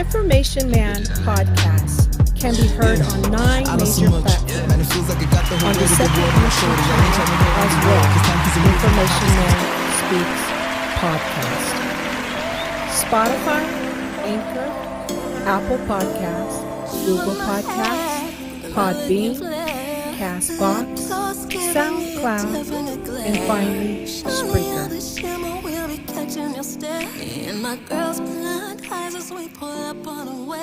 Information Man podcast can be heard on 9 major platforms on the second YouTube channel as well. Information Man Speaks podcast. Spotify, Anchor, Apple Podcasts, Google Podcasts, Podbean, Castbox, SoundCloud, and finally Spreaker. And my girls blind eyes as we pull up on a web.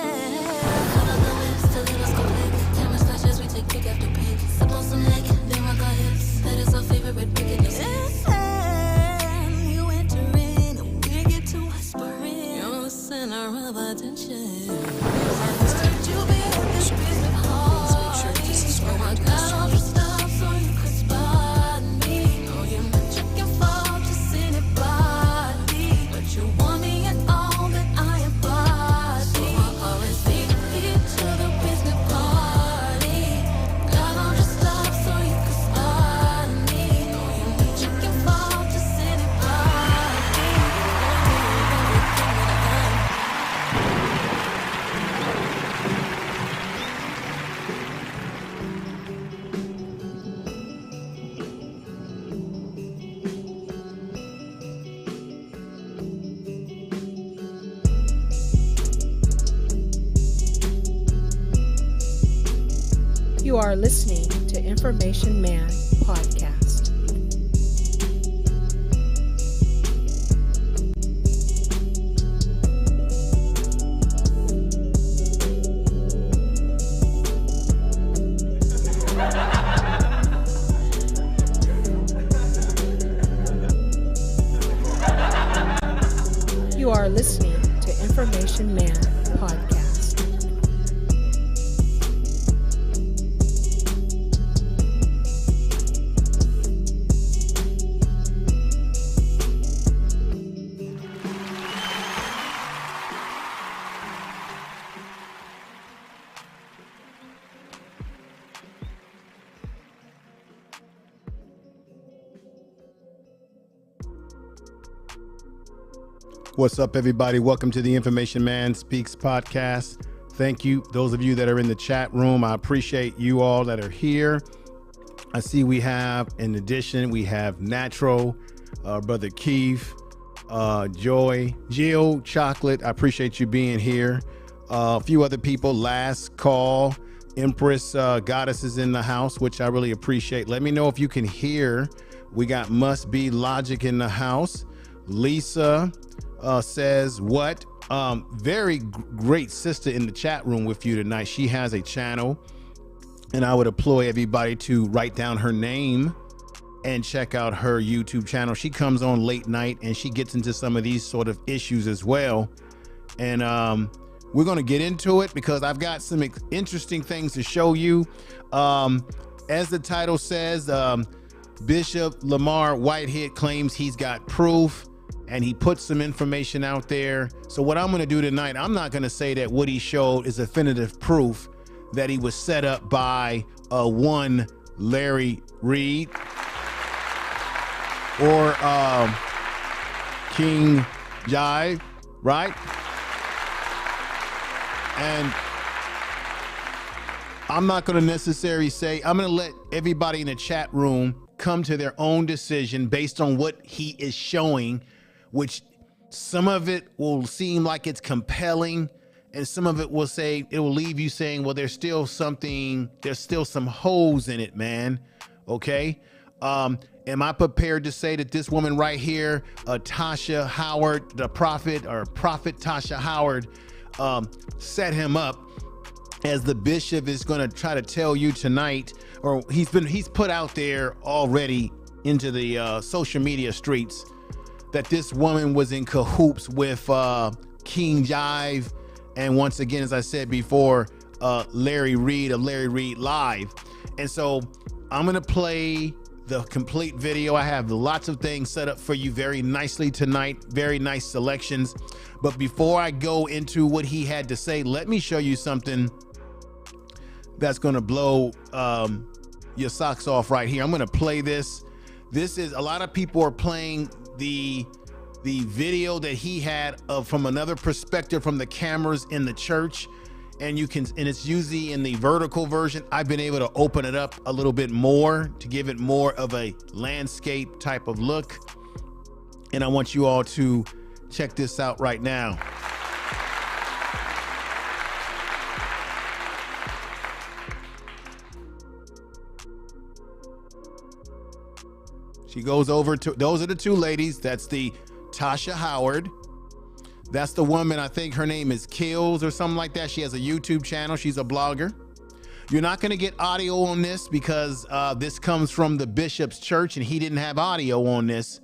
Cameras flash as we take pick after pick. Sip on some neck, then rock our hips. That is our favorite wickedness. And you enter in and we get to whispering. You're the center of attention. You be at this business hard. Oh my God, all the stuff so you could spot me. Oh, you meant you can fall just anybody. But you want me and all that I embody. So I always lead you to the business party. Got all the stuff so you could spot me. Oh, you meant you can fall just anybody. You are listening to Information Man podcast. You are listening to Information Man podcast. What's up, everybody? Welcome to the Information Man Speaks podcast. Thank you, those of you that are in the chat room. I appreciate you all that are here. I see we have, in addition, we have Natural, Brother Keith, Joy, Jill, Chocolate. I appreciate you being here. A few other people, Last Call, Empress Goddess is in the house, which I really appreciate. Let me know if you can hear. We got Must Be Logic in the house. Lisa says what? Very great sister in the chat room with you tonight. She has a channel, and I would employ everybody to write down her name and check out her YouTube channel. She comes on late night and she gets into some of these sort of issues as well. And we're going to get into it because I've got some interesting things to show you. As the title says, Bishop Lamor Whitehead claims he's got proof, and he put some information out there. So what I'm going to do tonight, I'm not going to say that what he showed is definitive proof that he was set up by one Larry Reid or King Jives, right? And I'm not going to necessarily say, I'm going to let everybody in the chat room come to their own decision based on what he is showing, which some of it will seem like it's compelling, and some of it will say, it will leave you saying, well, there's still some holes in it, man. Okay. Am I prepared to say that this woman right here, Tasha Howard, the prophet Tasha Howard, set him up, as the bishop is going to try to tell you tonight, or he's put out there already into the social media streets, that this woman was in cahoots with King Jives, and once again, as I said before, Larry Reid of Larry Reid Live. And so I'm gonna play the complete video. I have lots of things set up for you very nicely tonight, very nice selections. But before I go into what he had to say, let me show you something that's gonna blow your socks off right here. I'm gonna play this. This is, a lot of people are playing the the video that he had from another perspective from the cameras in the church. And it's usually in the vertical version. I've been able to open it up a little bit more to give it more of a landscape type of look. And I want you all to check this out right now. She goes over to, those are the two ladies. That's the Tasha Howard. That's the woman, I think her name is Kills or something like that. She has a YouTube channel. She's a blogger. You're not going to get audio on this because this comes from the bishop's church and he didn't have audio on this.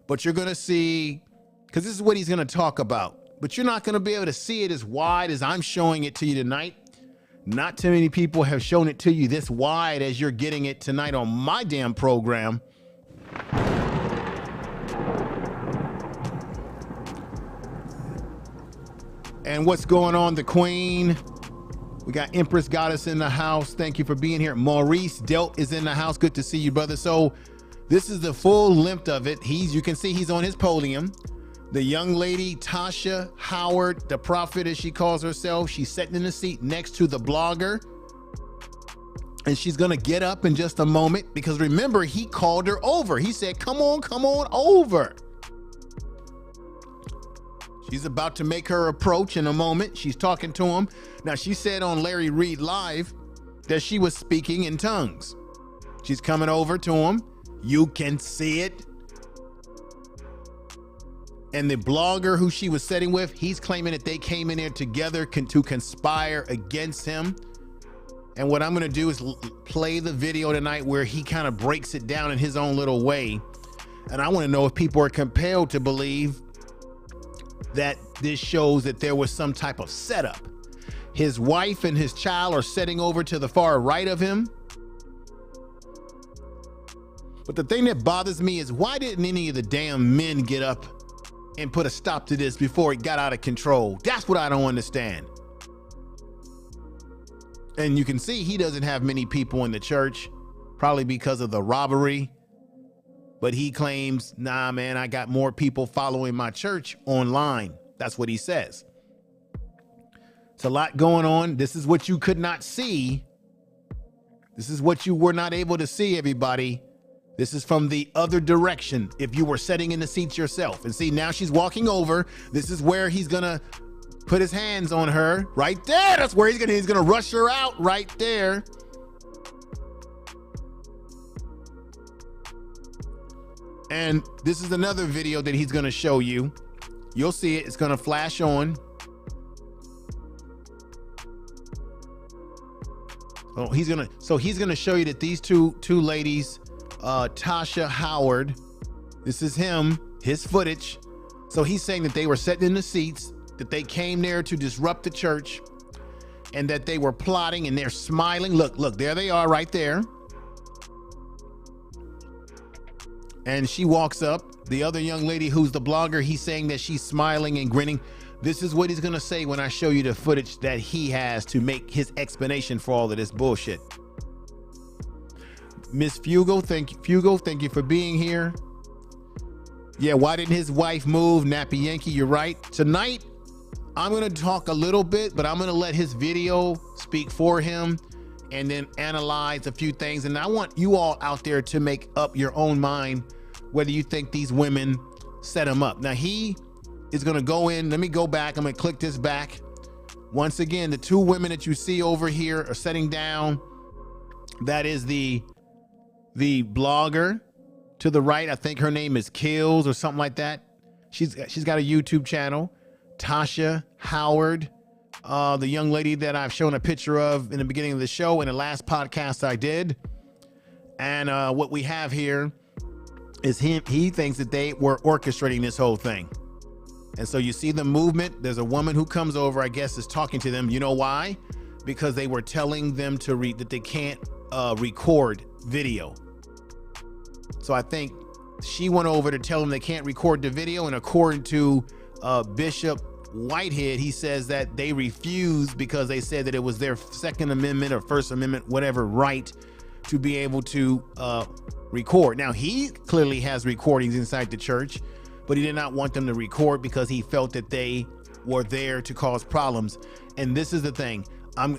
But you're going to see, because this is what he's going to talk about. But you're not going to be able to see it as wide as I'm showing it to you tonight. Not too many people have shown it to you this wide as you're getting it tonight on my damn program. And what's going on, the Queen? We got Empress Goddess in the house. Thank you for being here. Maurice Delt is in the house. Good to see you, brother. So this is the full length of it. You can see he's on his podium. The young lady, Tasha Howard, the prophet as she calls herself, she's sitting in the seat next to the blogger. And she's gonna get up in just a moment because remember, he called her over. He said, come on over. She's about to make her approach in a moment. She's talking to him. Now, she said on Larry Reid Live that she was speaking in tongues. She's coming over to him. You can see it. And the blogger who she was sitting with, he's claiming that they came in there together to conspire against him. And what I'm going to do is play the video tonight where he kind of breaks it down in his own little way. And I want to know if people are compelled to believe that this shows that there was some type of setup. His wife and his child are sitting over to the far right of him. But the thing that bothers me is why didn't any of the damn men get up and put a stop to this before it got out of control? That's what I don't understand. And you can see he doesn't have many people in the church, probably because of the robbery. But he claims, nah, man, I got more people following my church online. That's what he says. It's a lot going on. This is what you could not see. This is what you were not able to see, everybody. This is from the other direction if you were sitting in the seats yourself. And see, now she's walking over. This is where he's going to put his hands on her right there. That's where he's going to rush her out right there. And this is another video that he's going to show you. You'll see it. It's going to flash on. Oh, he's going to show you that these two ladies, Tasha Howard, this is him, his footage. So he's saying that they were sitting in the seats, that they came there to disrupt the church, and that they were plotting, and they're smiling. Look, there they are right there. And she walks up. The other young lady who's the blogger, he's saying that she's smiling and grinning. This is what he's going to say when I show you the footage that he has to make his explanation for all of this bullshit. Miss Fugo, thank you for being here. Yeah, why didn't his wife move? Nappy Yankee, you're right. Tonight, I'm going to talk a little bit, but I'm going to let his video speak for him and then analyze a few things. And I want you all out there to make up your own mind whether you think these women set him up. Now, he is going to go in. Let me go back. I'm going to click this back. Once again, the two women that you see over here are sitting down. That is the blogger to the right. I think her name is Kills or something like that. She's got a YouTube channel. Tasha Howard, the young lady that I've shown a picture of in the beginning of the show in the last podcast I did. And what we have here is him. He thinks that they were orchestrating this whole thing. And so you see the movement. There's a woman who comes over, I guess, is talking to them. You know why? Because they were telling them to read that they can't record video. So I think she went over to tell them they can't record the video. And according to Bishop Whitehead, he says that they refused because they said that it was their Second Amendment or First Amendment, whatever, right to be able to record. Now, he clearly has recordings inside the church, but he did not want them to record because he felt that they were there to cause problems. And this is the thing.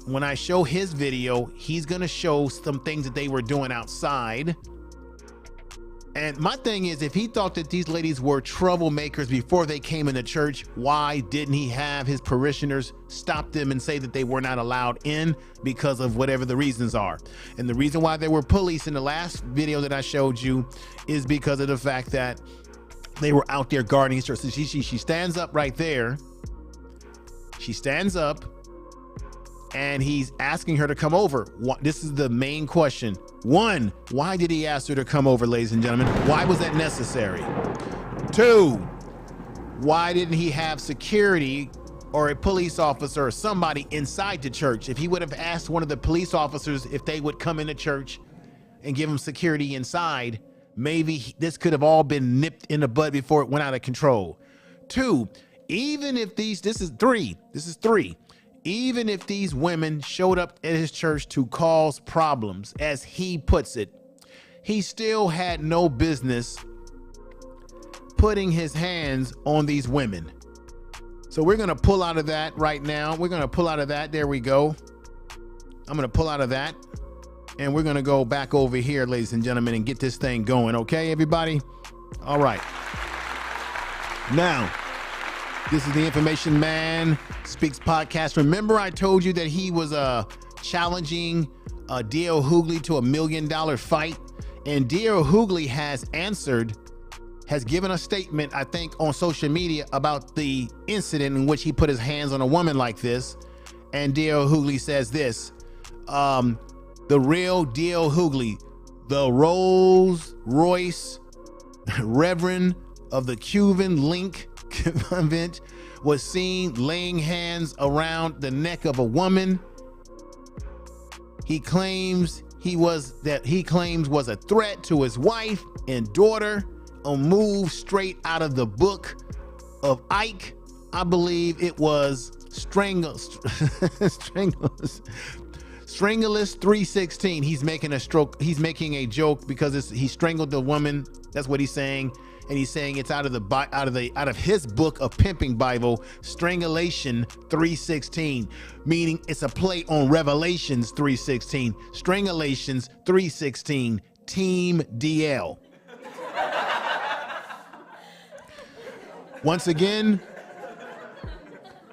When I show his video, he's going to show some things that they were doing outside. And my thing is, if he thought that these ladies were troublemakers before they came into church, why didn't he have his parishioners stop them and say that they were not allowed in because of whatever the reasons are? And the reason why there were police in the last video that I showed you is because of the fact that they were out there guarding his church. So she stands up right there. She stands up and he's asking her to come over. This is the main question. One, why did he ask her to come over, ladies and gentlemen? Why was that necessary? Two, why didn't he have security or a police officer or somebody inside the church? If he would have asked one of the police officers if they would come into church and give him security inside, maybe this could have all been nipped in the bud before it went out of control. Two, even if this is three. Even if these women showed up at his church to cause problems, as he puts it, he still had no business putting his hands on these women. So we're going to pull out of that right now. We're going to pull out of that. There we go. I'm going to pull out of that. And we're going to go back over here, ladies and gentlemen, and get this thing going. Okay, everybody? All right. Now, this is the Information Man Speaks podcast. Remember, I told you that he was challenging D.L. Hughley to $1 million fight, and D.L. Hughley has given a statement, I think, on social media about the incident in which he put his hands on a woman like this. And D.L. Hughley says this: the real D.L. Hughley, the Rolls Royce Reverend of the Cuban Link Convent, was seen laying hands around the neck of a woman he claims was a threat to his wife and daughter, a move straight out of the book of Ike. I believe it was Strangulus 316. He's making a joke because he strangled the woman. That's what he's saying. And he's saying it's out of his book of pimping Bible, Strangulation 316, meaning it's a play on Revelations 316. Strangulations 316, Team DL. Once again,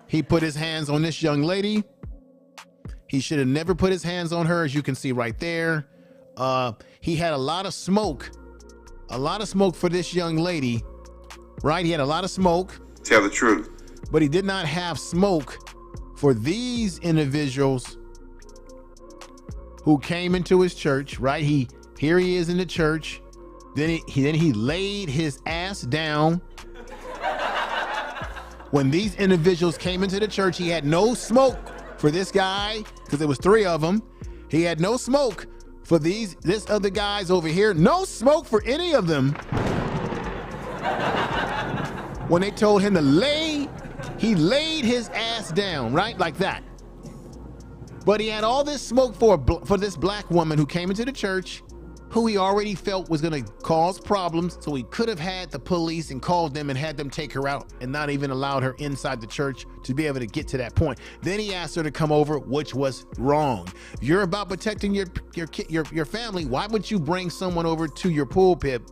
he put his hands on this young lady. He should have never put his hands on her, as you can see right there. He had a lot of smoke for this young lady, right? He had a lot of smoke. Tell the truth. But he did not have smoke for these individuals who came into his church, right? Here he is in the church. Then he laid his ass down. When these individuals came into the church, he had no smoke for this guy, because there was three of them. He had no smoke for this other guys over here. No smoke for any of them. When they told him to lay, he laid his ass down, right? Like that. But he had all this smoke for this black woman who came into the church, who he already felt was going to cause problems. So he could have had the police and called them and had them take her out and not even allowed her inside the church to be able to get to that point. Then he asked her to come over, which was wrong. You're about protecting your family. Why would you bring someone over to your pulpit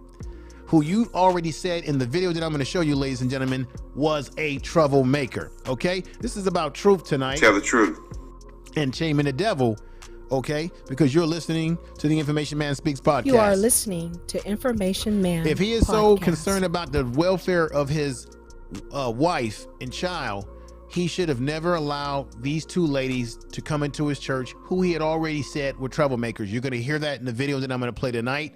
who you already said in the video that I'm going to show you, ladies and gentlemen, was a troublemaker? Okay, this is about truth tonight. Tell the truth. And shaming the devil. Okay, because you're listening to the Information Man Speaks podcast. You are listening to Information Man. If he is so concerned about the welfare of his wife and child, he should have never allowed these two ladies to come into his church, who he had already said were troublemakers. You're going to hear that in the video that I'm going to play tonight.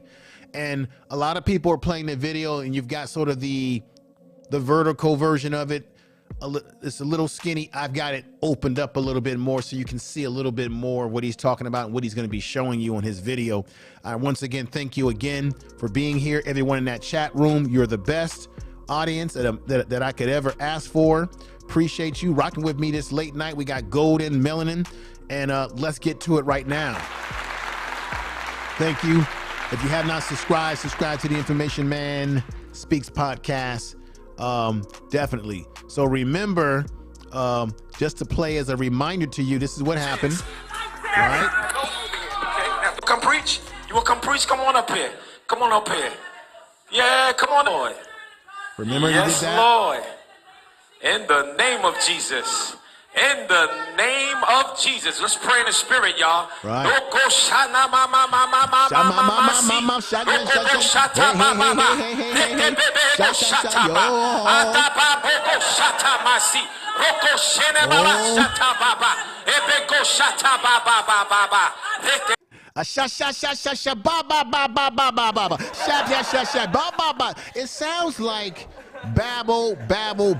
And a lot of people are playing the video, and you've got sort of the vertical version of it. It's a little skinny. I've got it opened up a little bit more so you can see a little bit more what he's talking about and what he's going to be showing you on his video. Once again, thank you again for being here. Everyone in that chat room, you're the best audience that I could ever ask for. Appreciate you rocking with me this late night. We got golden melanin, and let's get to it right now. Thank you. If you have not subscribed to the Information Man Speaks podcast. Definitely. So remember, just to play as a reminder to you, this is what happened. Right? Okay, come preach. You want to come preach? Come on up here. Come on up here. Yeah, come on, Lord. Remember yes, you did that? Lord. In the name of Jesus. In the name of Jesus. Let's pray in the spirit, y'all. Right. It sounds like babble talking.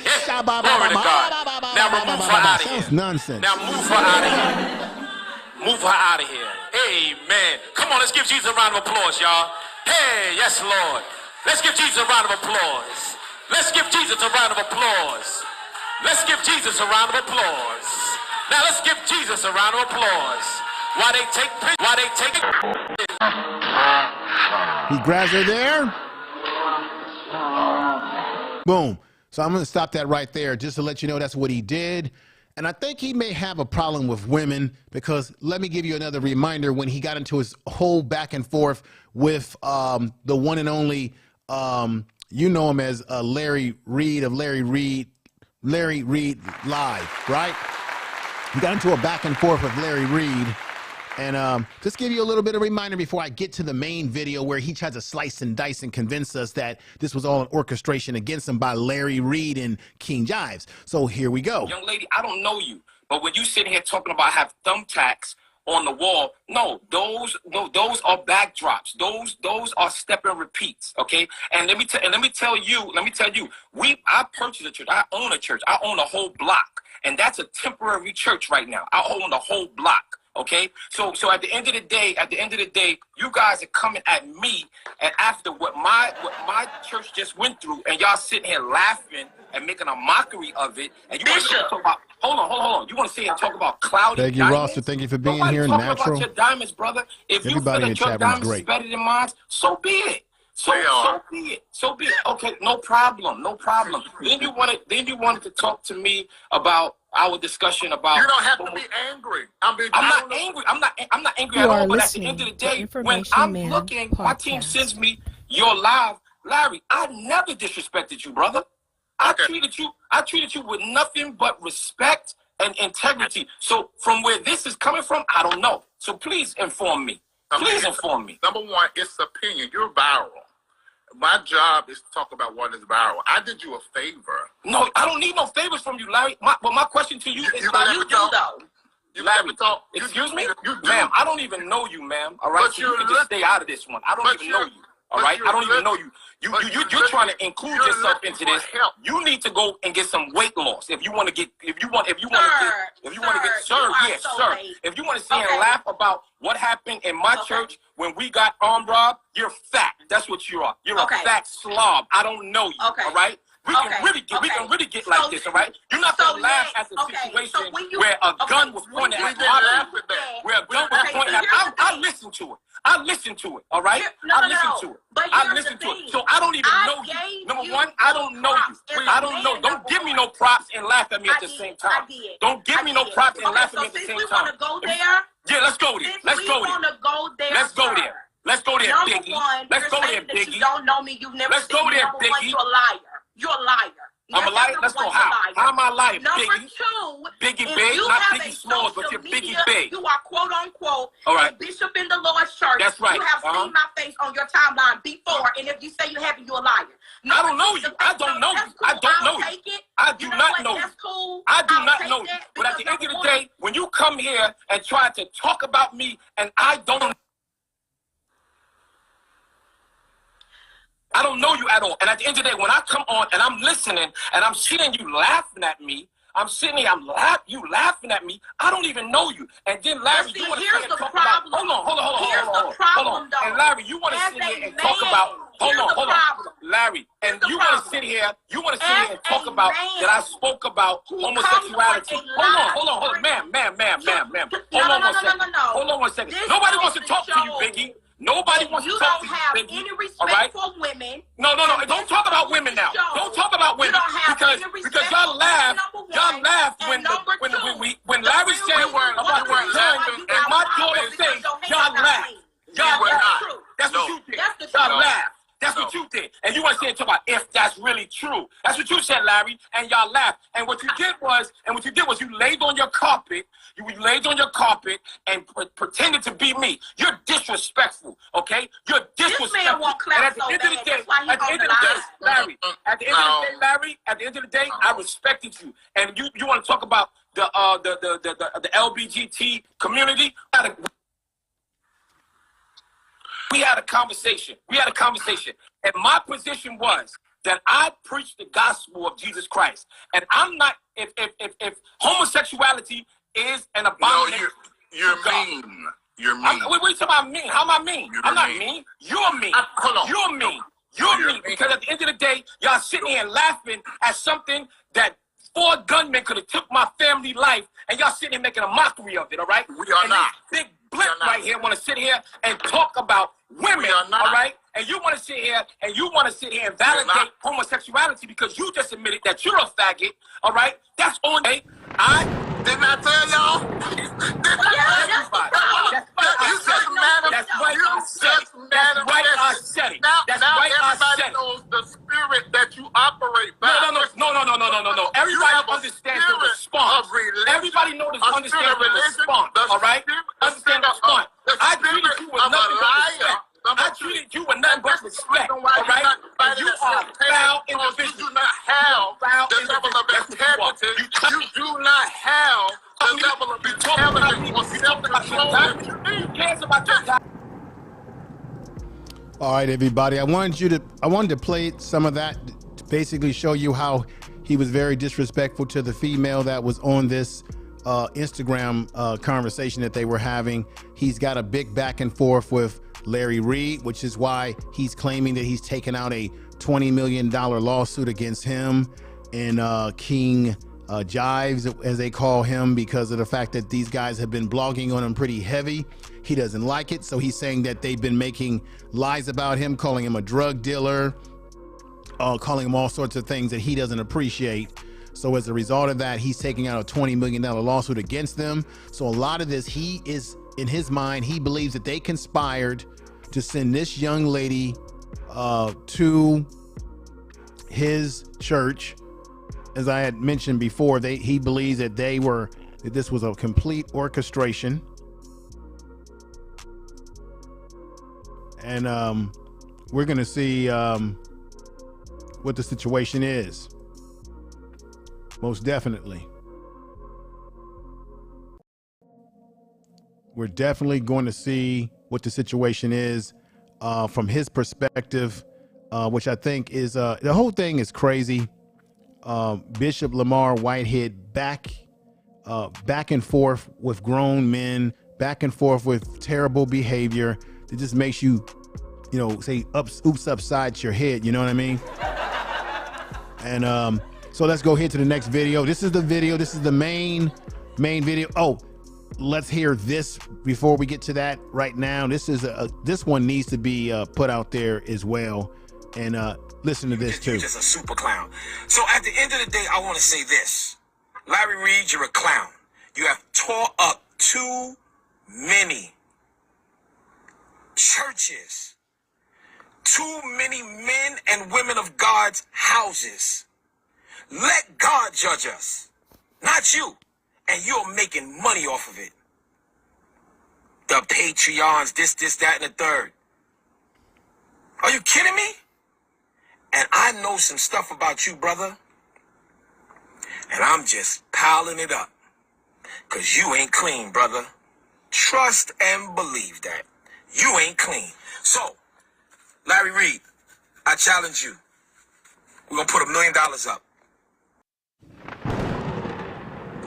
Glory to God. Now remove her out of here. Sounds nonsense. Now move her out of here. Move her out of here. Amen. Come on, let's give Jesus a round of applause, y'all. Hey, yes, Lord. Let's give Jesus a round of applause. Let's give Jesus a round of applause. Let's give Jesus a round of applause. Now let's give Jesus a round of applause. While they take it. He grabs her there. Boom. So I'm going to stop that right there just to let you know that's what he did. And I think he may have a problem with women, because let me give you another reminder. When he got into his whole back and forth with the one and only, you know him as Larry Reid of Larry Reid Live, right? He got into a back and forth with Larry Reid. And just give you a little bit of reminder before I get to the main video where he tried to slice and dice and convince us that this was all an orchestration against him by Larry Reid and King Jives. So here we go. Young lady, I don't know you, but when you sitting here talking about have thumbtacks on the wall, no, those are backdrops. Those are step and repeats, okay? And let me tell you, I purchased a church. I own a church. I own a whole block, and that's a temporary church right now. I own the whole block. Okay, so at the end of the day, you guys are coming at me, and after what my church just went through, and y'all sitting here laughing and making a mockery of it, and you want to talk about hold on, you want to sit and talk about cloudy Thank you, diamonds? Roster. Thank you for being Nobody here. talking Natural. about your diamonds, brother. If Everybody you in feel the that chat your room is diamonds is great. better than mine, so be it. So be it. Okay, no problem. Then you wanted to talk to me about our discussion about. You don't have to be angry. I'm not angry. I'm not angry You at are all. But at the listening end of the to day, when Information I'm Man looking, my team podcast. sends me your live, Larry. I never disrespected you, brother. I treated you with nothing but respect and integrity. So from where this is coming from, I don't know. So please inform me. Please inform me. Number one, it's opinion. You're viral. My job is to talk about what is viral. I did you a favor. No, I don't need no favors from you, Larry. My question to you is, you Larry, let me talk. You let Larry, me talk. excuse me? You do. Ma'am, I don't even know you, ma'am. All right, But so you you're can just stay out of this one. I don't even know you. All right, I don't even know you. You're trying to include yourself into this. You need to go and get some weight loss if you want to get sir. If you want to sit and laugh about what happened in my church when we got armed robbed, you're fat. That's what you are. You're a fat slob. I don't know you. All right. We can really get like this, all right? You're not gonna laugh at the situation where a gun was pointed at my people. Where a gun was pointed at. I listened to it. I listened to it. All right. I listened to it. I listened to it. So I don't even know you. Number one, I don't know you. I don't know. Don't give me no props and laugh at me at the same time. Don't give me no props and laugh at me at the same time. Yeah, let's go there. Let's go there. Let's go there. Let's go there, Biggie. Let's go there, Biggie. You don't know me. You've never Let's go there, Biggie. You're a liar. You're a liar. I'm a liar. Let's go. How am I lying, Number Biggie? two, Big, you not have Biggie a Smalls, but you're social Biggie media, Big. You are quote unquote All right. a bishop in the Lord's church. That's right. You have seen my face on your timeline before, and if you say you haven't, you're a liar. I don't know you. I don't know you. I don't know you. I do not know you. That's cool. I do not know you. But at the end of the day, when you come here and try to talk about me and I don't know you at all. And at the end of the day, when I come on and I'm listening and I'm seeing you laughing at me, I'm sitting here, you laughing at me. I don't even know you. And then Larry, you want to sit and talk about. Hold on. And Larry, you want to sit here and talk about. Hold on. Larry, and you want to sit here. And talk about that I spoke about homosexuality. Hold on, ma'am. Hold on one second. Nobody wants to talk to you, Biggie. Nobody wants to talk to you. You don't have any respect for women. No. Don't talk about women now. Don't talk about women because y'all laughed. Y'all laughed when Larry said about the gun and my daughter said y'all laughed. Y'all laughed. That's what you did. Y'all laughed. That's what you did. And you want to say talk about if that's really true. That's what you said, Larry, and y'all laughed. And what you did was you laid on your carpet. You laid on your carpet and pretended to be me. You're disrespectful, okay? You're disrespectful. This man won't clap so bad. That's why he's on the line. Larry, at the end of the day, I respected you. And you want to talk about the LBGT community? We had a conversation. And my position was that I preach the gospel of Jesus Christ. And I'm not, if homosexuality is an abomination. No, you're mean. You're mean. What are you talking about mean? How am I mean? I'm not mean. You're mean. You're mean. You're mean. Because at the end of the day, y'all sitting here laughing at something that 4 gunmen could have took my family life, and y'all sitting here making a mockery of it, all right? We are not. Big blip right here want to sit here and talk about women, all right? And you want to sit here and validate homosexuality because you just admitted that you're a faggot, all right? That's on me. Didn't I tell y'all? That's why I said it. Now everybody knows the spirit that you operate by. No. Everybody understands the response. Everybody understands the response, all right? Understand the response. I treated you with nothing but respect. I treated you with nothing but respect, all right? And you are a foul individual. You do not have the level of integrity. You do not have the level of intelligence or self-control. Who cares about your time? All right, everybody. I wanted to play some of that to basically show you how he was very disrespectful to the female that was on this Instagram conversation that they were having. He's got a big back and forth with Larry Reid, which is why he's claiming that he's taken out a $20 million lawsuit against him and King Jives, as they call him, because of the fact that these guys have been blogging on him pretty heavy. He doesn't like it, so he's saying that they've been making lies about him, calling him a drug dealer, calling him all sorts of things that he doesn't appreciate. So as a result of that, he's taking out a $20 million lawsuit against them. So a lot of this, he is, in his mind, he believes that they conspired to send this young lady to his church. As I had mentioned before, he believes that this was a complete orchestration. And we're going to see what the situation is. Most definitely. We're definitely going to see what the situation is from his perspective, which I think is the whole thing is crazy. Bishop Lamor Whitehead back and forth with grown men, back and forth with terrible behavior that just makes you, say oops upside your head. You know what I mean? And so let's go here to the next video. This is the video. This is the main video. Oh, let's hear this before we get to that right now. This one needs to be put out there as well. And listen to this too. You're just a super clown. So at the end of the day, I want to say this. Larry Reid, you're a clown. You have tore up too many churches, too many men and women of God's houses. Let God judge us, not you. And you're making money off of it. The Patreons, this, that, and the third. Are you kidding me? And I know some stuff about you, brother. And I'm just piling it up. Because you ain't clean, brother. Trust and believe that. You ain't clean. So, Larry Reid, I challenge you. We're going to put $1 million up.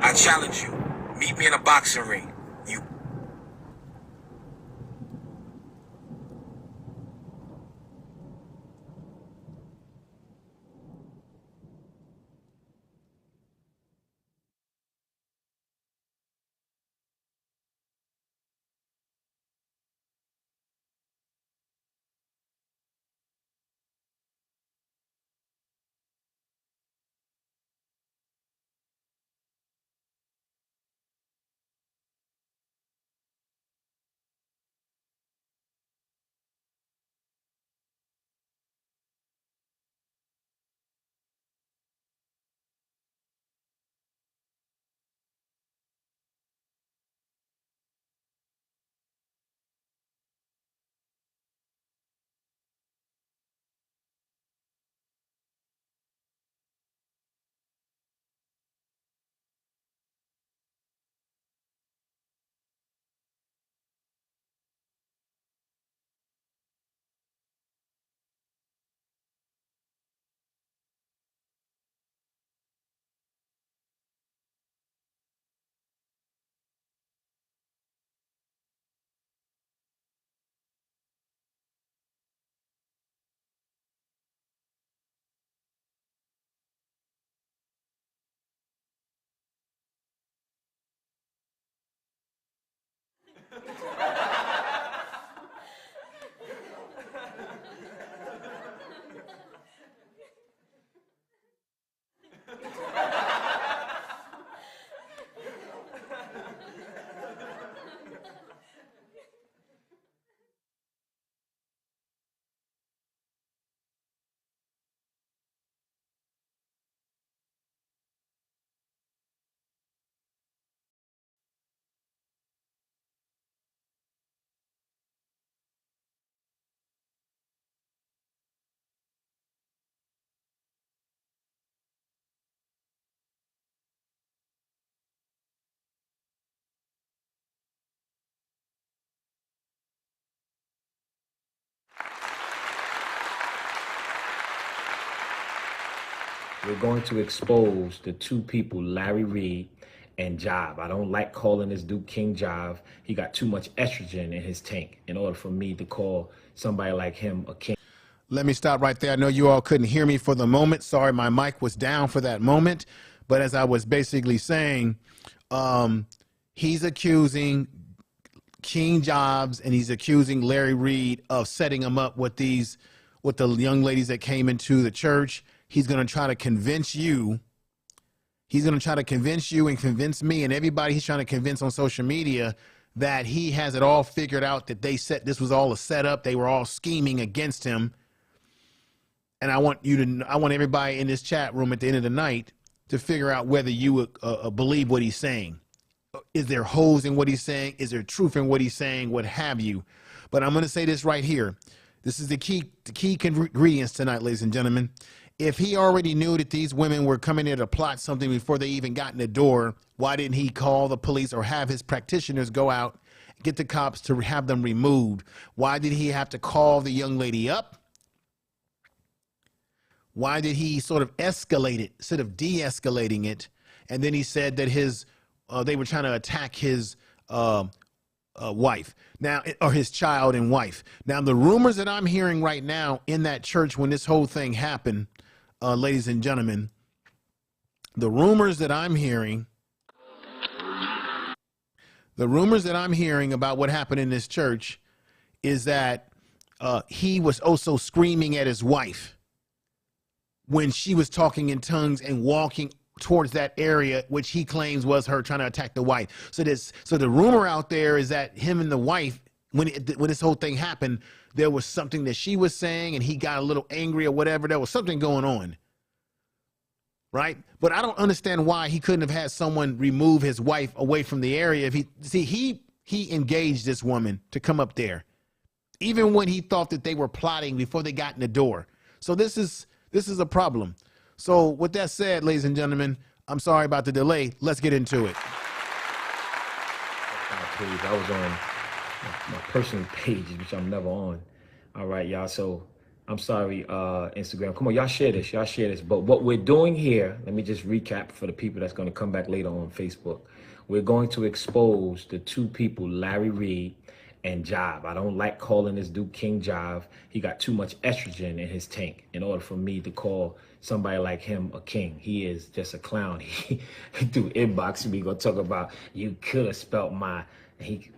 I challenge you. Meet me in a boxing ring. You We're going to expose the two people, Larry Reid and Jive. I don't like calling this dude King Jive. He got too much estrogen in his tank in order for me to call somebody like him a king. Let me stop right there. I know you all couldn't hear me for the moment. Sorry, my mic was down for that moment. But as I was basically saying, he's accusing King Jives and he's accusing Larry Reid of setting him up with the young ladies that came into the church. He's going to try to convince you. He's going to try to convince you and convince me and everybody he's trying to convince on social media that he has it all figured out, that this was all a setup. They were all scheming against him. And I want everybody in this chat room at the end of the night to figure out whether you believe what he's saying. Is there holes in what he's saying? Is there truth in what he's saying? What have you? But I'm going to say this right here. This is the key ingredients tonight, ladies and gentlemen. If he already knew that these women were coming there to plot something before they even got in the door, why didn't he call the police or have his practitioners go out, get the cops to have them removed? Why did he have to call the young lady up? Why did he sort of escalate it instead of de-escalating it? And then he said that they were trying to attack his wife now, or his child and wife. Now, the rumors that I'm hearing right now in that church when this whole thing happened, ladies and gentlemen, the rumors that I'm hearing about what happened in this church is that he was also screaming at his wife when she was talking in tongues and walking towards that area, which he claims was her trying to attack the wife. So the rumor out there is that him and the wife, when this whole thing happened, there was something that she was saying and he got a little angry or whatever. There was something going on, right? But I don't understand why he couldn't have had someone remove his wife away from the area. If he engaged this woman to come up there, even when he thought that they were plotting before they got in the door. So this is a problem. So with that said, ladies and gentlemen, I'm sorry about the delay. Let's get into it. Please, I was on my personal page, which I'm never on. All right, y'all. So I'm sorry, Instagram. Come on, y'all share this. Y'all share this. But what we're doing here, let me just recap for the people that's going to come back later on Facebook. We're going to expose the two people, Larry Reid and Jive. I don't like calling this dude King Jive. He got too much estrogen in his tank in order for me to call somebody like him a king. He is just a clown. He through inbox me gonna talk about you could have spelt he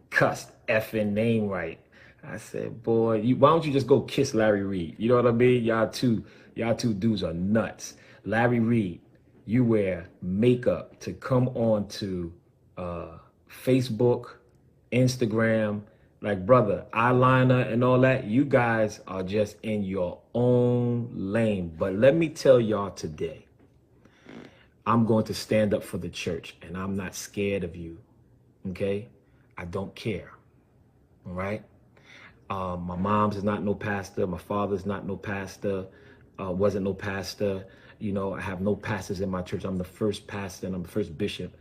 cussed effing name right. I said, boy, why don't you just go kiss Larry Reid? You know what I mean? Y'all two dudes are nuts. Larry Reid, you wear makeup to come on to Facebook, Instagram, like, brother, eyeliner and all that. You guys are just in your own lane. But let me tell y'all today, I'm going to stand up for the church and I'm not scared of you. Okay? I don't care. All right? My mom's is not no pastor. My father's not no pastor. Wasn't no pastor. You know, I have no pastors in my church. I'm the first pastor and I'm the first bishop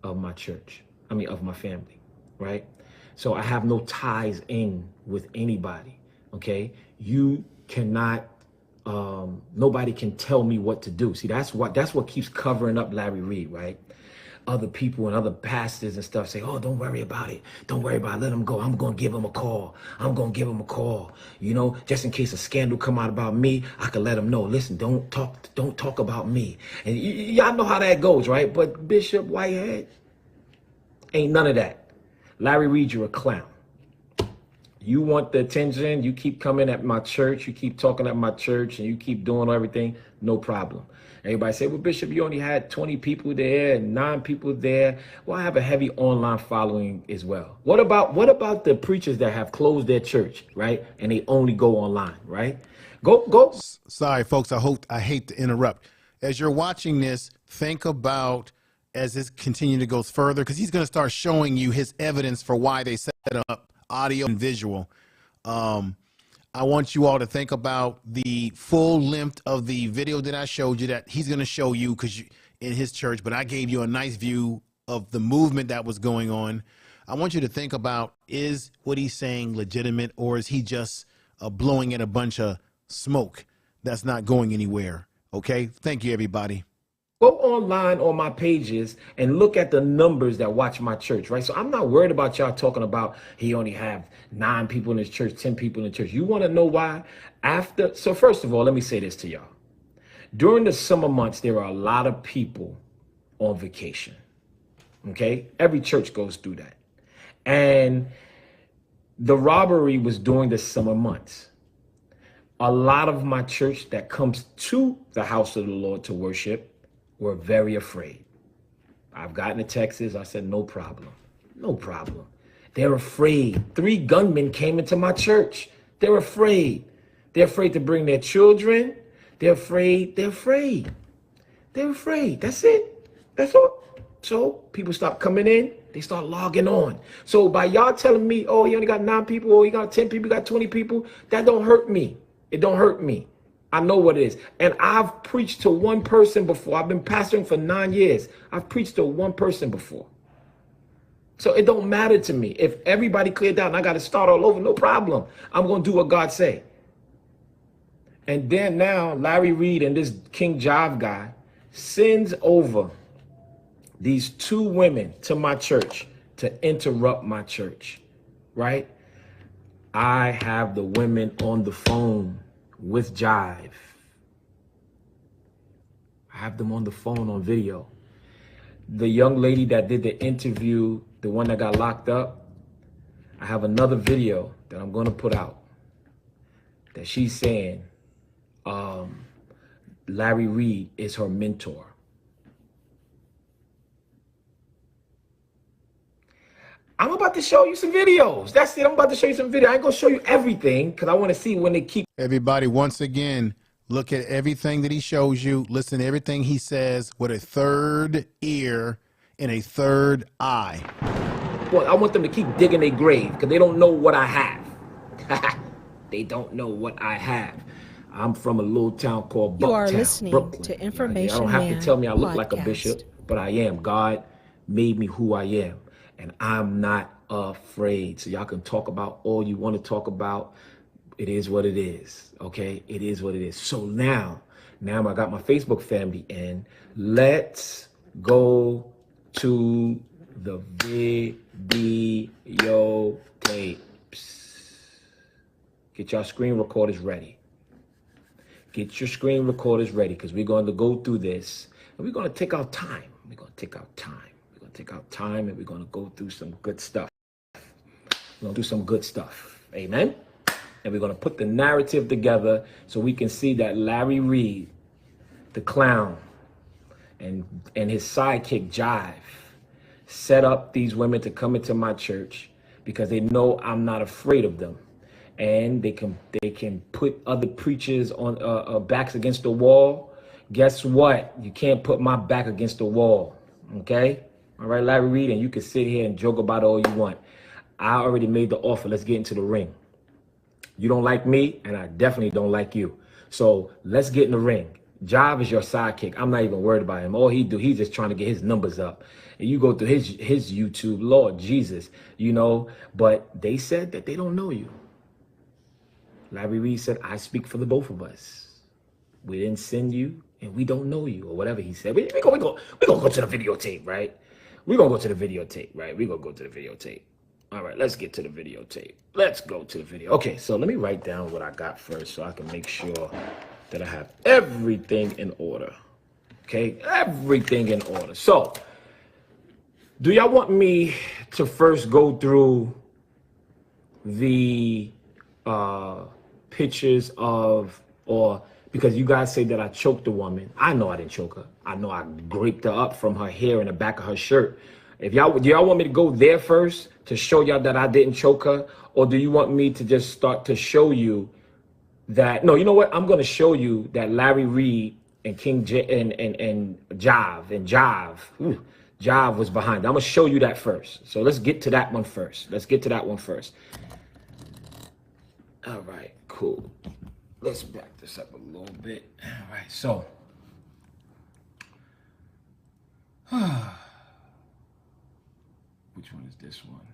of my church. Of my family, right? So I have no ties in with anybody, okay? You cannot, nobody can tell me what to do. See, that's what keeps covering up Larry Reid, right? Other people and other pastors and stuff say, oh, don't worry about it. Don't worry about it. Let him go. I'm going to give him a call. I'm going to give him a call. You know, just in case a scandal come out about me, I can let him know. Listen, don't talk about me. And y'all know how that goes, right? But Bishop Whitehead, ain't none of that. Larry Reid, you're a clown. You want the attention. You keep coming at my church. You keep talking at my church and you keep doing everything. No problem. Everybody say, well, Bishop, you only had 20 people there and 9 people there. Well, I have a heavy online following as well. What about the preachers that have closed their church, right? And they only go online, right? Go. Sorry, folks. I hate to interrupt. As you're watching this, think about as this continue to goes further, because he's going to start showing you his evidence for why they set up audio and visual. I want you all to think about the full length of the video that I showed you that he's going to show you because in his church, but I gave you a nice view of the movement that was going on. I want you to think about, is what he's saying legitimate, or is he just blowing in a bunch of smoke that's not going anywhere? Okay. Thank you, everybody. Go online on my pages and look at the numbers that watch my church, right? So I'm not worried about y'all talking about he only have 9 people in his church, 10 people in the church. You want to know why? So first of all, let me say this to y'all. During the summer months, there are a lot of people on vacation. Okay? Every church goes through that. And the robbery was during the summer months. A lot of my church that comes to the house of the Lord to worship were very afraid. I've gotten to Texas. I said, no problem. No problem. They're afraid. 3 gunmen came into my church. They're afraid. They're afraid to bring their children. They're afraid. They're afraid. They're afraid. That's it. That's all. So people stop coming in. They start logging on. So by y'all telling me, oh, he only got 9 people, or he got 10 people, he got 20 people, that don't hurt me. It don't hurt me. I know what it is. And I've preached to one person before. I've been pastoring for 9 years. I've preached to one person before. So it don't matter to me. If everybody cleared out and I got to start all over, no problem. I'm going to do what God say. And then now Larry Reid and this King Jive guy sends over these 2 women to my church to interrupt my church, right? I have the women on the phone with Jive. I have them on the phone on video. The young lady that did the interview, the one that got locked up, I have another video that I'm going to put out that she's saying Larry Reid is her mentor. I'm about to show you some videos. That's it. I'm about to show you some video. I ain't going to show you everything because I want to see when they keep. Everybody, once again, look at everything that he shows you. Listen to everything he says with a third ear and a third eye. Well, I want them to keep digging their grave because they don't know what I have. They don't know what I have. I'm from a little town called Bucktown, You are listening Brooklyn. to Information I don't have Man to tell me I look podcast. like a bishop, but I am. God made me who I am. And I'm not afraid. So y'all can talk about all you want to talk about. It is what it is. Okay? It is what it is. So now I got my Facebook family in. Let's go to the video tapes. Get your screen recorders ready. Get your screen recorders ready because we're going to go through this. And we're going to take our time. We're going to take our time. Take our time and we're going to go through some good stuff. We're going to do some good stuff. Amen. And we're going to put the narrative together so we can see that Larry Reid, the clown, and his sidekick Jive set up these women to come into my church because they know I'm not afraid of them. And they can put other preachers on backs against the wall. Guess what? You can't put my back against the wall. Okay? All right, Larry Reid, and you can sit here and joke about it all you want. I already made the offer. Let's get into the ring. You don't like me, and I definitely don't like you. So let's get in the ring. Jive is your sidekick. I'm not even worried about him. All he's just trying to get his numbers up. And you go through his YouTube, Lord Jesus, but they said that they don't know you. Larry Reid said, I speak for the both of us. We didn't send you, and we don't know you, or whatever he said. We're going to go to the videotape, right? We're going to go to the videotape, right? We're going to go to the videotape. All right, let's get to the videotape. Let's go to the video. Okay, so let me write down what I got first so I can make sure that I have everything in order. Okay, everything in order. So Do y'all want me to first go through the pictures of, or because you guys say that I choked the woman? I know I didn't choke her. I know I graped her up from her hair in the back of her shirt. Do y'all want me to go there first to show y'all that I didn't choke her, or do you want me to just start to show you that? No, you know what? I'm going to show you that Larry Reid and Jive was behind it. I'm going to show you that first. So let's get to that one first. All right, cool. Let's back this up a little bit. All right, so. Which one is this one?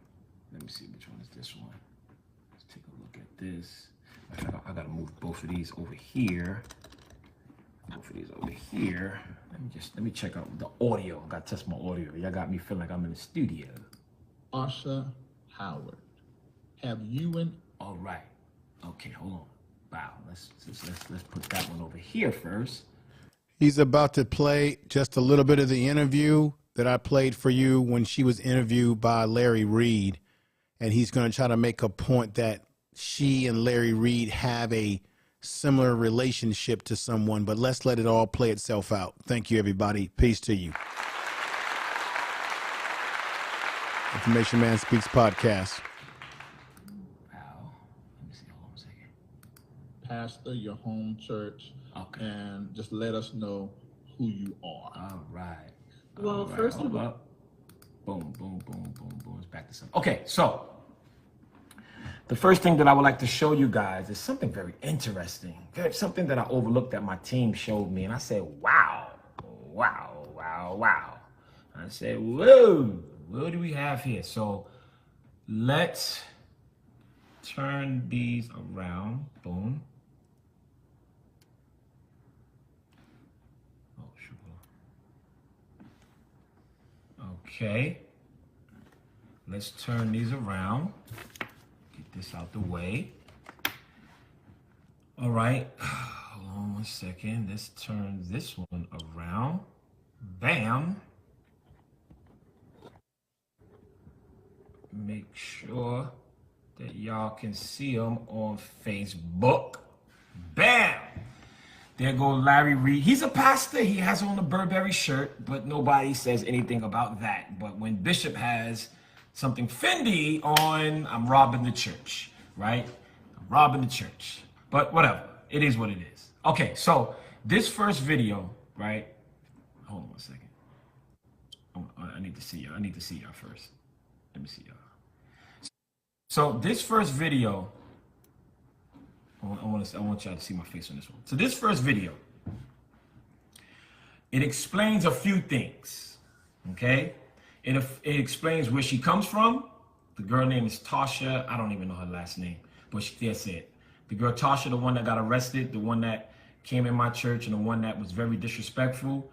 Let me see, which one is this one? Let's take a look at this. I gotta move both of these over here. Let me check out the audio. I gotta test my audio. Y'all got me feeling like I'm in the studio. Tarsha Howard, have you and... All right. Okay, hold on. Wow, let's put that one over here first. He's about to play just a little bit of the interview that I played for you when she was interviewed by Larry Reid. And he's going to try to make a point that she and Larry Reid have a similar relationship to someone, but let's let it all play itself out. Thank you, everybody. Peace to you. Information Man Speaks podcast. Wow. Let me see. Hold on a second. Pastor, your home church, okay, and just let us know who you are. All right. Well, first of all, boom. Let's back this up. Okay, so the first thing that I would like to show you guys is something very interesting. Something that I overlooked that my team showed me, and I said, wow. I said, whoa, what do we have here? So let's turn these around. Boom. Okay, let's turn these around. Get this out the way. All right, hold on 1 second. Let's turn this one around. Bam. Make sure that y'all can see them on Facebook. Bam. There go Larry Reid. He's a pastor. He has on a Burberry shirt, but nobody says anything about that. But when Bishop has something Fendi on, I'm robbing the church, right? I'm robbing the church. But whatever. It is what it is. Okay, so this first video, right? Hold on 1 second. I need to see y'all. I need to see y'all first. Let me see y'all. So this first video, I want y'all to see my face on this one. So this first video, it explains a few things, okay? It explains where she comes from. The girl name is Tarsha. I don't even know her last name, but that's it. The girl Tarsha, the one that got arrested, the one that came in my church, and the one that was very disrespectful.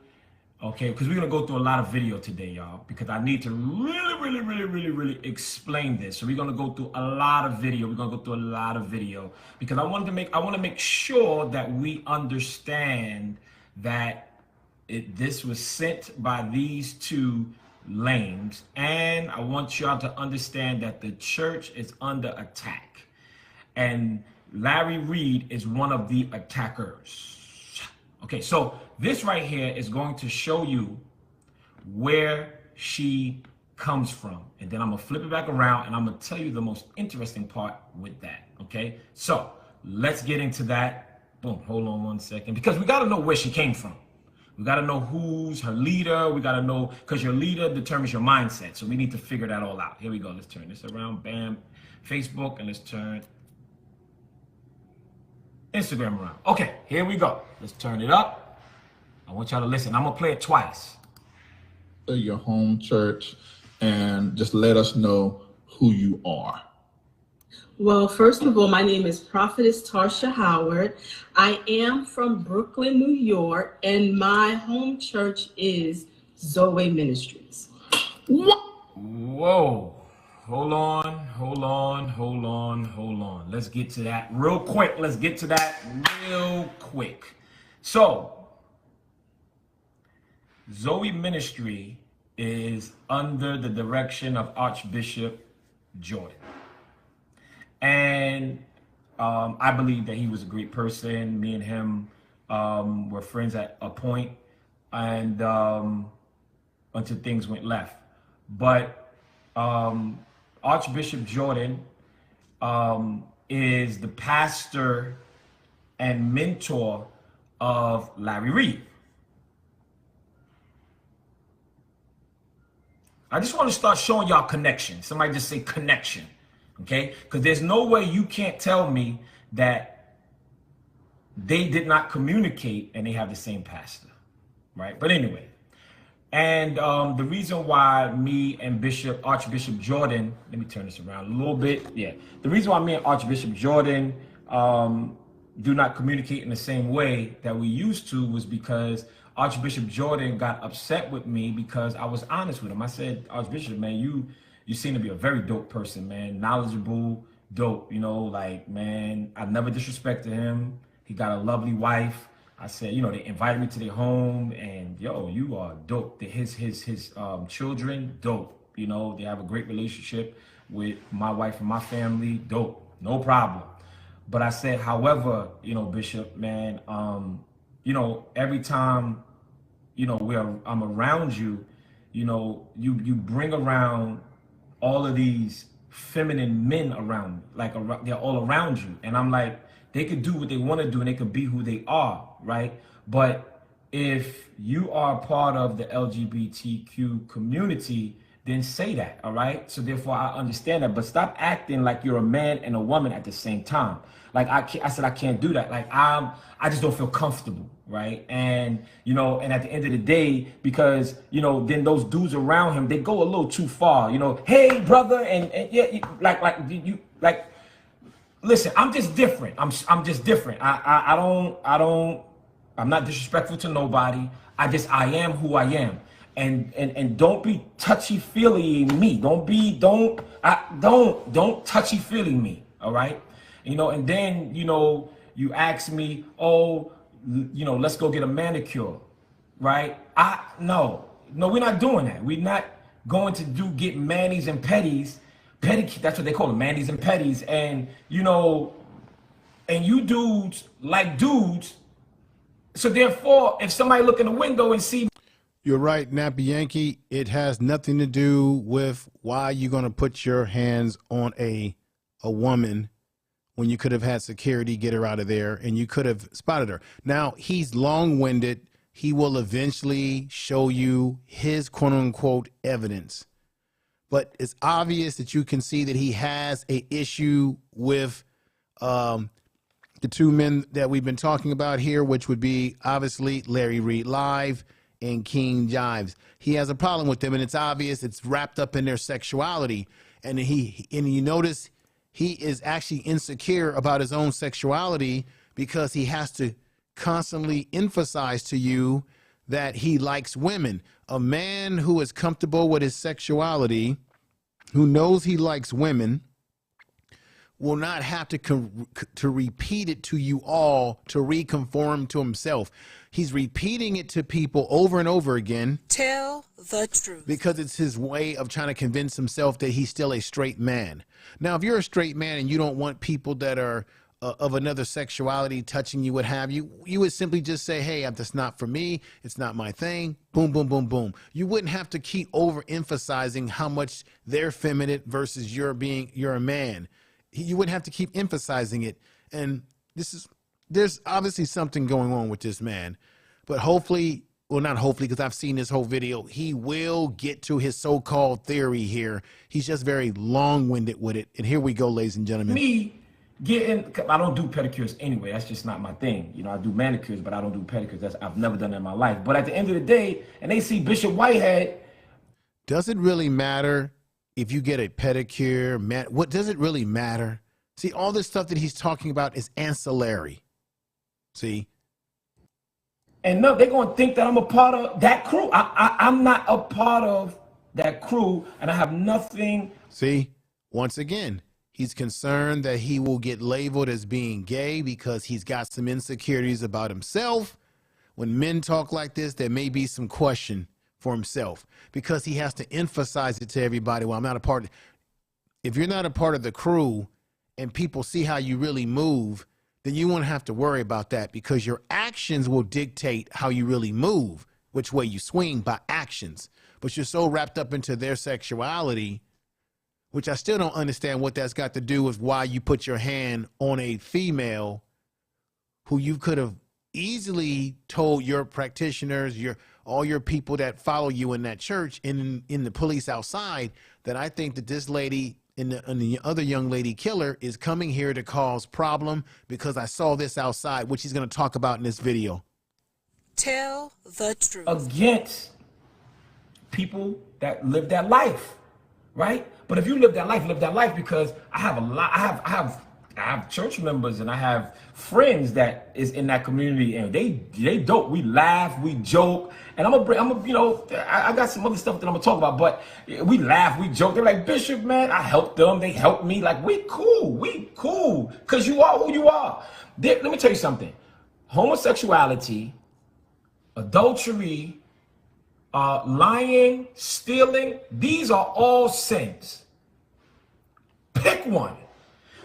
Okay, because we're going to go through a lot of video today, y'all, because I need to really explain this. So we're going to go through a lot of video. We're going to go through a lot of video because I want to make sure that we understand that this was sent by these two lames. And I want y'all to understand that the church is under attack. And Larry Reid is one of the attackers. Okay, so this right here is going to show you where she comes from. And then I'm going to flip it back around and I'm going to tell you the most interesting part with that. Okay, so let's get into that. Boom, hold on 1 second. Because we got to know where she came from. We got to know who's her leader. We got to know, because your leader determines your mindset. So we need to figure that all out. Here we go. Let's turn this around. Bam. Facebook. And let's turn Instagram around. Okay, here we go. Let's turn it up. I want y'all to listen. I'm going to play it twice. Your home church, and just let us know who you are. Well, first of all, my name is Prophetess Tarsha Howard. I am from Brooklyn, New York, and my home church is Zoe Ministries. What? Whoa. Hold on. Let's get to that real quick. So, Zoe Ministry is under the direction of Archbishop Jordan. And I believe that he was a great person. Me and him were friends at a point, and until things went left. But Archbishop Jordan is the pastor and mentor of Larry Reid. I just want to start showing y'all connection. Somebody just say connection, okay? Because there's no way you can't tell me that they did not communicate and they have the same pastor, right? But anyway, and the reason why me and Archbishop Jordan, let me turn this around a little bit. Yeah, the reason why me and Archbishop Jordan do not communicate in the same way that we used to was because Archbishop Jordan got upset with me because I was honest with him. I said, Archbishop, man, you seem to be a very dope person, man. Knowledgeable, dope, you know, like, man, I never disrespected him. He got a lovely wife. I said, you know, they invited me to their home, and yo, you are dope. His children, dope. You know, they have a great relationship with my wife and my family, dope, no problem. But I said, however, you know, Bishop, man, you know, every time, you know, I'm around you, you know, you bring around all of these feminine men around me, like they're all around you. And I'm like, they could do what they want to do and they could be who they are, right? But if you are part of the LGBTQ community, then say that, all right? So therefore I understand that, but stop acting like you're a man and a woman at the same time. Like I said, I can't do that. Like I just don't feel comfortable, right? And, you know, and at the end of the day, because, you know, then those dudes around him, they go a little too far, you know, hey brother, and yeah, like, listen, I'm just different. I'm just different. I'm not disrespectful to nobody. I am who I am. And don't be touchy-feely me. Don't touchy-feely me, all right? You know, and then, you know, you ask me, oh, you know, let's go get a manicure, right? No, we're not doing that. We're not going to get manis and petties. That's what they call them, manis and petties. And, you know, and you dudes like dudes. So therefore, if somebody look in the window and see. You're right, Nappy Yankee. It has nothing to do with why you're going to put your hands on a woman when you could have had security get her out of there and you could have spotted her. Now, he's long-winded. He will eventually show you his quote-unquote evidence. But it's obvious that you can see that he has an issue with the two men that we've been talking about here, which would be obviously Larry Reid Live and King Jives. He has a problem with them, and it's obvious. It's wrapped up in their sexuality. And you notice he is actually insecure about his own sexuality because he has to constantly emphasize to you that he likes women. A man who is comfortable with his sexuality, who knows he likes women, will not have to repeat it to you all to reconform to himself. He's repeating it to people over and over again. Tell the truth. Because it's his way of trying to convince himself that he's still a straight man. Now, if you're a straight man and you don't want people that are of another sexuality touching you, what have you, you would simply just say, hey, that's not for me. It's not my thing. Boom, boom, boom, boom. You wouldn't have to keep overemphasizing how much they're feminine versus you're a man. You wouldn't have to keep emphasizing it. And there's obviously something going on with this man, but hopefully, well, not hopefully, because I've seen this whole video, he will get to his so-called theory here. He's just very long-winded with it. And here we go, ladies and gentlemen. I don't do pedicures anyway. That's just not my thing. You know, I do manicures, but I don't do pedicures. I've never done that in my life. But at the end of the day, and they see Bishop Whitehead. Does it really matter if you get a pedicure? What does it really matter? See, all this stuff that he's talking about is ancillary. See? And no, they're going to think that I'm a part of that crew. I'm not a part of that crew, and I have nothing. See, once again, he's concerned that he will get labeled as being gay because he's got some insecurities about himself. When men talk like this, there may be some question for himself because he has to emphasize it to everybody. Well, I'm not a part of, if you're not a part of the crew and people see how you really move, then you won't have to worry about that because your actions will dictate how you really move, which way you swing by actions. But you're so wrapped up into their sexuality, which I still don't understand what that's got to do with why you put your hand on a female who you could have easily told your practitioners, all your people that follow you in that church and in the police outside, that I think that this lady and the other young lady killer is coming here to cause problem because I saw this outside, which he's going to talk about in this video. Tell the truth. Against people that live that life, right? But if you live that life because I have a lot, I have church members and I have friends that is in that community and they dope. We laugh, we joke, and I got some other stuff that I'm gonna talk about, but we laugh, we joke. They're like, Bishop, man, I helped them, they helped me. Like, we cool, because you are who you are. Let me tell you something. Homosexuality, adultery, lying, stealing, these are all sins. Pick one.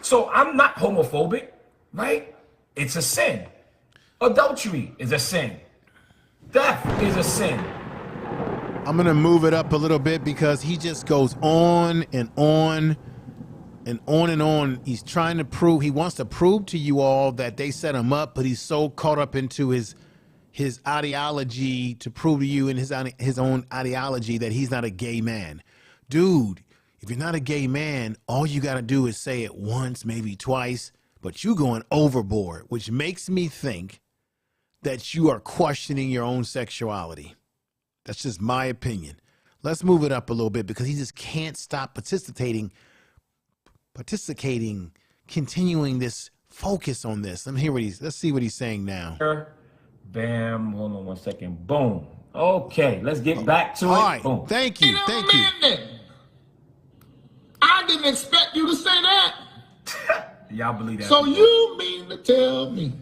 So I'm not homophobic, right? It's a sin. Adultery is a sin. Theft is a sin. I'm going to move it up a little bit because he just goes on and on and on and on. He's trying to prove, he wants to prove to you all that they set him up, but he's so caught up into his ideology to prove to you in his own ideology that he's not a gay man. Dude, if you're not a gay man, all you got to do is say it once, maybe twice, but you going overboard, which makes me think that you are questioning your own sexuality. That's just my opinion. Let's move it up a little bit because he just can't stop participating, continuing this focus on this. Let's see what he's saying now. Bam, hold on one second. Boom. Okay, let's get back to it. All right, Boom. thank you. I didn't expect you to say that. Y'all believe that? So you mean to tell me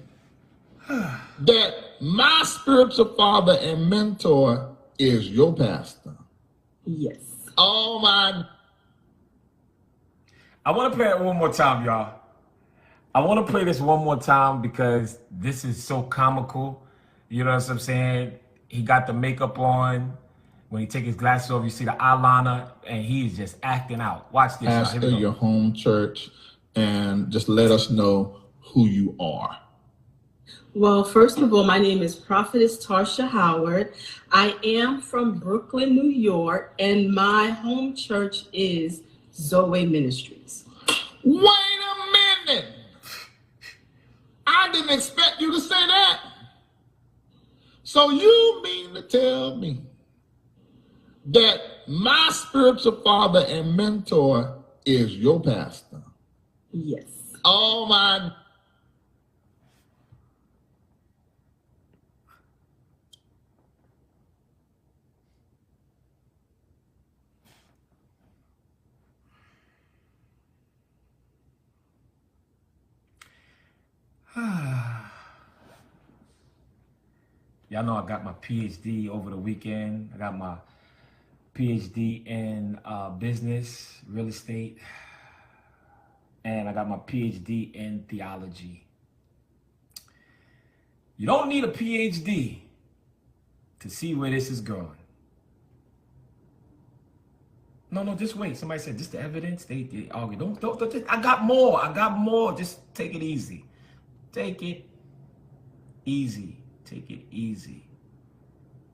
that my spiritual father and mentor is your pastor? Yes. Oh my. I want to play it one more time, y'all. I want to play this one more time because this is so comical. You know what I'm saying? He got the makeup on. When he take his glasses off, you see the eyeliner, and he's just acting out. Watch this. Pastor your home church and just let us know who you are. Well, first of all, my name is Prophetess Tarsha Howard. I am from Brooklyn, New York, and my home church is Zoe Ministries. Wait a minute. I didn't expect you to say that. So you mean to tell me that my spiritual father and mentor is your pastor? Yes. Oh my. Y'all know I got my PhD over the weekend. I got my PhD in business, real estate, and I got my PhD in theology. You don't need a PhD to see where this is going. No, just wait. Somebody said, just the evidence. They argue. Don't. I got more. Just take it easy. Take it easy. Take it easy.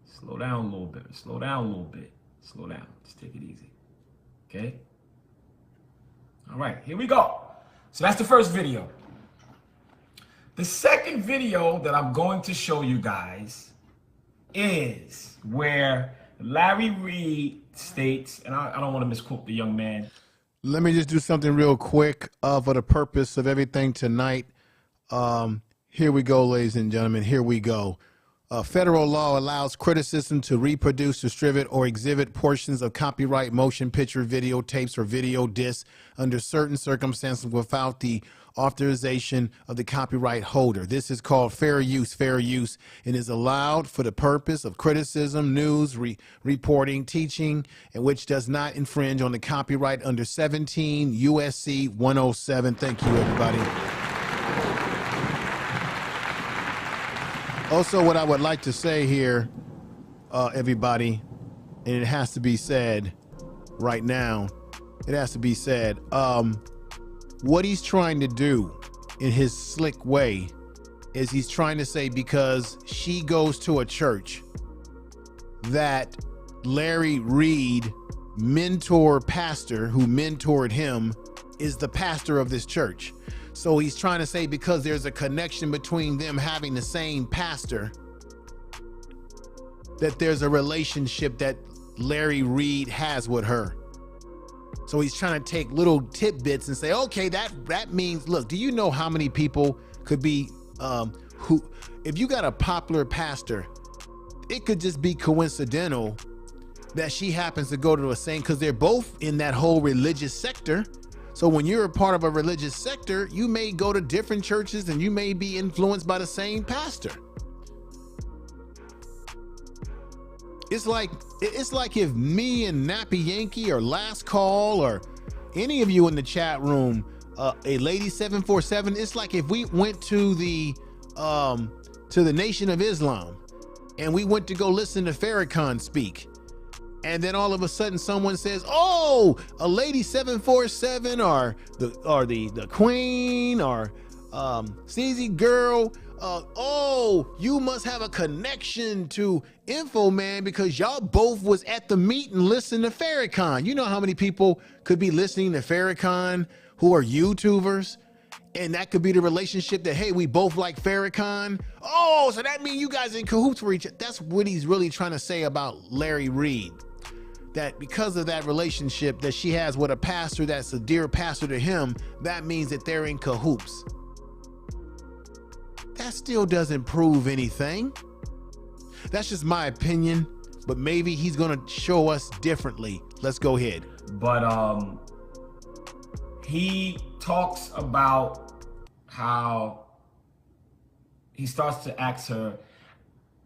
Slow down a little bit. Slow down. Just take it easy. Okay? All right, here we go. So that's the first video. The second video that I'm going to show you guys is where Larry Reid states, and I don't want to misquote the young man. Let me just do something real quick for the purpose of everything tonight. Here we go, ladies and gentlemen. Here we go. Federal law allows criticism to reproduce, distribute, or exhibit portions of copyright motion picture, video tapes, or video discs under certain circumstances without the authorization of the copyright holder. This is called fair use, and is allowed for the purpose of criticism, news, reporting, teaching, and which does not infringe on the copyright under 17 USC 107. Thank you, everybody. Also, what I would like to say here, everybody, and it has to be said right now, it has to be said, what he's trying to do in his slick way is he's trying to say because she goes to a church that Larry Reid, pastor who mentored him, is the pastor of this church. So he's trying to say because there's a connection between them having the same pastor, that there's a relationship that Larry Reid has with her. So he's trying to take little tidbits and say, okay, that means, look, do you know how many people could be, who, if you got a popular pastor, it could just be coincidental that she happens to go to the same, because they're both in that whole religious sector. So when you're a part of a religious sector, you may go to different churches and you may be influenced by the same pastor. It's like if me and Nappy Yankee or Last Call or any of you in the chat room, a Lady 747, it's like if we went to the Nation of Islam and we went to go listen to Farrakhan speak. And then all of a sudden someone says, oh, a Lady 747 or the Queen or CZ Girl, oh, you must have a connection to Info Man because y'all both was at the meeting listening to Farrakhan. You know how many people could be listening to Farrakhan who are YouTubers? And that could be the relationship that, hey, we both like Farrakhan. Oh, so that means you guys in cahoots for each other. That's what he's really trying to say about Larry Reid. That because of that relationship that she has with a pastor that's a dear pastor to him, that means that they're in cahoots. That still doesn't prove anything. That's just my opinion, but maybe he's gonna show us differently. Let's go ahead. But he talks about how he starts to ask her,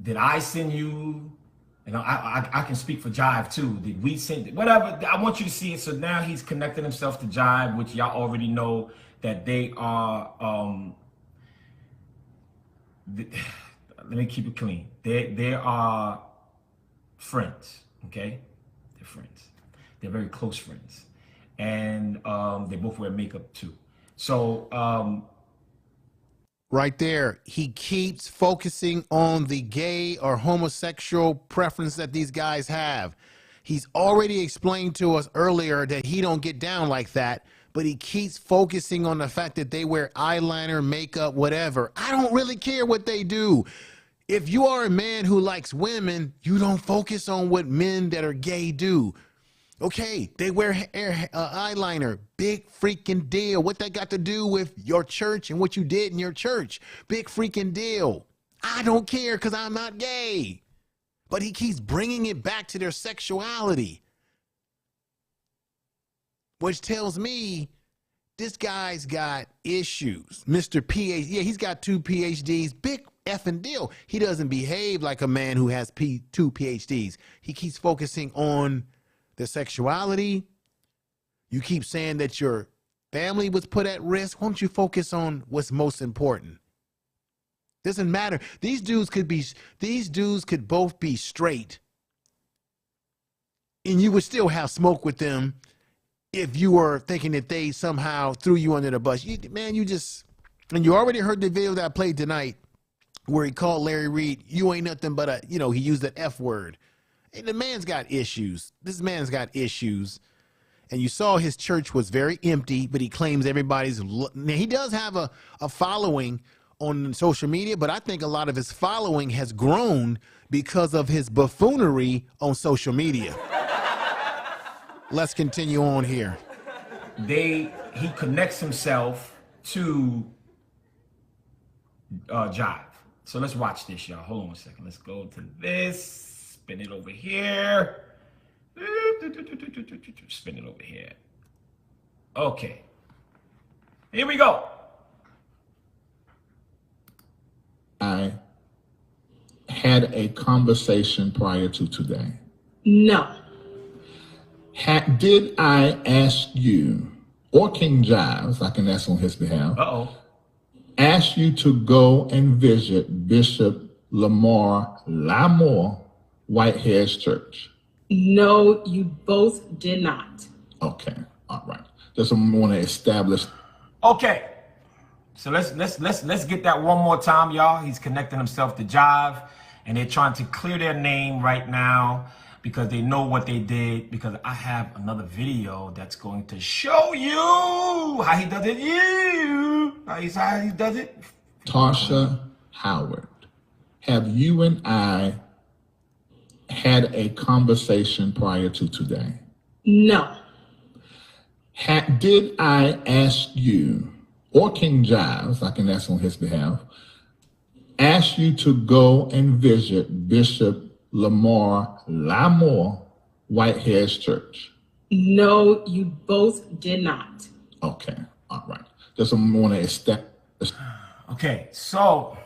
did I send you? And I can speak for Jive too. Did we send whatever? I want you to see it. So now he's connecting himself to Jive, which y'all already know that they are. Let me keep it clean. They are friends. Okay, they're friends. They're very close friends, and they both wear makeup too. So. Right there, he keeps focusing on the gay or homosexual preference that these guys have. He's already explained to us earlier that he don't get down like that, but he keeps focusing on the fact that they wear eyeliner, makeup, whatever. I don't really care what they do. If you are a man who likes women, you don't focus on what men that are gay do. Okay, they wear eyeliner. Big freaking deal. What that got to do with your church and what you did in your church? Big freaking deal. I don't care because I'm not gay. But he keeps bringing it back to their sexuality. Which tells me this guy's got issues. Mr. PhD, yeah, he's got 2 PhDs. Big effing deal. He doesn't behave like a man who has 2 PhDs. He keeps focusing on the sexuality. You keep saying that your family was put at risk. Why don't you focus on what's most important? Doesn't matter. These dudes could both be straight, and you would still have smoke with them if you were thinking that they somehow threw you under the bus. And you already heard the video that I played tonight where he called Larry Reid, you ain't nothing but he used the F word. Hey, the man's got issues. This man's got issues. And you saw his church was very empty, but he claims everybody's. Now, he does have a following on social media, but I think a lot of his following has grown because of his buffoonery on social media. Let's continue on here. He connects himself to Jive. So let's watch this, y'all. Hold on one second. Let's go to this. Spin it over here. Spin it over here. Okay. Here we go. I had a conversation prior to today. No. Did I ask you, or King Jives, I can ask on his behalf, ask you to go and visit Bishop Lamor Whitehead's church? No, you both did not. Okay, all right. Just want to establish. Okay. So let's get that one more time, y'all. He's connecting himself to Jive, and they're trying to clear their name right now because they know what they did. Because I have another video that's going to show you how he does it. How he does it. Tarsha Howard, have you and I had a conversation prior to today? No. Did I ask you, or King Jives, I can ask on his behalf, ask you to go and visit Bishop Lamor Whitehead's church? No, you both did not. Okay, all right. Just want to establish. Okay, so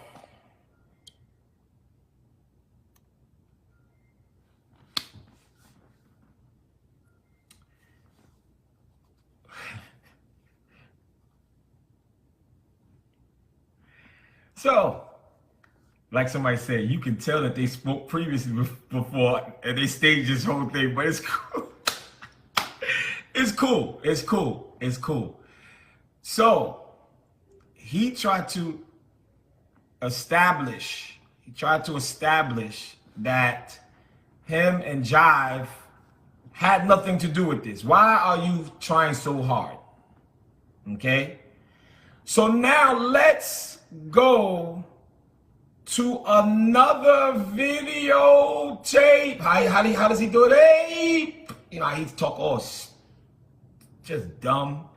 like somebody said, you can tell that they spoke previously before and they staged this whole thing, but it's cool. It's cool. It's cool. It's cool. So he tried to establish that him and Jive had nothing to do with this. Why are you trying so hard? Okay. So now let's go to another videotape. How does he do it? Hey, you know, he talk all just dumb.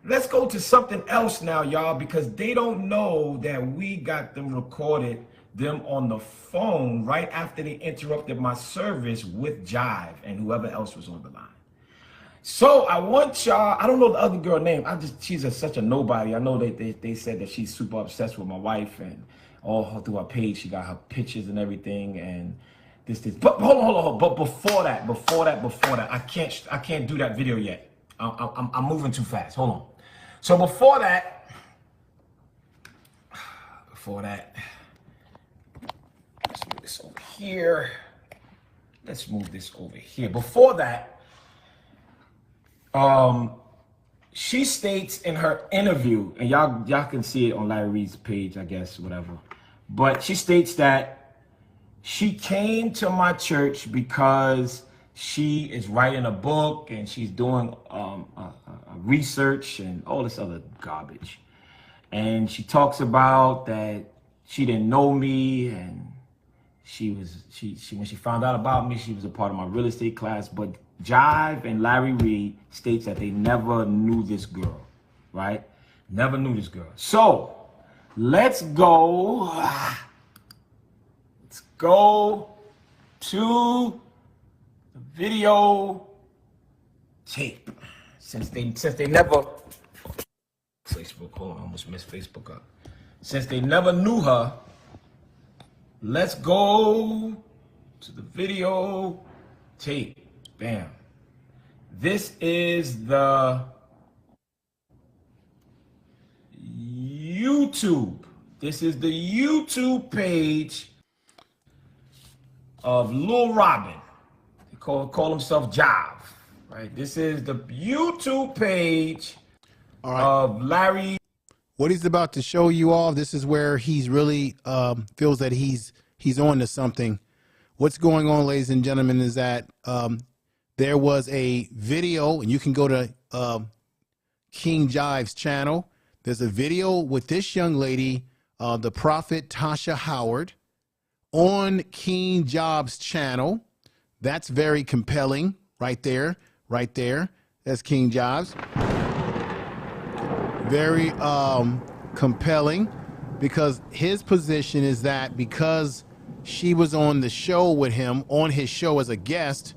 Let's go to something else now, y'all, because they don't know that we got them recorded, them on the phone right after they interrupted my service with Jive and whoever else was on the line. So I want y'all, I don't know the other girl name. She's such a nobody. I know they said that she's super obsessed with my wife, and all through her page, she got her pictures and everything, and this. But hold on. But before that, I can't do that video yet. I'm moving too fast. Hold on. So before that, let's move this over here. Before that, she states in her interview, and y'all can see it on Larry Reid's page, I guess, whatever. But she states that she came to my church because she is writing a book and she's doing research and all this other garbage. And she talks about that she didn't know me, and when she found out about me, she was a part of my real estate class. But Jive and Larry Reid states that they never knew this girl, right? Never knew this girl. So let's go to the video tape. Since they never Facebook, hold on, I almost messed Facebook up. Since they never knew her, let's go to the video tape. Bam. This is the YouTube. This is the YouTube page of Lil Robin. They call himself Jive, right? This is the YouTube page of Larry. What he's about to show you all, this is where he's really feels that he's on to something. What's going on, ladies and gentlemen, is that there was a video, and you can go to King Jive's channel. There's a video with this young lady, the prophet Tasha Howard, on King Jive's channel. That's very compelling right there. That's King Jive's. Very compelling, because his position is that because she was on the show with him, on his show as a guest,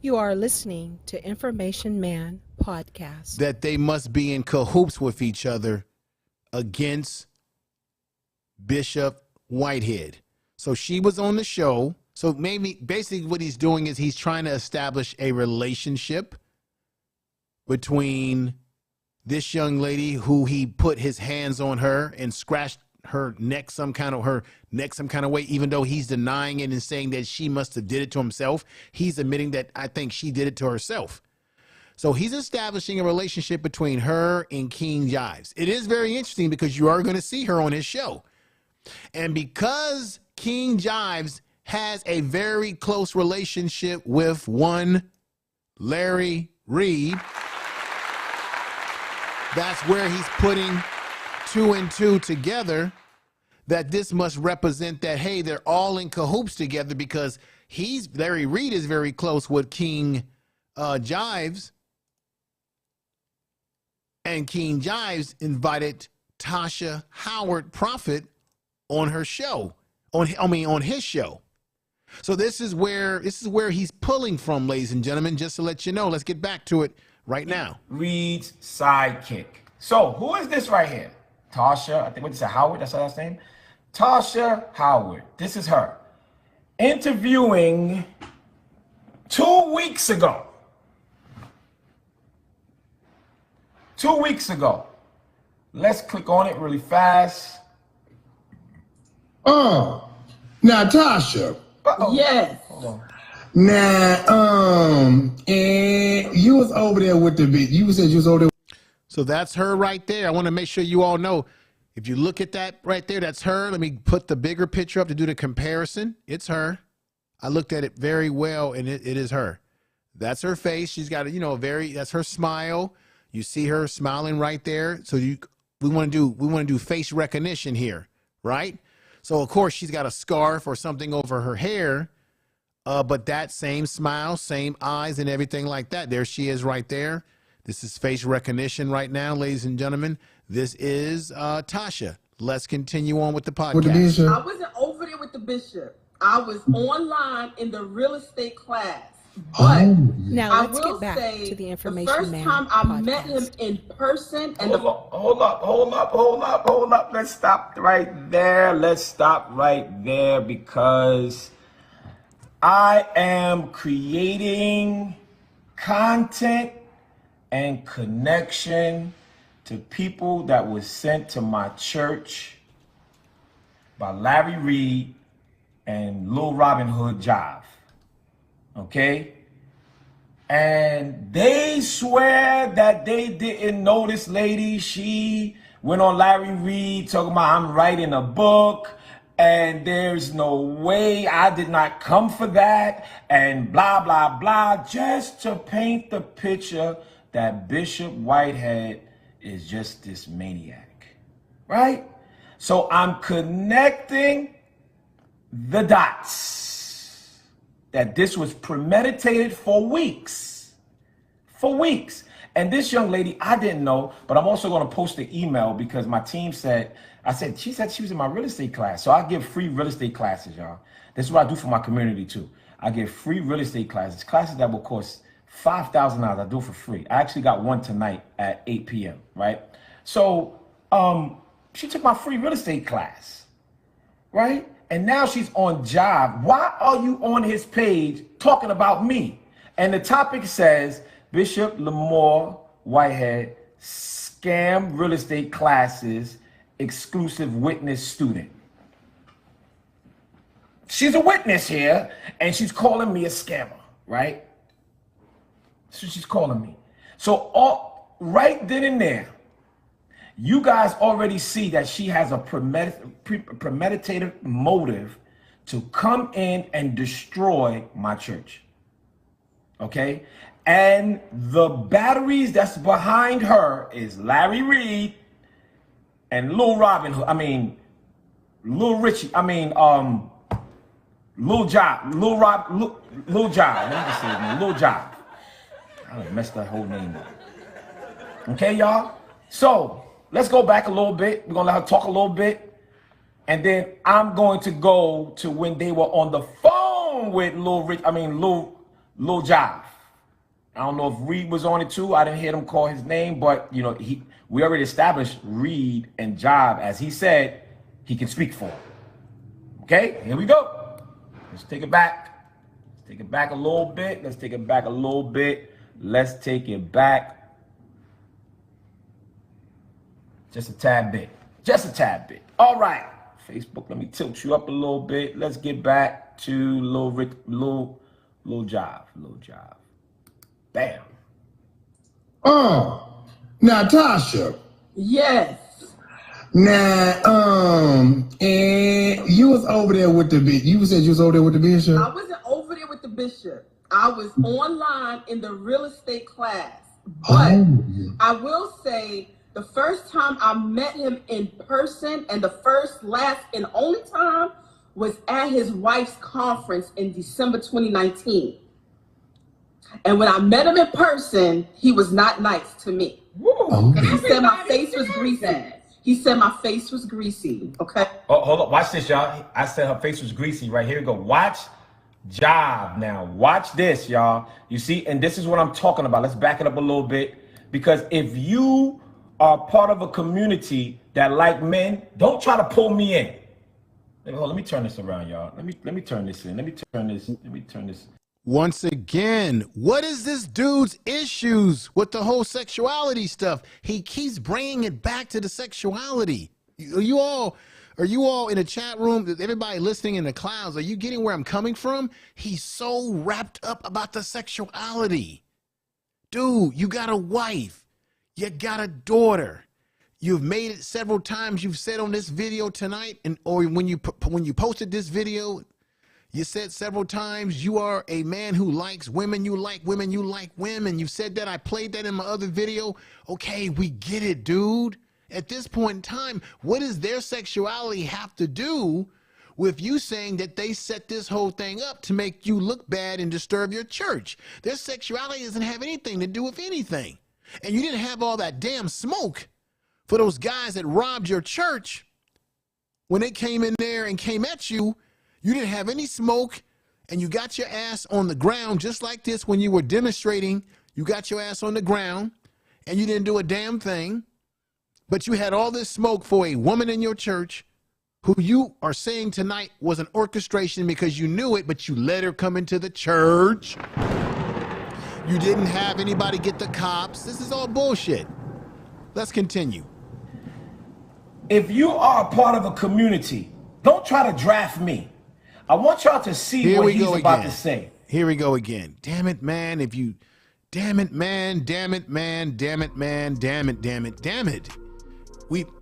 You are listening to Information Man Podcast. that they must be in cahoots with each other against Bishop Whitehead. So she was on the show. So maybe basically what he's doing is he's trying to establish a relationship between this young lady who he put his hands on her and scratched her neck some kind of way, even though he's denying it and saying that she must have did it to himself. He's admitting that I think she did it to herself. So he's establishing a relationship between her and King Jives. It is very interesting because you are going to see her on his show. And because King Jives has a very close relationship with one Larry Reid, that's where he's putting 2 and 2 together, that this must represent that, hey, they're all in cahoots together because Larry Reid is very close with King Jives, and King Jives invited Tasha Howard Prophet on her show, on his show. So this is where he's pulling from, ladies and gentlemen, just to let you know. Let's get back to it right now. Reid's sidekick. So who is this right here? Tasha, I think what is it, Howard? That's her last name? Tasha Howard. This is her. Interviewing 2 weeks ago. 2 weeks ago. Let's click on it really fast. Oh, now Tasha. Uh-oh. Yes. Hold on. Now, and you was over there with the beat. You said you was over there. So that's her right there. I want to make sure you all know. If you look at that right there, that's her. Let me put the bigger picture up to do the comparison. It's her. I looked at it very well, and it is her. That's her face. She's got that's her smile. You see her smiling right there. So we want to do face recognition here, right? So of course she's got a scarf or something over her hair, but that same smile, same eyes, and everything like that. There she is right there. This is face recognition right now, ladies and gentlemen. This is Tasha. Let's continue on with the podcast. With the bishop. I wasn't over there with the bishop. I was online in the real estate class. But Now let's get back to the Information Man The first time I Podcast. met him in person, and Hold up. Let's stop right there. Because I am creating content and connection to people that was sent to my church by Larry Reid and Lil Robin Hood Jive. Okay? And they swear that they didn't know this lady. She went on Larry Reid talking about I'm writing a book and there's no way, I did not come for that and blah, blah, blah, just to paint the picture that Bishop Whitehead is just this maniac, right? So I'm connecting the dots that this was premeditated for weeks. And this young lady, I didn't know, but I'm also going to post the email because my team said, she said she was in my real estate class. So I give free real estate classes, y'all. This is what I do for my community too. I give free real estate classes that will cost $5,000. I do it for free. I actually got one tonight at 8 p.m., right? So she took my free real estate class, right? And now she's on Jive. Why are you on his page talking about me? And the topic says, Bishop Lamor Whitehead, scam real estate classes, exclusive witness student. She's a witness here, and she's calling me a scammer, right? So she's calling me. So right then and there, you guys already see that she has a premeditated motive to come in and destroy my church. Okay? And the batteries that's behind her is Larry Reid and Lil Robin Hood. Lil Richie. Lil Job. Lil Job. Let me just say his name. Lil Job. I messed that whole name up. Okay, y'all? So let's go back a little bit. We're gonna let her talk a little bit. And then I'm going to go to when they were on the phone with Lil Jive. I don't know if Reid was on it too. I didn't hear him call his name, but you know, we already established Reid and Jive, as he said, he can speak for him. Okay, here we go. Let's take it back. Let's take it back a little bit. Let's take it back a little bit. Let's take it back just a tad bit. Just a tad bit. All right. Facebook, let me tilt you up a little bit. Let's get back to Lil Jive. Bam. Oh, Natasha. Yes. Now, and you was over there with the bishop. You said you was over there with the bishop? I wasn't over there with the bishop. I was online in the real estate class. But I will say the first time I met him in person, and the first, last, and only time was at his wife's conference in December 2019. And when I met him in person, he was not nice to me. And he said my face was greasy. He said my face was greasy. Okay. Oh, hold up. Watch this, y'all. I said her face was greasy. Right here we go. Watch Jive now. Watch this, y'all. You see, and this is what I'm talking about. Let's back it up a little bit, because if you are part of a community that like men, don't try to pull me in. Let me turn this around, y'all. Let me turn this in. Let me turn this. Once again, what is this dude's issues with the whole sexuality stuff? He keeps bringing it back to the sexuality. Are you all in a chat room? Everybody listening in the clouds, are you getting where I'm coming from? He's so wrapped up about the sexuality. Dude, you got a wife. You got a daughter. You've made it several times. You've said on this video tonight, or when you posted this video, you said several times you are a man who likes women. You like women. You like women. You said that. I played that in my other video. Okay, we get it, dude. At this point in time, what does their sexuality have to do with you saying that they set this whole thing up to make you look bad and disturb your church? Their sexuality doesn't have anything to do with anything. And you didn't have all that damn smoke for those guys that robbed your church. When they came in there and came at you, you didn't have any smoke, and you got your ass on the ground just like this when you were demonstrating. You got your ass on the ground, and you didn't do a damn thing. But you had all this smoke for a woman in your church who you are saying tonight was an orchestration because you knew it, but you let her come into the church. You didn't have anybody get the cops. This is all bullshit. Let's continue. If you are a part of a community, don't try to draft me. I want y'all to see what he's about to say. Here we go again. Damn it, man. Damn it, man. Damn it, man. Damn it, man. Damn it, damn it, damn it.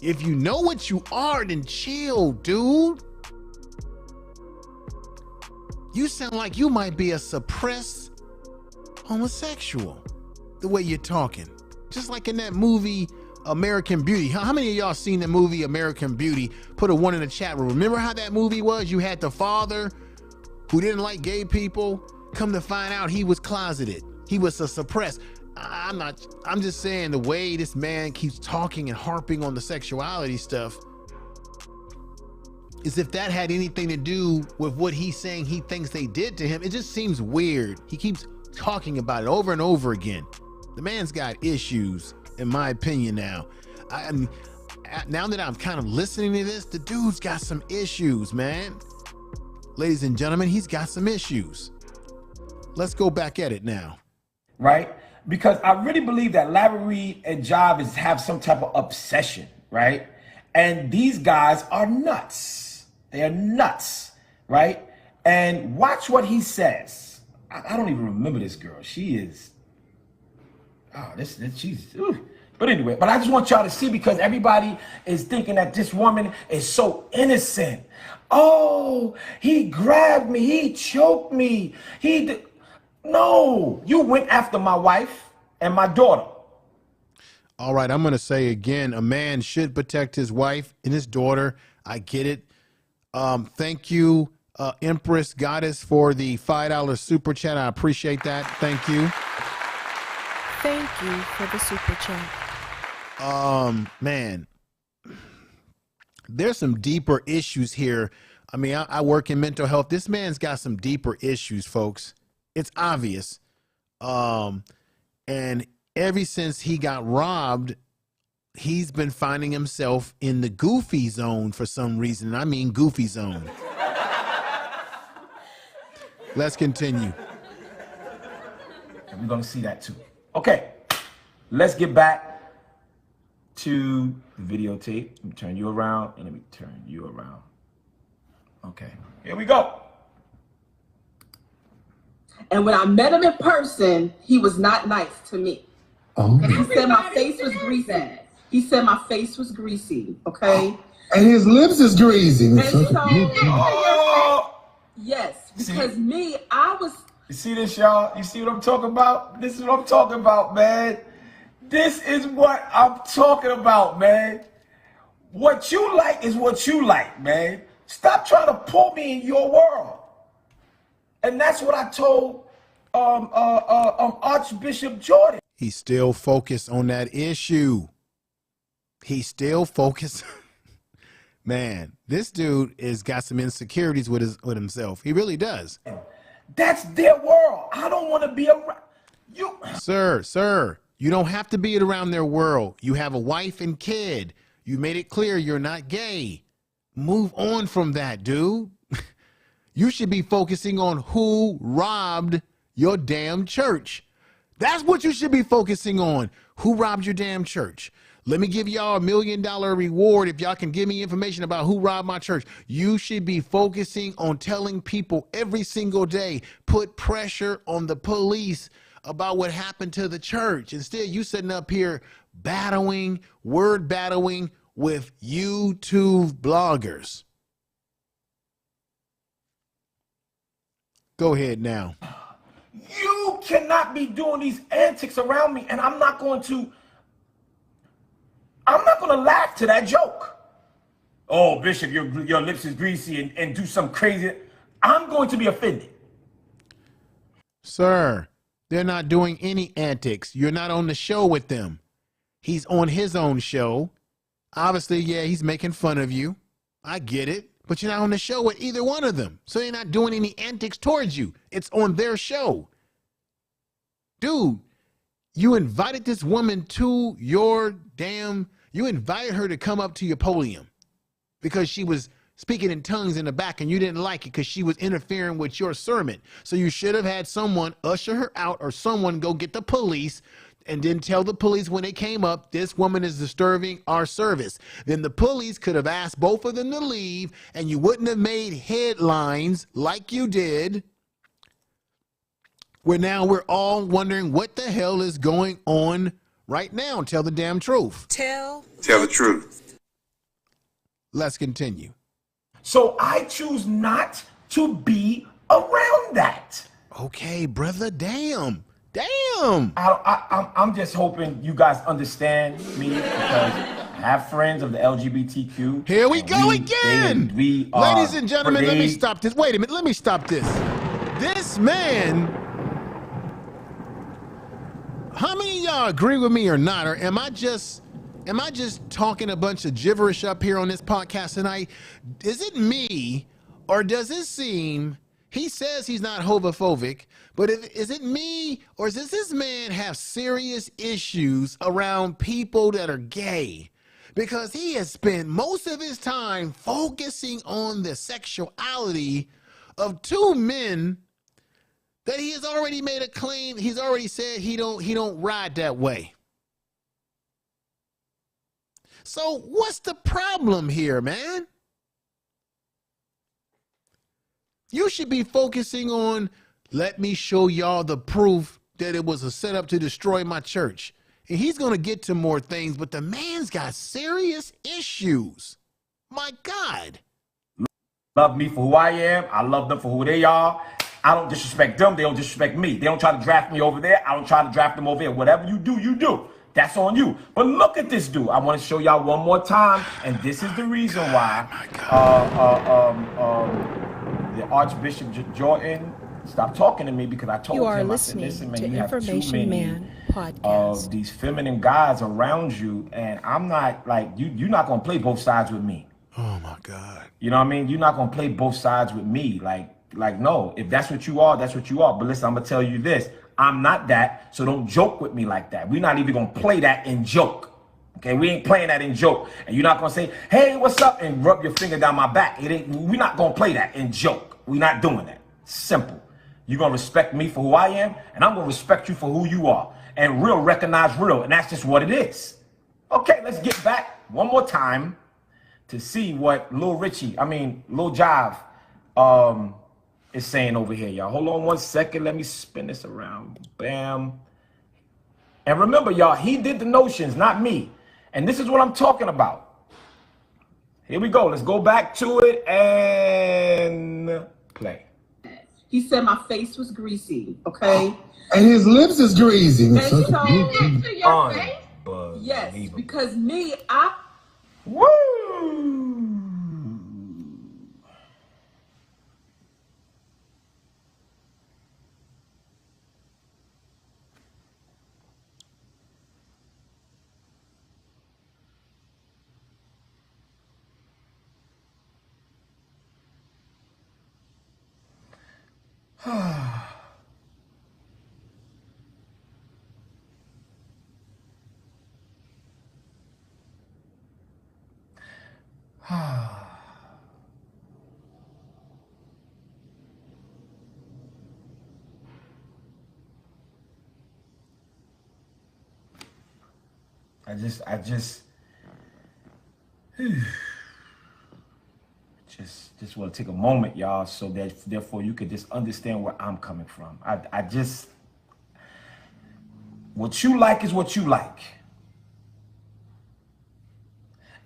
If you know what you are, then chill, dude. You sound like you might be a suppressed homosexual, the way you're talking. Just like in that movie, American Beauty. How many of y'all seen the movie American Beauty? Put a 1 in the chat room. Remember how that movie was? You had the father who didn't like gay people. Come to find out he was closeted. He was a suppressed. I'm just saying the way this man keeps talking and harping on the sexuality stuff is if that had anything to do with what he's saying he thinks they did to him. It just seems weird. He keeps talking about it over and over again. The man's got issues, in my opinion now. Now that I'm kind of listening to this, the dude's got some issues, man. Ladies and gentlemen, he's got some issues. Let's go back at it now. Right? Because I really believe that Larry Reid and Jives have some type of obsession, right? And these guys are nuts. They are nuts, right? And watch what he says. I don't even remember this girl. She is, she's, ooh. But anyway, but I just want y'all to see, because everybody is thinking that this woman is so innocent. Oh, he grabbed me. He choked me. No, you went after my wife and my daughter. All right, I'm going to say again, a man should protect his wife and his daughter. I get it. Thank you, Empress Goddess, for the $5 super chat. I appreciate that. Thank you. Thank you for the super chat. Man, there's some deeper issues here. I mean, I work in mental health. This man's got some deeper issues, folks. It's obvious. And ever since he got robbed, he's been finding himself in the goofy zone for some reason. I mean, goofy zone. Let's continue. And we're going to see that too. Okay, let's get back to the videotape. Let me turn you around and let me turn you around. Okay, here we go. And when I met him in person, he was not nice to me. Oh. And he said my face was greasy. He said my face was greasy, okay? And his lips is greasy. And so, yes, because me, I was... You see this, y'all? You see what I'm talking about? This is what I'm talking about, man. This is what I'm talking about, man. What you like is what you like, man. Stop trying to pull me in your world. And that's what I told Archbishop Jordan. He's still focused on that issue. He's still focused. Man, this dude has got some insecurities with himself. He really does. That's their world. I don't want to be around you. Sir, you don't have to be around their world. You have a wife and kid. You made it clear you're not gay. Move on from that, dude. You should be focusing on who robbed your damn church. That's what you should be focusing on. Who robbed your damn church? Let me give y'all $1 million reward if y'all can give me information about who robbed my church. You should be focusing on telling people every single day, put pressure on the police about what happened to the church. Instead, you sitting up here word battling with YouTube bloggers. Go ahead now. You cannot be doing these antics around me, and I'm not going to laugh to that joke. Oh, Bishop, your lips is greasy and do some crazy. I'm going to be offended. Sir, they're not doing any antics. You're not on the show with them. He's on his own show. Obviously, yeah, he's making fun of you. I get it. But you're not on the show with either one of them. So they're not doing any antics towards you. It's on their show. Dude, you invited this woman to you invited her to come up to your podium because she was speaking in tongues in the back and you didn't like it because she was interfering with your sermon. So you should have had someone usher her out or someone go get the police and then tell the police when they came up, this woman is disturbing our service. Then the police could have asked both of them to leave and you wouldn't have made headlines like you did. Where now we're all wondering what the hell is going on right now. Tell the damn truth. Tell the truth. Let's continue. So I choose not to be around that. Okay, brother, damn. I'm just hoping you guys understand me because I have friends of the LGBTQ. Here we go again. Ladies and gentlemen, let me stop this. Wait a minute, let me stop this. This man, how many of y'all agree with me or not? Or am I just talking a bunch of gibberish up here on this podcast tonight? Is it me or does it seem he says he's not homophobic, but is it me or does this man have serious issues around people that are gay? Because he has spent most of his time focusing on the sexuality of two men that he has already made a claim. He's already said he don't ride that way. So what's the problem here, man? You should be focusing on, let me show y'all the proof that it was a setup to destroy my church. And he's going to get to more things, but the man's got serious issues. My God. Love me for who I am. I love them for who they are. I don't disrespect them. They don't disrespect me. They don't try to draft me over there. I don't try to draft them over here. Whatever you do, you do. That's on you. But look at this dude. I want to show y'all one more time. And this is the reason why the Archbishop Jordan stopped talking to me, because I told him, I said, listen, man, you have too many of these feminine guys around you, and I'm not like, you're not going to play both sides with me. Oh my God. You know what I mean? You're not gonna play both sides with me. Like no, if that's what you are, that's what you are. But listen, I'm gonna tell you this. I'm not that, so don't joke with me like that. We're not even gonna play that in joke. Okay, we ain't playing that in joke. And you're not gonna say, hey, what's up? And rub your finger down my back. We're not gonna play that in joke. We're not doing that. Simple. You're gonna respect me for who I am, and I'm gonna respect you for who you are. And real recognize real, and that's just what it is. Okay, let's get back one more time to see what Lil Jive is saying over here, y'all. Hold on one second. Let me spin this around. Bam. And remember, y'all, he did the notions, not me. And this is what I'm talking about. Here we go. Let's go back to it and play. He said my face was greasy, okay? And his lips is greasy. And so, to your face? Yes, because me, Woo! I just want to take a moment, y'all, so that therefore you could just understand where I'm coming from. What you like is what you like.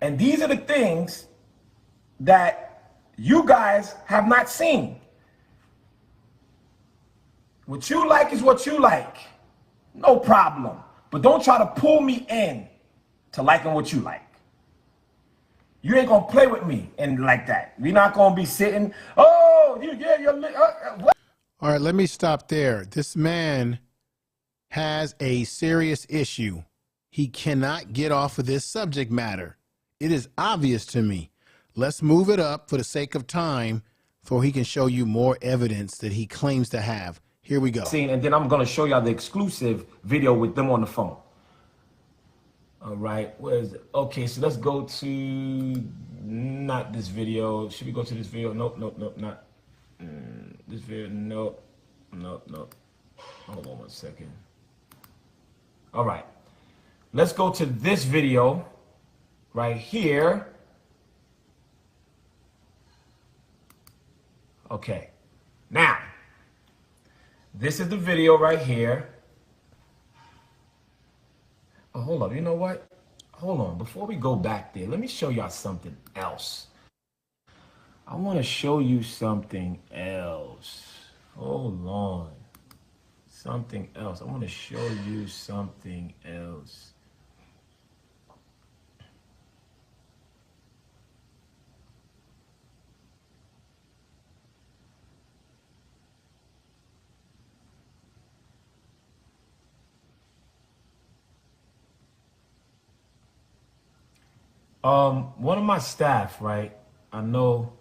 And these are the things that you guys have not seen. What you like is what you like. No problem. But don't try to pull me in to liking what you like. You ain't gonna play with me and like that. We're not gonna be sitting, what? All right, let me stop there. This man has a serious issue. He cannot get off of this subject matter. It is obvious to me. Let's move it up for the sake of time so he can show you more evidence that he claims to have. Here we go. And then I'm going to show y'all the exclusive video with them on the phone. All right. Where is it? Okay, so let's go to not this video. Should we go to this video? Nope, not this video. Nope. Hold on one second. All right. Let's go to this video right here. Okay. Now, this is the video right here. Oh, hold up. You know what? Hold on. Before we go back there, let me show y'all something else. I want to show you something else. Hold on. Something else. I want to show you something else. One of my staff, right? I know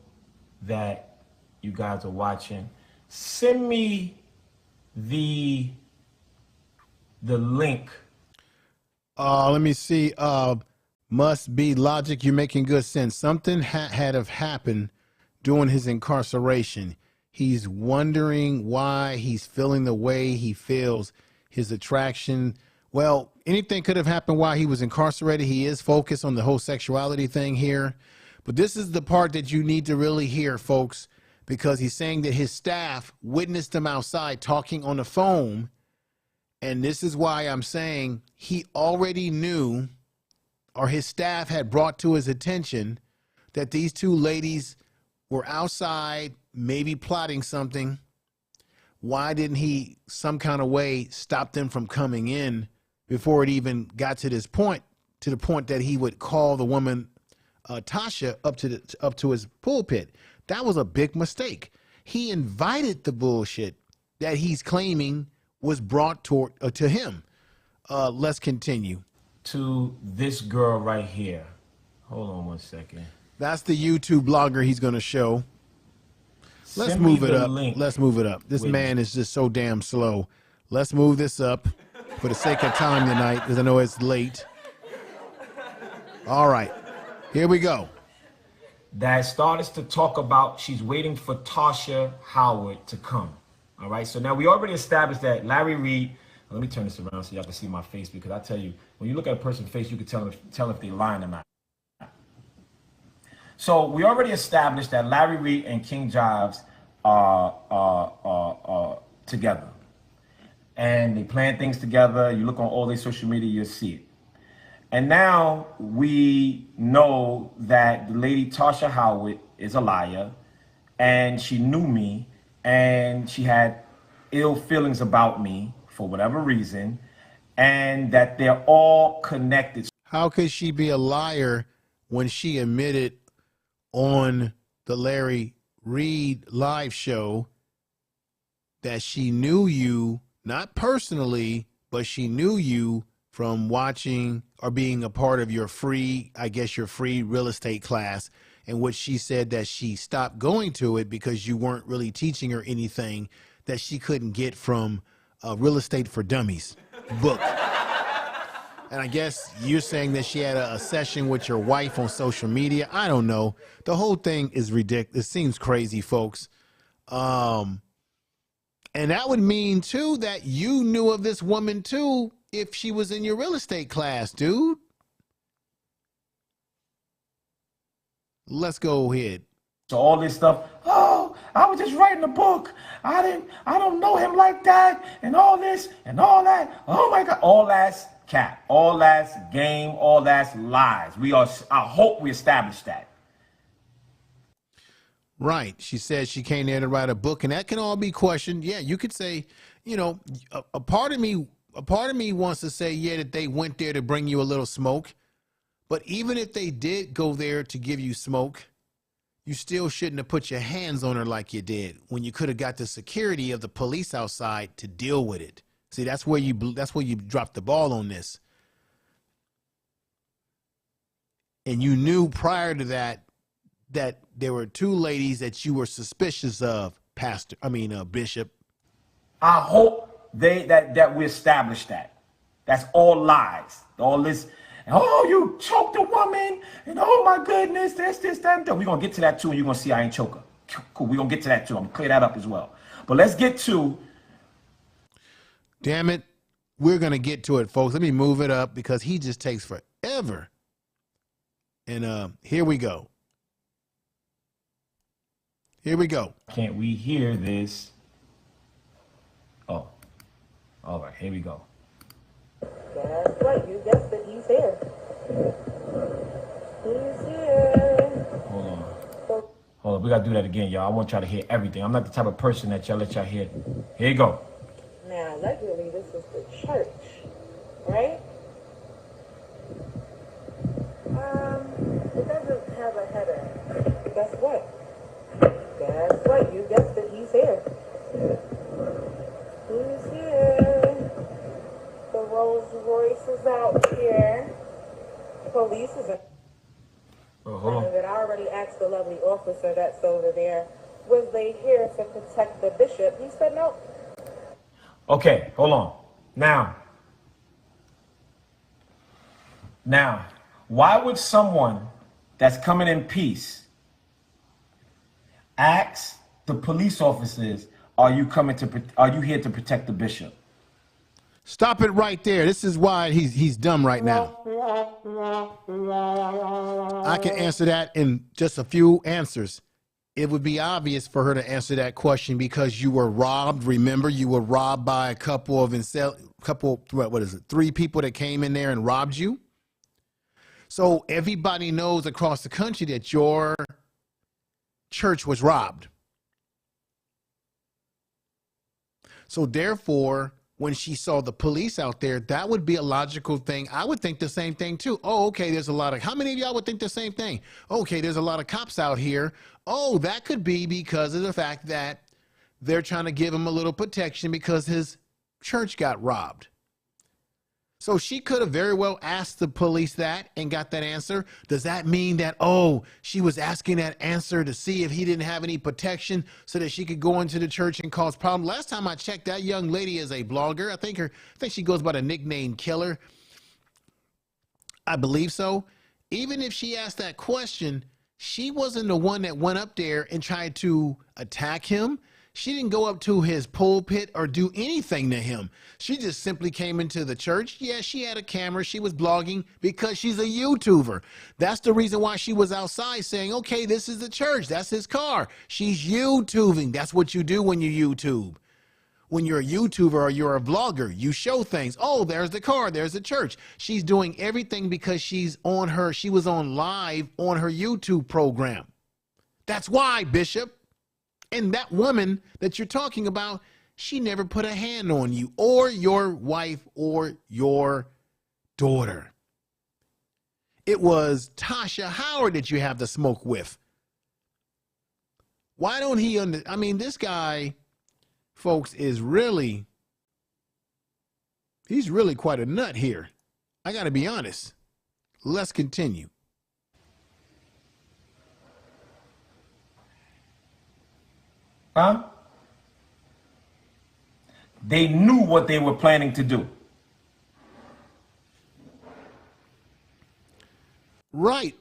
that you guys are watching. Send me the link. Let me see. Must be logic. You're making good sense. Something had have happened during his incarceration. He's wondering why he's feeling the way he feels. His attraction. Well, anything could have happened while he was incarcerated. He is focused on the whole sexuality thing here. But this is the part that you need to really hear, folks, because he's saying that his staff witnessed him outside talking on the phone. And this is why I'm saying he already knew, or his staff had brought to his attention, that these two ladies were outside, maybe plotting something. Why didn't he some kind of way stop them from coming in before it even got to this point, to the point that he would call the woman Tasha up to his pulpit? That was a big mistake. He invited the bullshit that he's claiming was brought to him. Let's continue. To this girl right here. Hold on one second. That's the YouTube blogger he's going to show. Let's Send me move it the up. link. Let's move it up. This man is just so damn slow. Let's move this up for the sake of time tonight, because I know it's late. All right. Here we go. That started to talk about she's waiting for Tasha Howard to come. All right. So now we already established that Larry Reid. Let me turn this around so y'all can see my face, because I tell you, when you look at a person's face, you can tell if they're lying or not. So we already established that Larry Reid and King Jives are together. And they plan things together. You look on all their social media, you'll see it. And now we know that the lady Tasha Howard is a liar, and she knew me, and she had ill feelings about me for whatever reason, and that they're all connected. How could she be a liar when she admitted on the Larry Reid live show that she knew you, not personally, but she knew you from watching or being a part of your free, I guess your free real estate class, in which she said that she stopped going to it because you weren't really teaching her anything that she couldn't get from Real Estate for Dummies book. And I guess you're saying that she had a session with your wife on social media. I don't know. The whole thing is ridiculous. It seems crazy, folks. And that would mean, too, that you knew of this woman, too, if she was in your real estate class, dude. Let's go ahead. So all this stuff, oh, I was just writing a book. I don't know him like that, and all this and all that. Oh my God, all that's cap, all that's game, all that's lies. I hope we established that. Right. She said she came there to write a book, and that can all be questioned. Yeah, you could say, you know, a part of me wants to say, yeah, that they went there to bring you a little smoke. But even if they did go there to give you smoke, you still shouldn't have put your hands on her like you did when you could have got the security of the police outside to deal with it. See, that's where you dropped the ball on this. And you knew prior to that there were two ladies that you were suspicious of, Bishop. I hope that we established that. That's all lies. All this, oh, you choked a woman, and oh my goodness, this, that, and that. We're going to get to that too, and you're going to see I ain't choke her. Cool, we're going to get to that too. I'm going to clear that up as well. But let's get to... Damn it. We're going to get to it, folks. Let me move it up because he just takes forever. And here we go. Here we go. Can't we hear this? Oh, all right, here we go. That's right, you guessed it, he's here. He's here. Hold on, we gotta do that again, y'all. I want y'all to hear everything. I'm not the type of person that y'all let y'all hear. Here you go. Now, luckily, this is the church, right? It doesn't have a header. Guess what? That's right, you guessed it, he's here. He's here. The Rolls Royce is out here. Police is in. Hold on. That I already asked the lovely officer that's over there, was they here to protect the bishop? He said no. Okay, hold on. Now, why would someone that's coming in peace ask the police officers, are you here to protect the bishop? Stop it right there. This is why he's dumb right now. I can answer that in just a few answers. It would be obvious for her to answer that question because you were robbed. Remember, you were robbed by a couple of three people that came in there and robbed you. So everybody knows across the country that your church was robbed. So therefore, when she saw the police out there, that would be a logical thing. I would think the same thing too. Oh, okay, there's a lot of, how many of y'all would think the same thing? Okay, there's a lot of cops out here. Oh, that could be because of the fact that they're trying to give him a little protection because his church got robbed. So she could have very well asked the police that and got that answer. Does that mean that, oh, she was asking that answer to see if he didn't have any protection so that she could go into the church and cause problems? Last time I checked, that young lady is a blogger. I think she goes by the nickname Killer. I believe so. Even if she asked that question, she wasn't the one that went up there and tried to attack him. She didn't go up to his pulpit or do anything to him. She just simply came into the church. Yeah, she had a camera. She was blogging because she's a YouTuber. That's the reason why she was outside saying, okay, this is the church. That's his car. She's YouTubing. That's what you do when you YouTube. When you're a YouTuber or you're a vlogger, you show things. Oh, there's the car. There's the church. She's doing everything because she was on live on her YouTube program. That's why, Bishop. And that woman that you're talking about, she never put a hand on you or your wife or your daughter. It was Tasha Howard that you have the smoke with. Why don't he I mean, this guy, folks, is really, he's really quite a nut here. I got to be honest. Let's continue. Huh? They knew what they were planning to do. Right.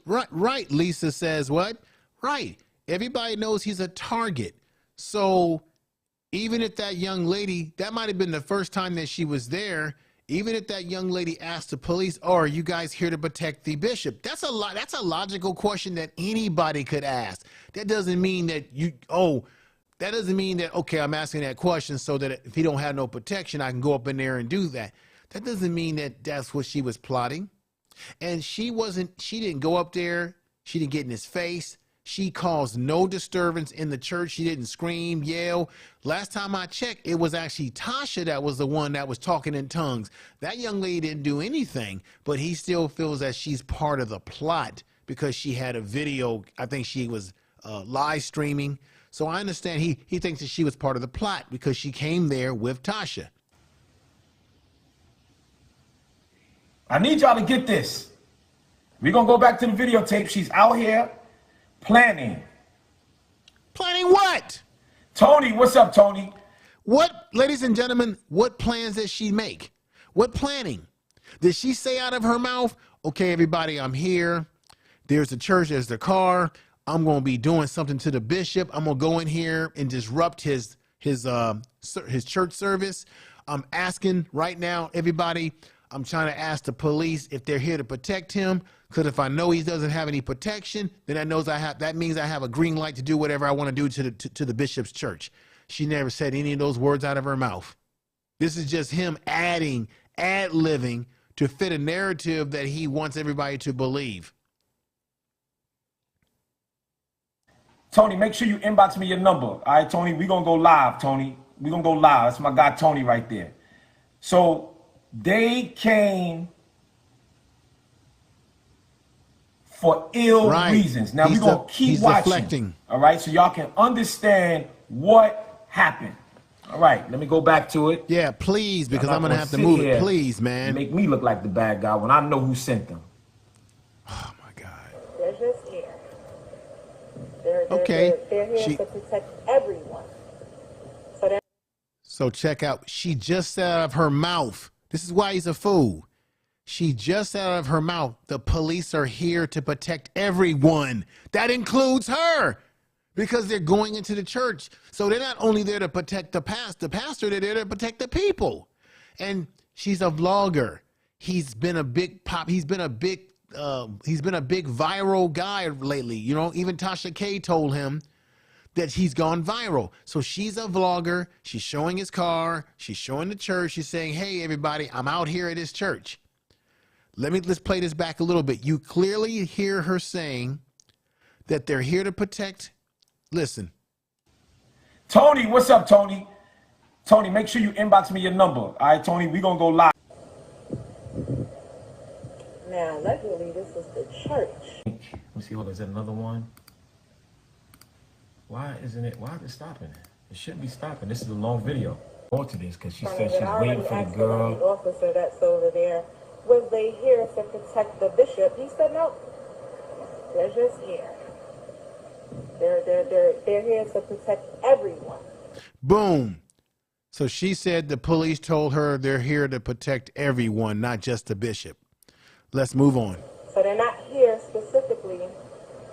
Lisa says what? Right. Everybody knows he's a target. So even if that young lady, that might have been the first time that she was there, even if that young lady asked the police, oh, are you guys here to protect the bishop? That's a logical question that anybody could ask. That doesn't mean that that doesn't mean that, okay, I'm asking that question so that if he don't have no protection, I can go up in there and do that. That doesn't mean that that's what she was plotting. And she didn't go up there. She didn't get in his face. She caused no disturbance in the church. She didn't scream, yell. Last time I checked, it was actually Tasha that was the one that was talking in tongues. That young lady didn't do anything, but he still feels that she's part of the plot because she had a video. I think she was live streaming. So I understand he thinks that she was part of the plot because she came there with Tasha. I need y'all to get this. We're going to go back to the videotape. She's out here planning. Planning what? Tony, what's up, Tony? What, ladies and gentlemen, what plans did she make? What planning? Did she say out of her mouth, okay, everybody, I'm here. There's the church, there's the car. I'm going to be doing something to the bishop. I'm going to go in here and disrupt his church service. I'm asking right now, everybody, I'm trying to ask the police if they're here to protect him. Because if I know he doesn't have any protection, then that means I have a green light to do whatever I want to do to the bishop's church. She never said any of those words out of her mouth. This is just him ad-libbing to fit a narrative that he wants everybody to believe. Tony, make sure you inbox me your number. All right, Tony, we're going to go live, Tony. We're going to go live. That's my guy, Tony, right there. So they came for ill reasons. Now, we're going to keep watching. Deflecting. All right, so y'all can understand what happened. All right, let me go back to it. Yeah, please, because I'm going to have to move it. Please, man. Make me look like the bad guy when I know who sent them. Oh, my God. They're just here. Okay. They're here to protect everyone. So check out. She just said out of her mouth. This is why he's a fool. She just said out of her mouth, the police are here to protect everyone. That includes her. Because they're going into the church. So they're not only there to protect the pastor, they're there to protect the people. And she's a vlogger. He's been a big pop. He's been a big viral guy lately. You know, even Tasha K told him that he's gone viral. So she's a vlogger. She's showing his car. She's showing the church. She's saying, hey, everybody, I'm out here at this church. Let's play this back a little bit. You clearly hear her saying that they're here to protect. Listen. Tony, what's up, Tony? Tony, make sure you inbox me your number. All right, Tony, we're going to go live. Now, luckily, this is the church. Let me see. Hold on. Is that another one? Why is it stopping? It shouldn't be stopping. This is a long video. more to this because she Front said of it. she's I waiting already for the asked the girl. officer that's over there, was they here to protect the bishop? He said, no, they're just here. They're here to protect everyone. Boom. So she said the police told her they're here to protect everyone, not just the bishop. Let's move on. So they're not here specifically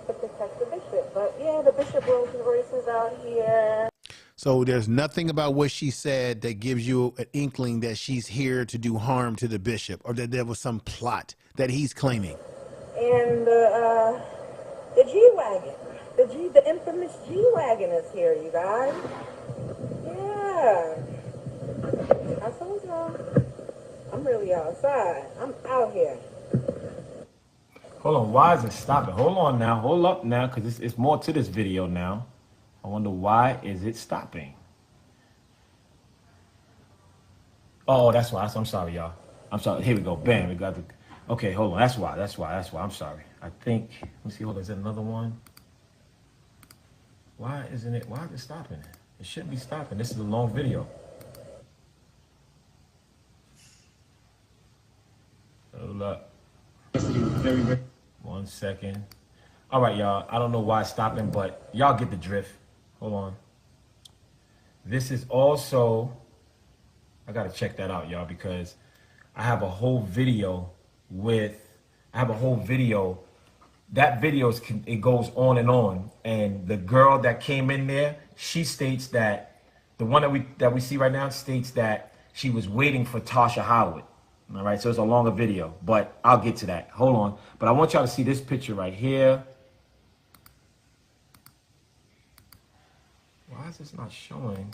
to protect the bishop. But yeah, the Bishop Rolls Royce is out here. So there's nothing about what she said that gives you an inkling that she's here to do harm to the bishop or that there was some plot that he's claiming. And the G-Wagon, the infamous G-Wagon is here, you guys. Yeah. I told y'all, I'm really outside. I'm out here. Hold on, why is it stopping? Hold on now, hold up now, because it's more to this video now. I wonder why is it stopping? Oh, that's why. I'm sorry, y'all. I'm sorry. Here we go. Bam. We got the. Okay, hold on. That's why. I'm sorry. I think. Let me see. Hold on. Is there another one? Why isn't it? Why is it stopping? It shouldn't be stopping. This is a long video. Hold up. 1 second. All right, y'all. I don't know why it's stopping, but y'all get the drift. Hold on. This is also, I got to check that out, y'all, because I have a whole video that video, it goes on. And the girl that came in there, she states that, the one that we see right now states that she was waiting for Tasha Howard. All right, so it's a longer video, but I'll get to that. Hold on. But I want y'all to see this picture right here. Why is this not showing?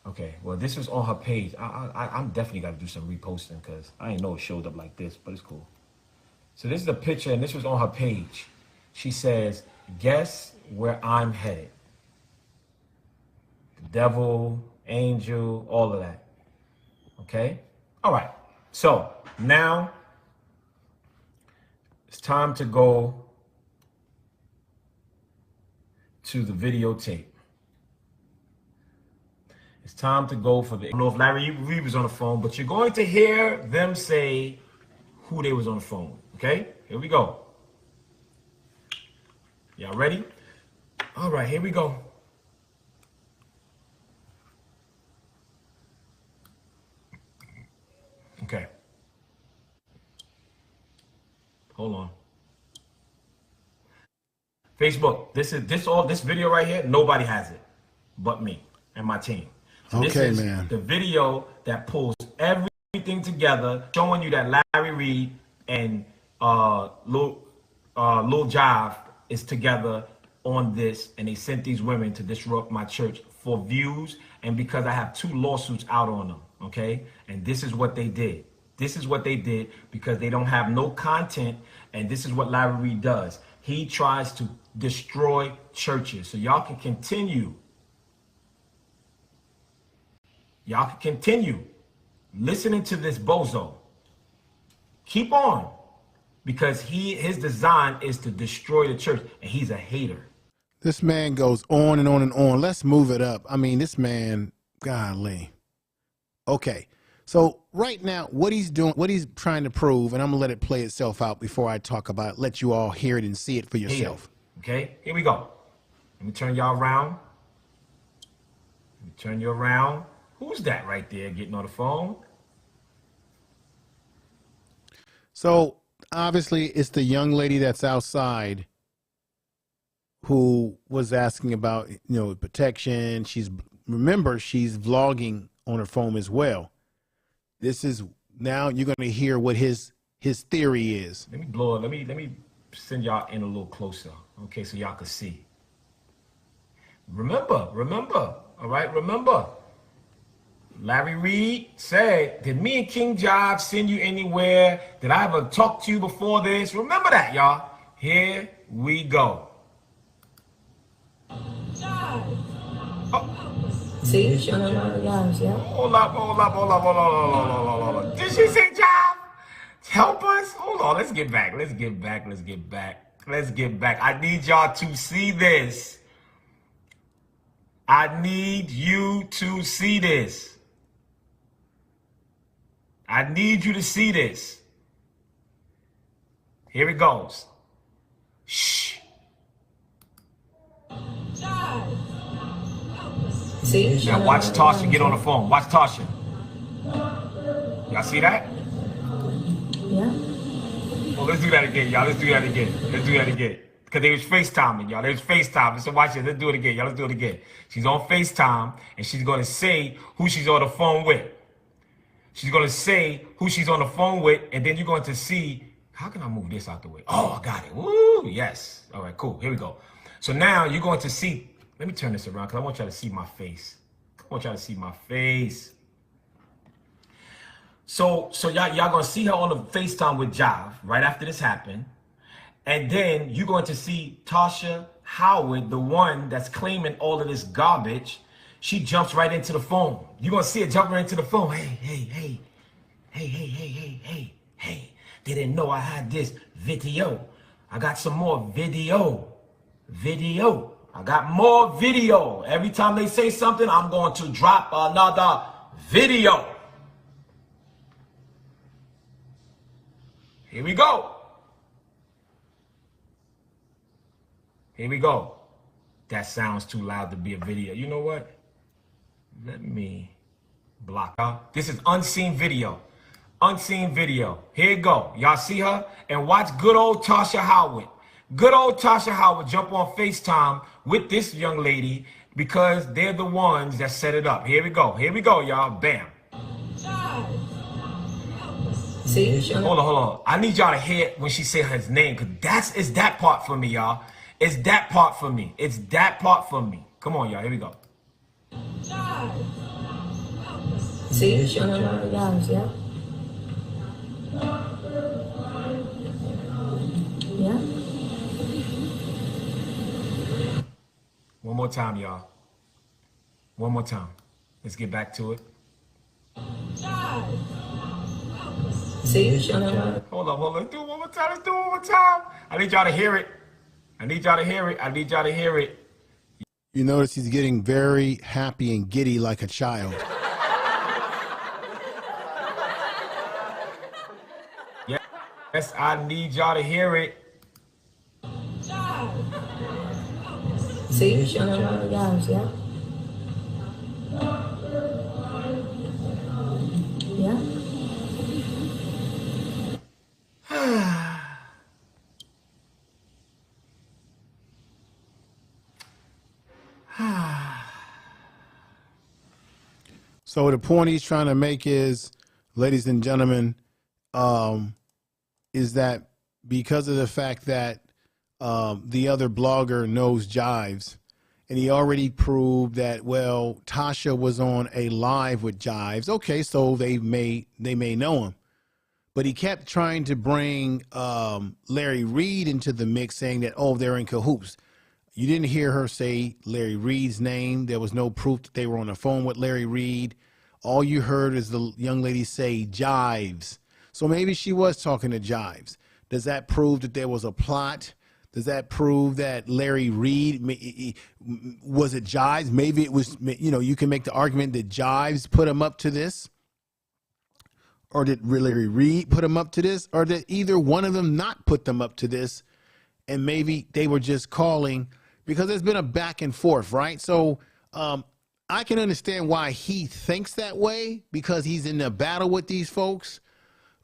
Okay, well, this was on her page. I'm definitely got to do some reposting because I didn't know it showed up like this, but it's cool. So this is the picture, and this was on her page. She says, guess where I'm headed? The devil, angel, all of that. Okay? All right. So now it's time to go to the videotape. It's time to go for the, I don't know if Larry Reid was on the phone, but you're going to hear them say who they was on the phone with. Okay, here we go. Y'all ready? All right, here we go. Okay. Hold on. Facebook, this video right here, nobody has it but me and my team. So okay, this is man. The video that pulls everything together, showing you that Larry Reid and Lil Jive is together on this, and they sent these women to disrupt my church for views and because I have 2 lawsuits out on them, okay? And this is what they did. This is what they did because they don't have no content, and this is what Larry Reid does. He tries to destroy churches. So y'all can continue. Y'all can continue listening to this bozo. Keep on. Because his design is to destroy the church, and he's a hater. This man goes on and on and on. Let's move it up. I mean, this man, golly. Okay, so right now, what he's doing, what he's trying to prove, and I'm gonna let it play itself out before I talk about it, let you all hear it and see it for yourself. Okay, here we go. Let me turn y'all around. Let me turn you around. Who's that right there getting on the phone? So obviously, it's the young lady that's outside who was asking about, protection. Remember, she's vlogging on her phone as well. This is, now you're going to hear what his theory is. Let me blow it. Let me send y'all in a little closer, okay, so y'all can see. Remember, all right, remember. Larry Reid said, did me and King Jives send you anywhere? Did I ever talk to you before this? Remember that, y'all. Here we go. See, showing a lot of Jives, yeah. Hold up. Did she say Jive? Help us? Hold on, let's get back. I need y'all to see this. I need you to see this. I need you to see this. Here it goes. Shh. See? Now watch Tasha get on the phone. Watch Tasha. Y'all see that? Yeah. Well, let's do that again, y'all. Let's do that again. Let's do that again. Because they was FaceTiming, y'all. They was FaceTiming. So watch it. Let's do it again, y'all. Let's do it again. She's on FaceTime, and she's going to say who she's on the phone with. She's going to say who she's on the phone with, and then you're going to see, how can I move this out the way? Oh, I got it. Woo, yes. All right, cool. Here we go. So now you're going to see, let me turn this around because I want y'all to see my face. I want y'all to see my face. So y'all gonna see her on the FaceTime with Jive right after this happened. And then you're going to see Tasha Howard, the one that's claiming all of this garbage. She jumps right into the phone. You're gonna see her jump right into the phone. Hey. They didn't know I had this video. I got some more video. I got more video. Every time they say something, I'm going to drop another video. Here we go. Here we go. That sounds too loud to be a video. You know what? Let me block out. This is unseen video. Unseen video. Here you go. Y'all see her? And watch good old Tasha Howard. Good old Tasha Howard jump on FaceTime with this young lady because they're the ones that set it up. Here we go. Here we go, y'all. Bam. See? Hold on. I need y'all to hear it when she say his name, because it's that part for me, y'all. It's that part for me. It's that part for me. Come on, y'all. Here we go. See? Jives, yeah. Yeah. One more time, y'all. One more time. Let's get back to it. See? Hold on. Let's do it one more time. I need y'all to hear it. I need y'all to hear it. You notice he's getting very happy and giddy like a child. Yes, I need y'all to hear it. See? Jives, yeah. So the point he's trying to make is, ladies and gentlemen, is that because of the fact that the other blogger knows Jives, and he already proved that, well, Tasha was on a live with Jives. Okay, so they may know him. But he kept trying to bring Larry Reid into the mix, saying that, oh, they're in cahoots. You didn't hear her say Larry Reid's name. There was no proof that they were on the phone with Larry Reid. All you heard is the young lady say Jives. So maybe she was talking to Jives. Does that prove that there was a plot? Does that prove that Larry Reid, was it Jives? Maybe it was, you can make the argument that Jives put him up to this. Or did Larry Reid put him up to this? Or did either one of them not put them up to this? And maybe they were just calling, because there's been a back and forth, right? So I can understand why he thinks that way, because he's in a battle with these folks.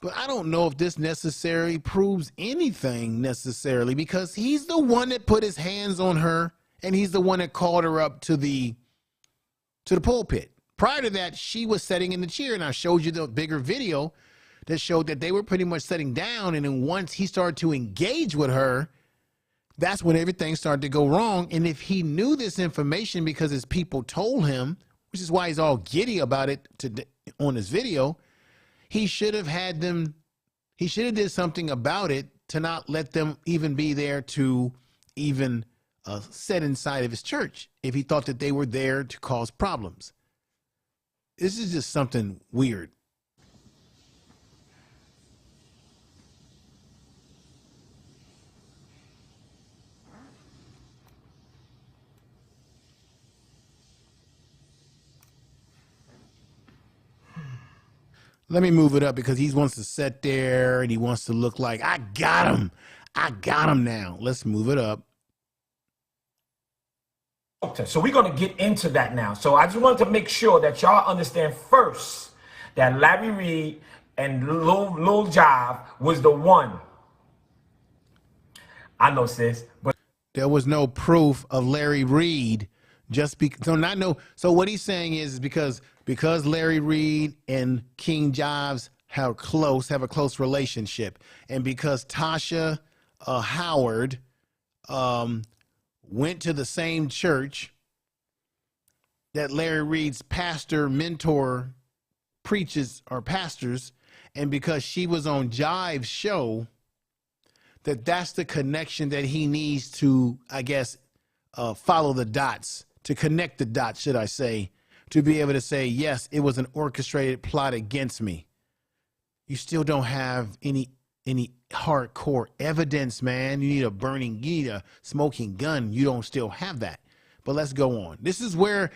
But I don't know if this necessarily proves anything necessarily, because he's the one that put his hands on her, and he's the one that called her up to the pulpit. Prior to that, she was sitting in the chair, and I showed you the bigger video that showed that they were pretty much sitting down. And then once he started to engage with her, that's when everything started to go wrong. And if he knew this information because his people told him, which is why he's all giddy about it on his video, he should have did something about it to not let them even be there to even sit inside of his church if he thought that they were there to cause problems. This is just something weird. Let me move it up because he wants to sit there and he wants to look like, I got him. I got him now. Let's move it up. Okay, so we're going to get into that now. So I just wanted to make sure that y'all understand first that Larry Reid and Lil Jive was the one. I know, sis, but there was no proof of Larry Reid. So what he's saying is because Larry Reid and King Jives have a close relationship, and because Tasha Howard went to the same church that Larry Reid's mentor preaches or pastors, and because she was on Jives' show, that's the connection that he needs to, I guess, follow the dots, to connect the dots, should I say, to be able to say, yes, it was an orchestrated plot against me. You still don't have any hardcore evidence, man. You need a smoking gun. You don't still have that. But let's go on. This is where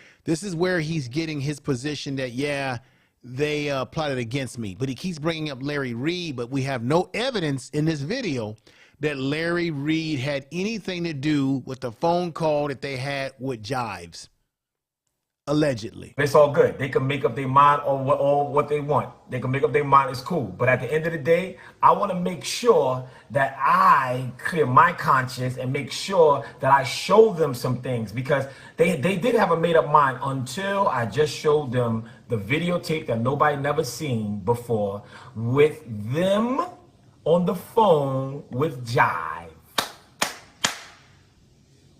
he's getting his position that, yeah, they plotted against me. But he keeps bringing up Larry Reid, but we have no evidence in this video that Larry Reid had anything to do with the phone call that they had with Jives. Allegedly. it's all good. They can make up their mind on what they want. They can make up their mind. It's cool. But at the end of the day, I want to make sure that I clear my conscience and make sure that I show them some things, because they did have a made up mind until I just showed them the videotape that nobody never seen before with them on the phone with Jive.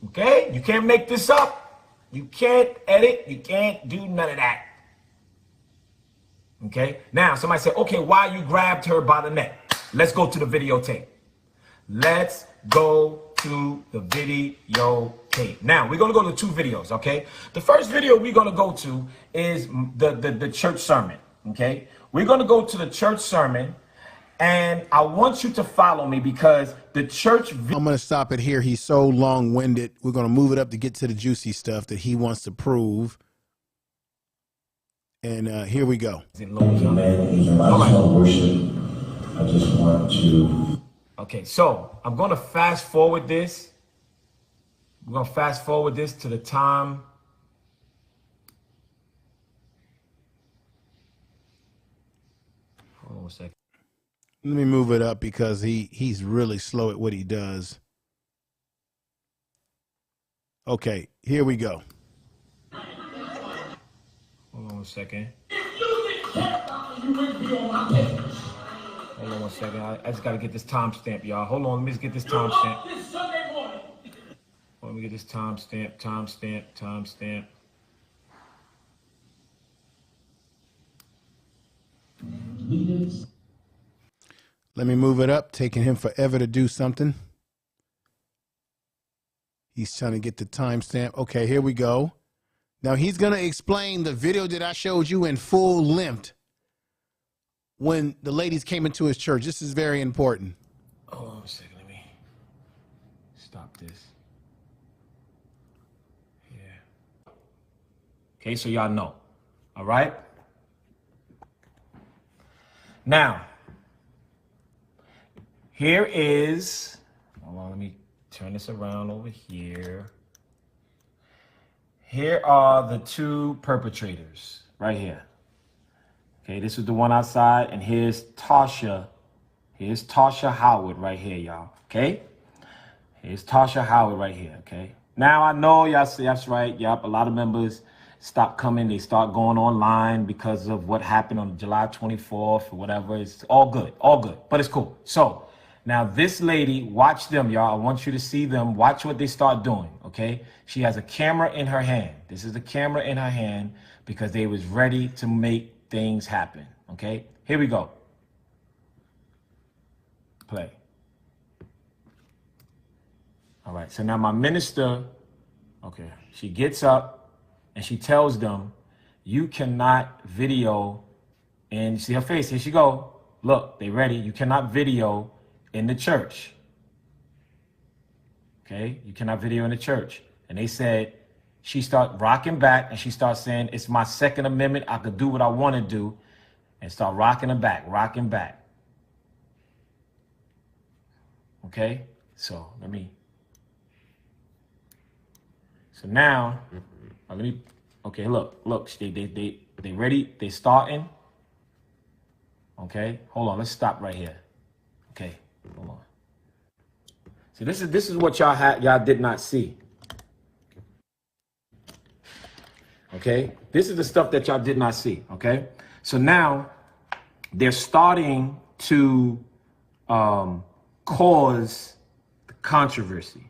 Okay? You can't make this up. You can't edit. You can't do none of that. Okay? Now, somebody said, okay, why you grabbed her by the neck? Let's go to the videotape. Let's go to the videotape. Now, we're going to go to two videos, okay? The first video we're going to go to is the church sermon, okay? We're going to go to the church sermon, and I want you to follow me because the church... I'm going to stop it here. He's so long-winded. We're going to move it up to get to the juicy stuff that he wants to prove. And here we go. I just want to... Okay, so I'm going to fast forward this. We're going to fast forward this to the time. Hold on a second. Let me move it up because he's really slow at what he does. Okay, here we go. Hold on a second. You wouldn't be on my page. Hold on one second. I just got to get this timestamp, y'all. Hold on. Let me just get this timestamp. This Sunday morning. Let me get this timestamp. Let me move it up, taking him forever to do something. He's trying to get the timestamp. Okay, here we go. Now he's going to explain the video that I showed you in full length when the ladies came into his church. This is very important. Hold on a second. Let me stop this. Yeah. Okay, so y'all know. All right? Now, here is, hold on, let me turn this around over here. Here are the two perpetrators right here. Okay, this is the one outside, and here's Tasha. Here's Tasha Howard right here, y'all. Okay? Here's Tasha Howard right here, okay? Now, I know y'all see, that's right. Yep, a lot of members stop coming. They start going online because of what happened on July 24th or whatever. It's all good, but it's cool. So, now this lady, watch them, y'all. I want you to see them. Watch what they start doing, okay? She has a camera in her hand. This is the camera in her hand because they was ready to make things happen, okay? Here we go. Play. All right, so now my minister, okay, she gets up and she tells them, you cannot video, and you see her face, here she go. Look, they ready. You cannot video in the church. Okay, you cannot video in the church. And they said, she start rocking back and she starts saying, it's my Second Amendment. I could do what I want to do. and start rocking her back, rocking back. Okay, so now, okay, look, they ready, they starting. Okay, hold on, let's stop right here. Okay, hold on. So this is what y'all did not see. Okay, this is the stuff that y'all did not see. Okay, so now they're starting to cause controversy.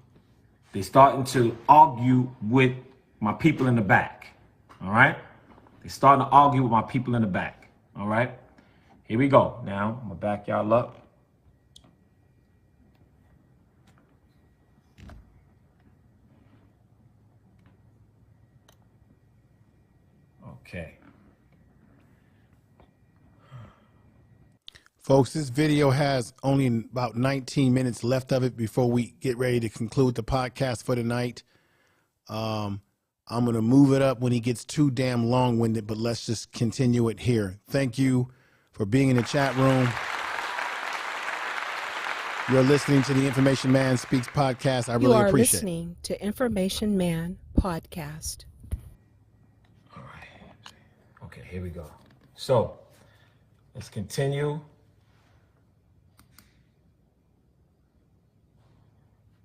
They're starting to argue with my people in the back. All right, they're starting to argue with my people in the back. All right, here we go. Now I'm gonna back y'all up. Okay. Folks, this video has only about 19 minutes left of it before we get ready to conclude the podcast for tonight. I'm going to move it up when he gets too damn long-winded, but let's just continue it here. Thank you for being in the chat room. You're listening to the Information Man Speaks podcast. I really appreciate it. You are listening to Information Man podcast. All right. Okay, here we go. So let's continue.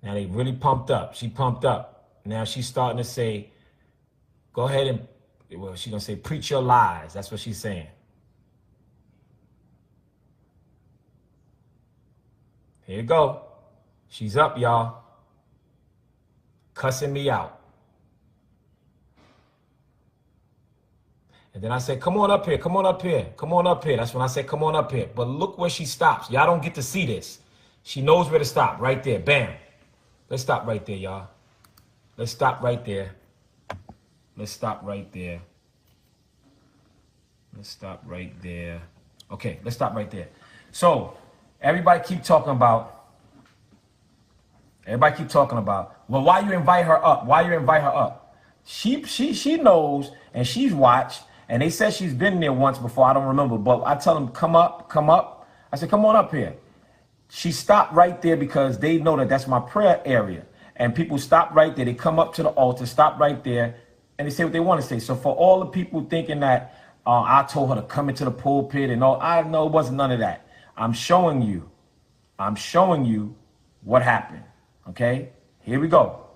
Now they really pumped up. She pumped up. Now she's starting to say, go ahead and, well, she's going to say, preach your lies. That's what she's saying. Here you go. She's up, y'all. Cussing me out. And then I said, come on up here. Come on up here. Come on up here. That's when I said, come on up here. But look where she stops. Y'all don't get to see this. She knows where to stop. Right there. Bam. Let's stop right there, y'all. Let's stop right there. Let's stop right there. Let's stop right there. Okay, let's stop right there. So, everybody keep talking about, well, why you invite her up? Why you invite her up? She knows, and she's watched, and they said she's been there once before. I don't remember, but I tell them, come up. I said, come on up here. She stopped right there because they know that that's my prayer area. And people stop right there. They come up to the altar, stop right there, and they say what they want to say. So for all the people thinking that I told her to come into the pulpit and all, I know it wasn't none of that. I'm showing you what happened. Okay? Here we go.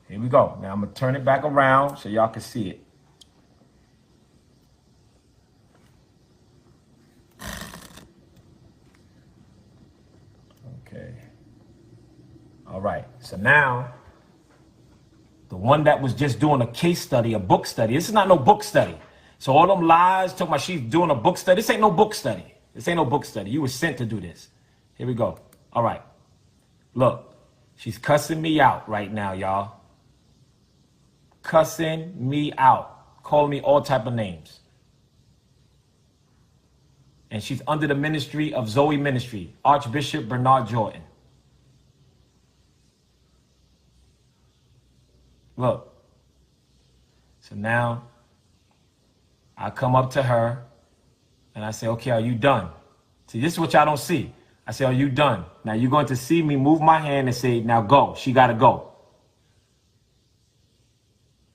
Now I'm going to turn it back around so y'all can see it. Okay. All right. So now, the one that was just doing a case study, a book study. This is not no book study. So all them lies talking about she's doing a book study. This ain't no book study. You were sent to do this. Here we go. All right. Look, she's cussing me out right now, y'all. Cussing me out. Calling me all type of names. And she's under the ministry of Zoe Ministry, Archbishop Bernard Jordan. Look. So now I come up to her and I say, okay, are you done? See, this is what y'all don't see. I say, are you done? Now you're going to see me move my hand and say, now go. She got to go.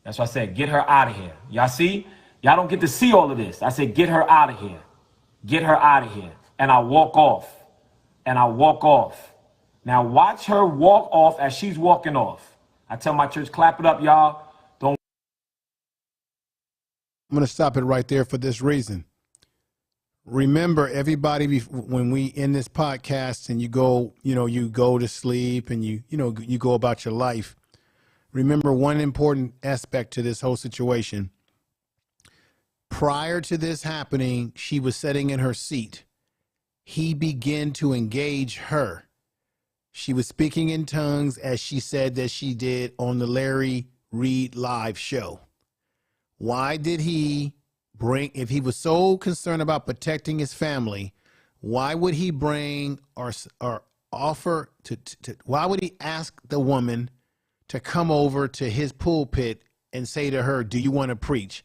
That's why I said, get her out of here. Y'all see? Y'all don't get to see all of this. I said, get her out of here. Get her out of here. And I walk off. Now watch her walk off as she's walking off. I tell my church, clap it up, y'all. Don't. I'm going to stop it right there for this reason. Remember, everybody, when we end this podcast and you go to sleep and you go about your life, remember one important aspect to this whole situation. Prior to this happening, she was sitting in her seat. He began to engage her. She was speaking in tongues, as she said that she did on the Larry Reid live show. Why did he bring, if he was so concerned about protecting his family, why would he bring or offer why would he ask the woman to come over to his pulpit and say to her, do you want to preach?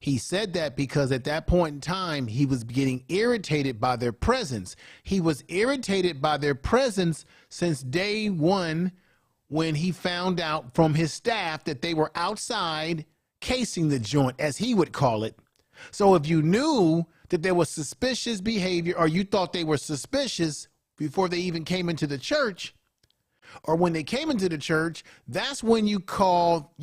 He said that because at that point in time, he was getting irritated by their presence. He was irritated by their presence since day one when he found out from his staff that they were outside casing the joint, as he would call it. So if you knew that there was suspicious behavior, or you thought they were suspicious before they even came into the church, or when they came into the church, that's when you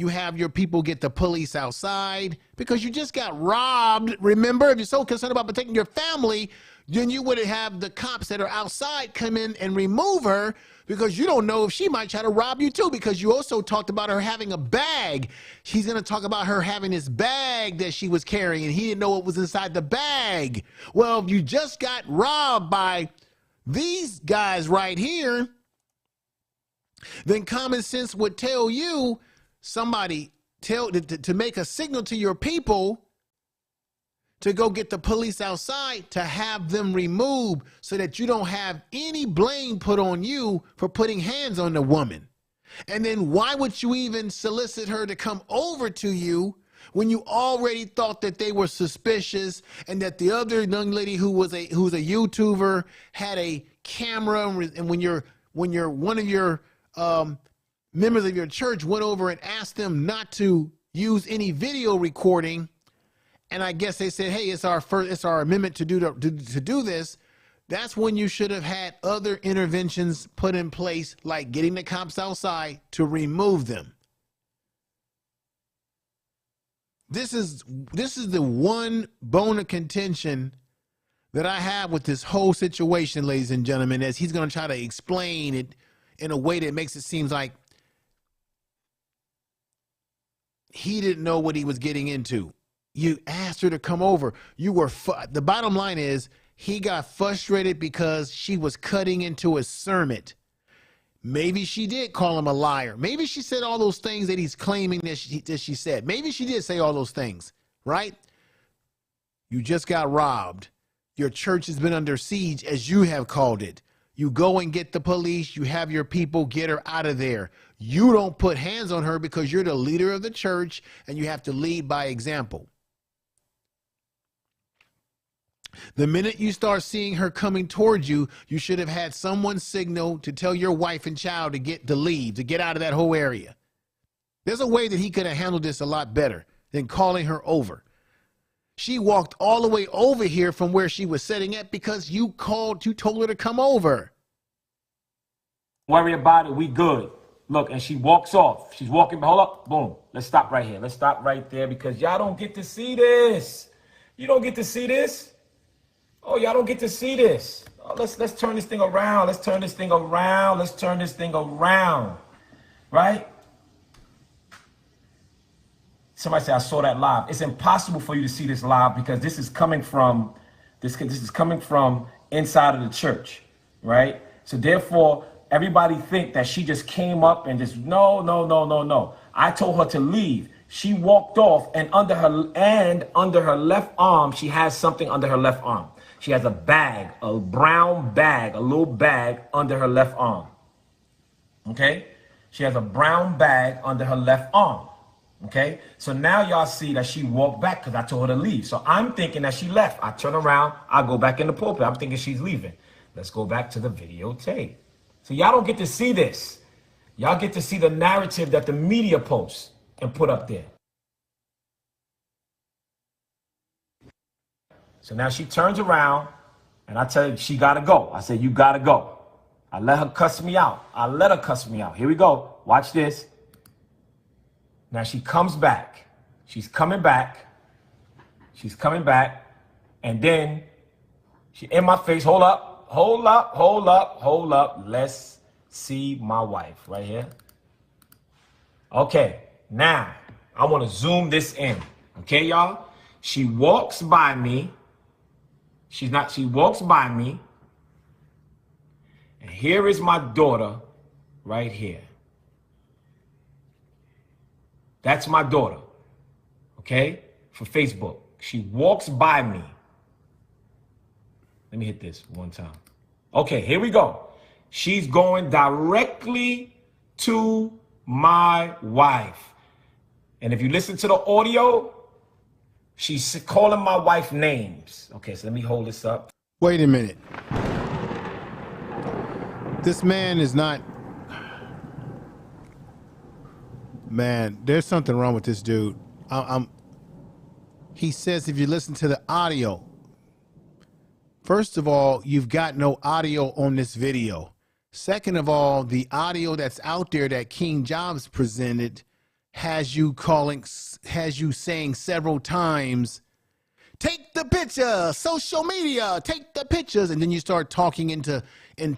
have your people get the police outside, because you just got robbed. Remember, if you're so concerned about protecting your family, then you would have the cops that are outside come in and remove her, because you don't know if she might try to rob you too, because you also talked about her having a bag. She's going to talk about her having this bag that she was carrying, and he didn't know what was inside the bag. Well, if you just got robbed by these guys right here, then common sense would tell you to make a signal to your people to go get the police outside to have them removed, so that you don't have any blame put on you for putting hands on the woman. And then why would you even solicit her to come over to you when you already thought that they were suspicious, and that the other young lady who's a YouTuber had a camera, and when one of your members of your church went over and asked them not to use any video recording, and I guess they said, hey, it's our amendment to do this. That's when you should have had other interventions put in place, like getting the cops outside to remove them. This is the one bone of contention that I have with this whole situation, ladies and gentlemen, as he's going to try to explain it in a way that makes it seem like he didn't know what he was getting into. You asked her to come over. The bottom line is, he got frustrated because she was cutting into his sermon. Maybe she did call him a liar. Maybe she said all those things that he's claiming that she said. Maybe she did say all those things, right? You just got robbed. Your church has been under siege, as you have called it. You go and get the police. You have your people get her out of there. You don't put hands on her because you're the leader of the church and you have to lead by example. The minute you start seeing her coming towards you, you should have had someone signal to tell your wife and child to leave, to get out of that whole area. There's a way that he could have handled this a lot better than calling her over. She walked all the way over here from where she was sitting at because you told her to come over. Worry about it. We good. Look, and she walks off. She's walking. Hold up. Boom. Let's stop right here. Let's stop right there, because y'all don't get to see this. You don't get to see this. Oh, y'all don't get to see this. Oh, let's turn this thing around. Let's turn this thing around. Let's turn this thing around. Right? Somebody say, I saw that live. It's impossible for you to see this live, because this is coming from this is coming from inside of the church, right? So therefore, everybody think that she just came up and just no. I told her to leave. She walked off, and under her left arm, she has something under her left arm. She has a bag, a brown bag, a little bag under her left arm. Okay? She has a brown bag under her left arm. Okay? So now y'all see that she walked back because I told her to leave. So I'm thinking that she left. I turn around, I go back in the pulpit. I'm thinking she's leaving. Let's go back to the videotape. So y'all don't get to see this. Y'all get to see the narrative that the media posts and put up there. So now she turns around, and I tell her she got to go. I said, you got to go. I let her cuss me out. Here we go. Watch this. Now she comes back. She's coming back. And then she in my face. Hold up. Let's see my wife right here. Okay, now I want to zoom this in. Okay, y'all? She walks by me. She walks by me. And here is my daughter right here. That's my daughter, okay, for Facebook. She walks by me. Let me hit this one time. Okay, here we go. She's going directly to my wife. And if you listen to the audio, She's calling my wife names. Okay, so let me hold this up. Wait a minute. This man is not... Man, there's something wrong with this dude. He says if you listen to the audio, first of all, you've got no audio on this video. Second of all, the audio that's out there that King Jives presented has you saying several times, take the picture, social media, take the pictures, and then you start talking in tongues. And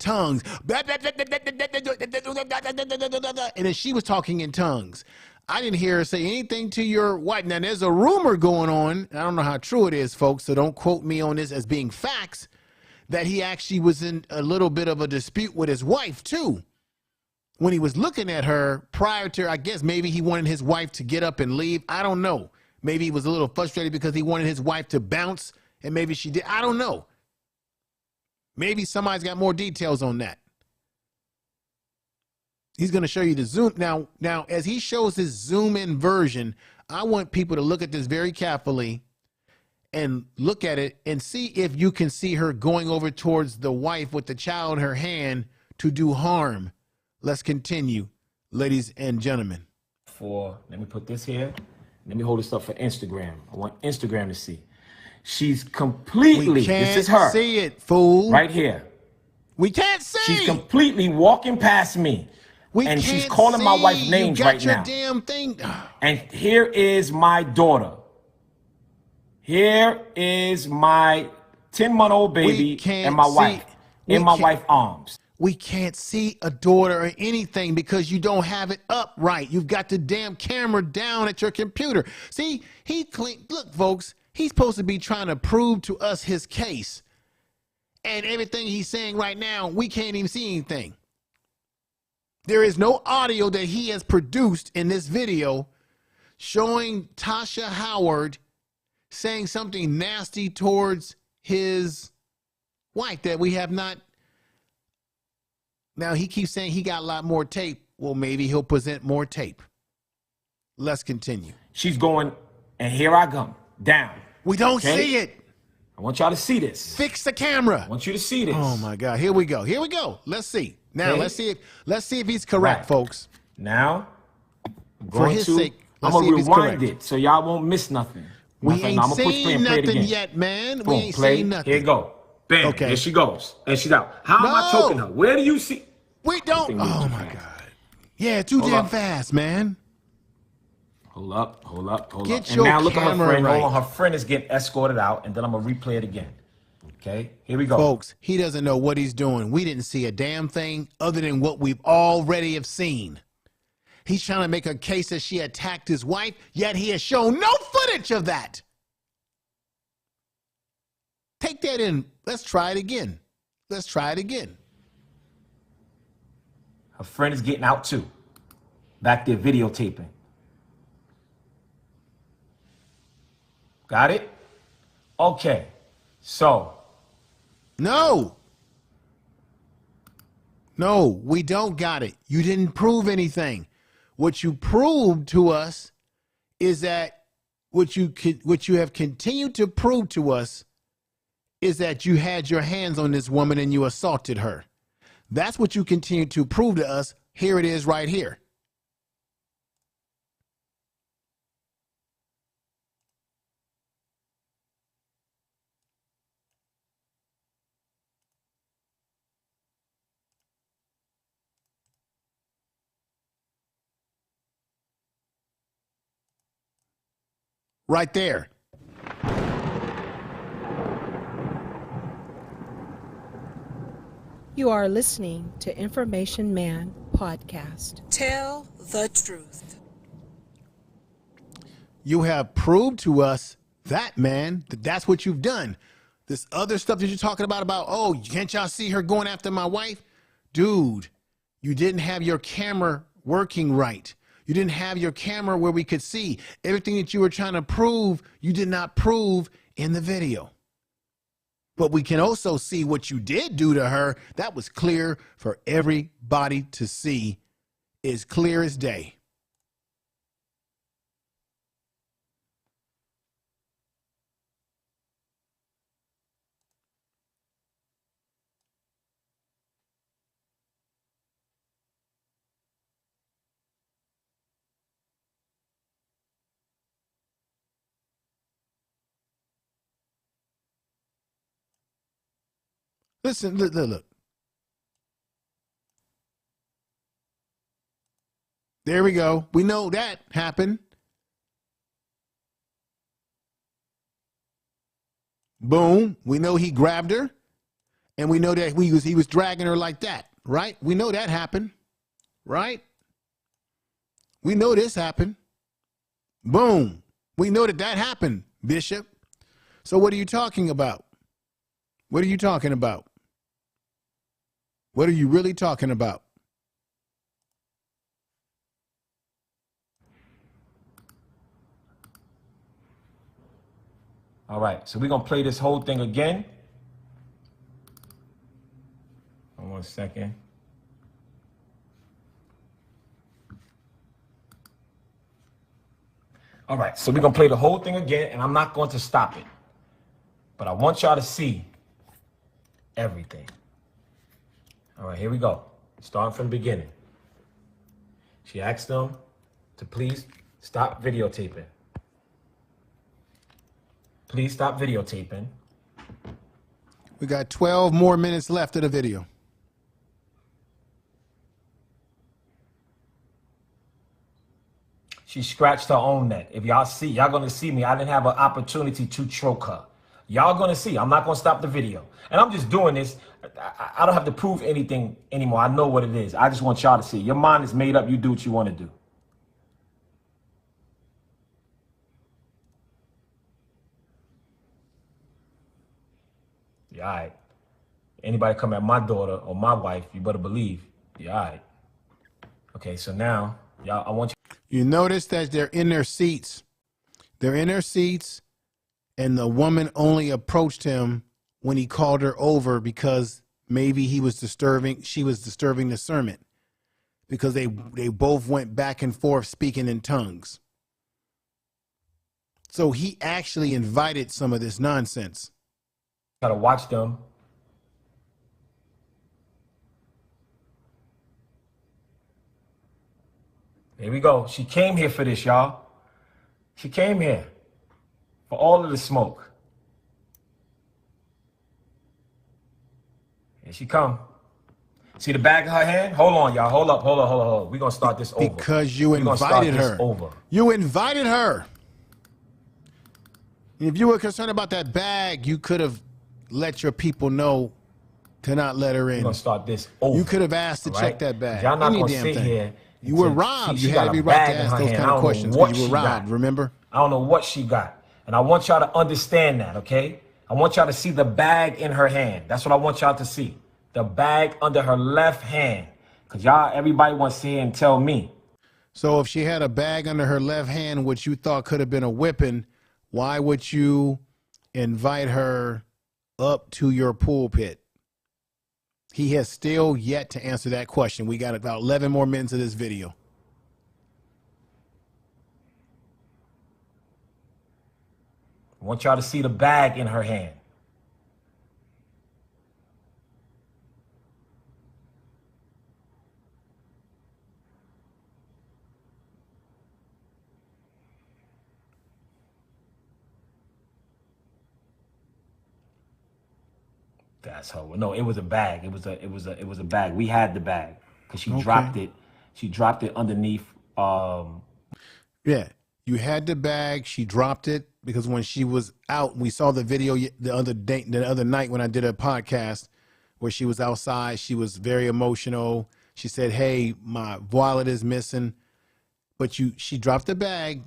then she was talking in tongues. I didn't hear her say anything to your wife. Now, there's a rumor going on. I don't know how true it is, folks, so don't quote me on this as being facts, that he actually was in a little bit of a dispute with his wife, too. When he was looking at her prior to, I guess maybe he wanted his wife to get up and leave. I don't know. Maybe he was a little frustrated because he wanted his wife to bounce, and maybe she did. I don't know. Maybe somebody's got more details on that. He's going to show you the zoom. Now, as he shows his zoom in version, I want people to look at this very carefully and look at it and see if you can see her going over towards the wife with the child in her hand to do harm. Let's continue, ladies and gentlemen. Let me put this here. Let me hold this up for Instagram. I want Instagram to see. She's completely, this is her. See it, fool. Right here. We can't see. She's completely walking past me. And she's calling my wife names right now. You got your damn thing. And here is my daughter. Here is my 10-month-old baby and my wife in my wife's arms. We can't see a daughter or anything because you don't have it up right. You've got the damn camera down at your computer. See, look, folks, he's supposed to be trying to prove to us his case. And everything he's saying right now, we can't even see anything. There is no audio that he has produced in this video showing Tasha Howard saying something nasty towards his wife that we have not. Now, he keeps saying he got a lot more tape. Well, maybe he'll present more tape. Let's continue. She's going, and here I come, down. We don't see it. I want y'all to see this. Fix the camera. I want you to see this. Oh, my God. Here we go. Here we go. Let's see. Now, let's see if he's correct, folks. Now, for his sake, I'm going to rewind it so y'all won't miss nothing. We ain't seen nothing yet, man. We ain't seen nothing. Here you go. Bam. Okay. Here she goes. And she's out. How am I choking her? Where do you see? We don't. Oh, my God. Yeah, too damn fast, man. Hold up. Get and your now look at her friend. right. Hold on. Her friend is getting escorted out, and then I'm going to replay it again. Okay, here we go. Folks, he doesn't know what he's doing. We didn't see a damn thing other than what we've already have seen. He's trying to make a case that she attacked his wife, yet he has shown no footage of that. Take that in. Let's try it again. Her friend is getting out too. Back there videotaping. Got it? Okay, so. No, we don't got it. You didn't prove anything. What you proved to us is that what you have continued to prove to us is that you had your hands on this woman and you assaulted her. That's what you continue to prove to us. Here it is right here. Right there. You are listening to Information Man Podcast. Tell the truth. You have proved to us that, man, that's what you've done. This other stuff that you're talking about, oh, can't y'all see her going after my wife? Dude, you didn't have your camera working right. You didn't have your camera where we could see. Everything that you were trying to prove, you did not prove in the video. But we can also see what you did do to her. That was clear for everybody to see. It's clear as day. Listen, look. There we go. We know that happened. Boom. We know he grabbed her. And we know that he was dragging her like that, right? We know that happened, right? We know this happened. Boom. We know that happened, Bishop. So what are you talking about? What are you talking about? What are you really talking about? All right, so we're going to play this whole thing again. 1 second. All right, so we're going to play the whole thing again, and I'm not going to stop it. But I want y'all to see everything. All right, here we go. Starting from the beginning. She asked them to please stop videotaping. Please stop videotaping. We got 12 more minutes left of the video. She scratched her own neck. If y'all see, y'all gonna see me. I didn't have an opportunity to choke her. Y'all gonna see. I'm not gonna stop the video. And I'm just doing this. I don't have to prove anything anymore. I know what it is. I just want y'all to see. Your mind is made up. You do what you want to do. Yeah, all right. Anybody come at my daughter or my wife, you better believe. Yeah, all right. Okay, so now, y'all, I want you. You notice that they're in their seats. They're in their seats, and the woman only approached him when he called her over because maybe she was disturbing the sermon, because they both went back and forth speaking in tongues. So he actually invited some of this nonsense. Gotta watch them. Here we go. She came here for this, y'all. She came here for all of the smoke. Here she come. See the bag in her hand? Hold on, y'all. Hold up. We're going to start this over. Because you invited her. You invited her. If you were concerned about that bag, you could have let your people know to not let her in. We're going to start this over. You could have asked to check that bag. Y'all not going to sit here. You were robbed. You had every right to ask those kind of questions because you were robbed, remember? I don't know what she got. And I want y'all to understand that, okay? I want y'all to see the bag in her hand. That's what I want y'all to see. The bag under her left hand. Because y'all, everybody wants to sit here and tell me. So if she had a bag under her left hand, which you thought could have been a whipping, why would you invite her up to your pulpit? He has still yet to answer that question. We got about 11 more minutes of this video. I want y'all to see the bag in her hand. That's her. No, it was a bag. It was a bag. We had the bag because she dropped it. She dropped it underneath. Yeah, you had the bag. She dropped it because when she was out, we saw the video the other night when I did a podcast where she was outside. She was very emotional. She said, "Hey, my wallet is missing," but she dropped the bag,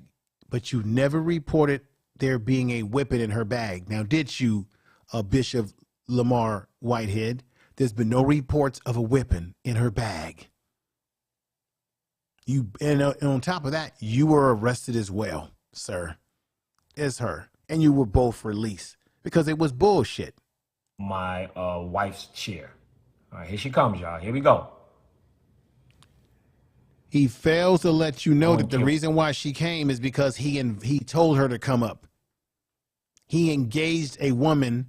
but you never reported there being a whipping in her bag. Now, did you, Bishop Lamor Whitehead? There's been no reports of a whipping in her bag. And on top of that, you were arrested as well, sir, as her, and you were both released because it was bullshit. My wife's chair. All right, here she comes, y'all. Here we go. He fails to let you know that the reason why she came is because he told her to come up. He engaged a woman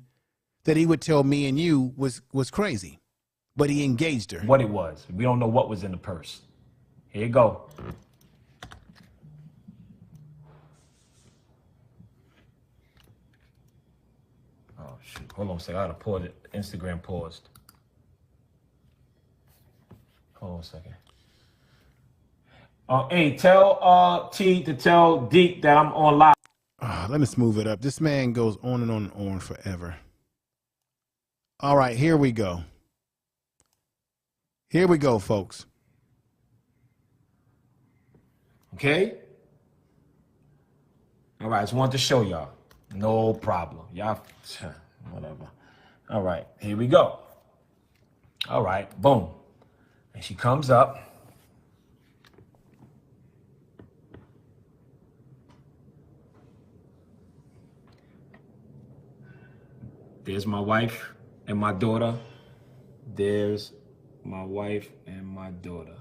that he would tell me and you was crazy, but he engaged her. What it was. We don't know what was in the purse. Here you go. Oh, Shoot, hold on a second. I gotta pause it. Instagram paused. Hold on a second. Hey, tell T to tell Deke that I'm on live. Let me smooth it up. This man goes on and on forever. All right, here we go. Here we go, folks. Okay? All right, I just wanted to show y'all. No problem. Y'all, whatever. All right, here we go. All right, boom. And she comes up. There's my wife and my daughter. There's my wife and my daughter.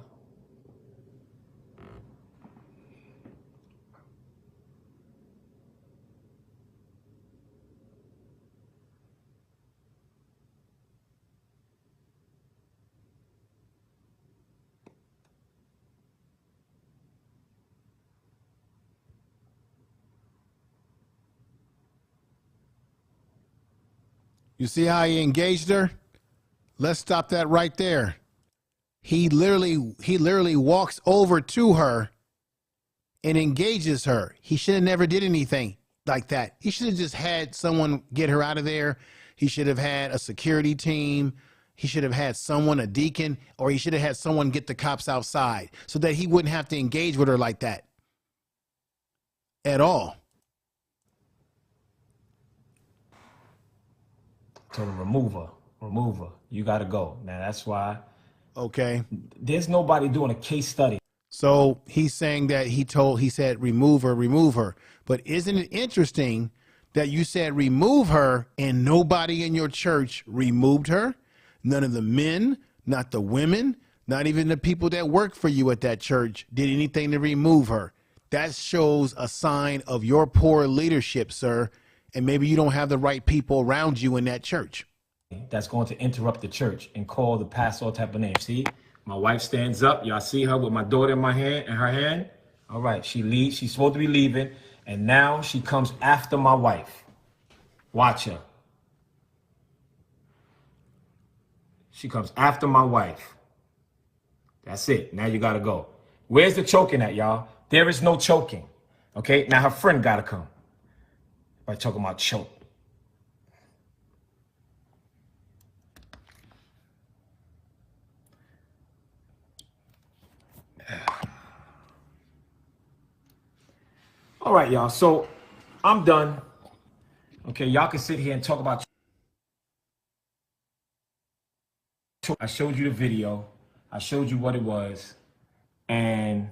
You see how he engaged her? Let's stop that right there. He literally walks over to her and engages her. He should have never did anything like that. He should have just had someone get her out of there. He should have had a security team. He should have had someone, a deacon, or he should have had someone get the cops outside so that he wouldn't have to engage with her like that at all. Told him, remove her. You got to go. Now, that's why. Okay. There's nobody doing a case study. So he's saying that he said, remove her. But isn't it interesting that you said remove her and nobody in your church removed her? None of the men, not the women, not even the people that work for you at that church did anything to remove her. That shows a sign of your poor leadership, sir. And maybe you don't have the right people around you in that church. That's going to interrupt the church and call the pastor all type of names. See, my wife stands up. Y'all see her with my daughter in her hand. All right, she leaves. She's supposed to be leaving. And now she comes after my wife. Watch her. She comes after my wife. That's it. Now you got to go. Where's the choking at, y'all? There is no choking. Okay, now her friend got to come. By talking about choke. All right, y'all. So I'm done. Okay, y'all can sit here and talk about. I showed you the video. I showed you what it was. And